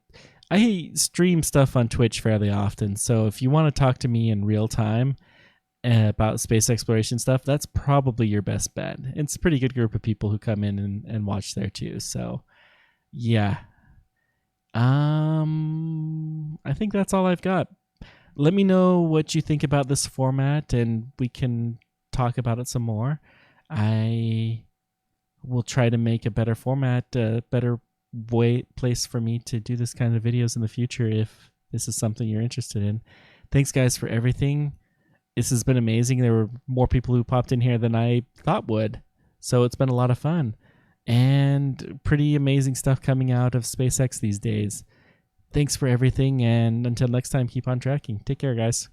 I stream stuff on Twitch fairly often. So if you want to talk to me in real time about space exploration stuff, that's probably your best bet. It's a pretty good group of people who come in and watch there too. So, yeah. I think that's all I've got. Let me know what you think about this format and we can talk about it some more. I will try to make a better format, a better place for me to do this kind of videos in the future if this is something you're interested in. Thanks guys for everything. This has been amazing. There were more people who popped in here than I thought would. So it's been a lot of fun and pretty amazing stuff coming out of SpaceX these days. Thanks for everything, and until next time, keep on tracking. Take care, guys.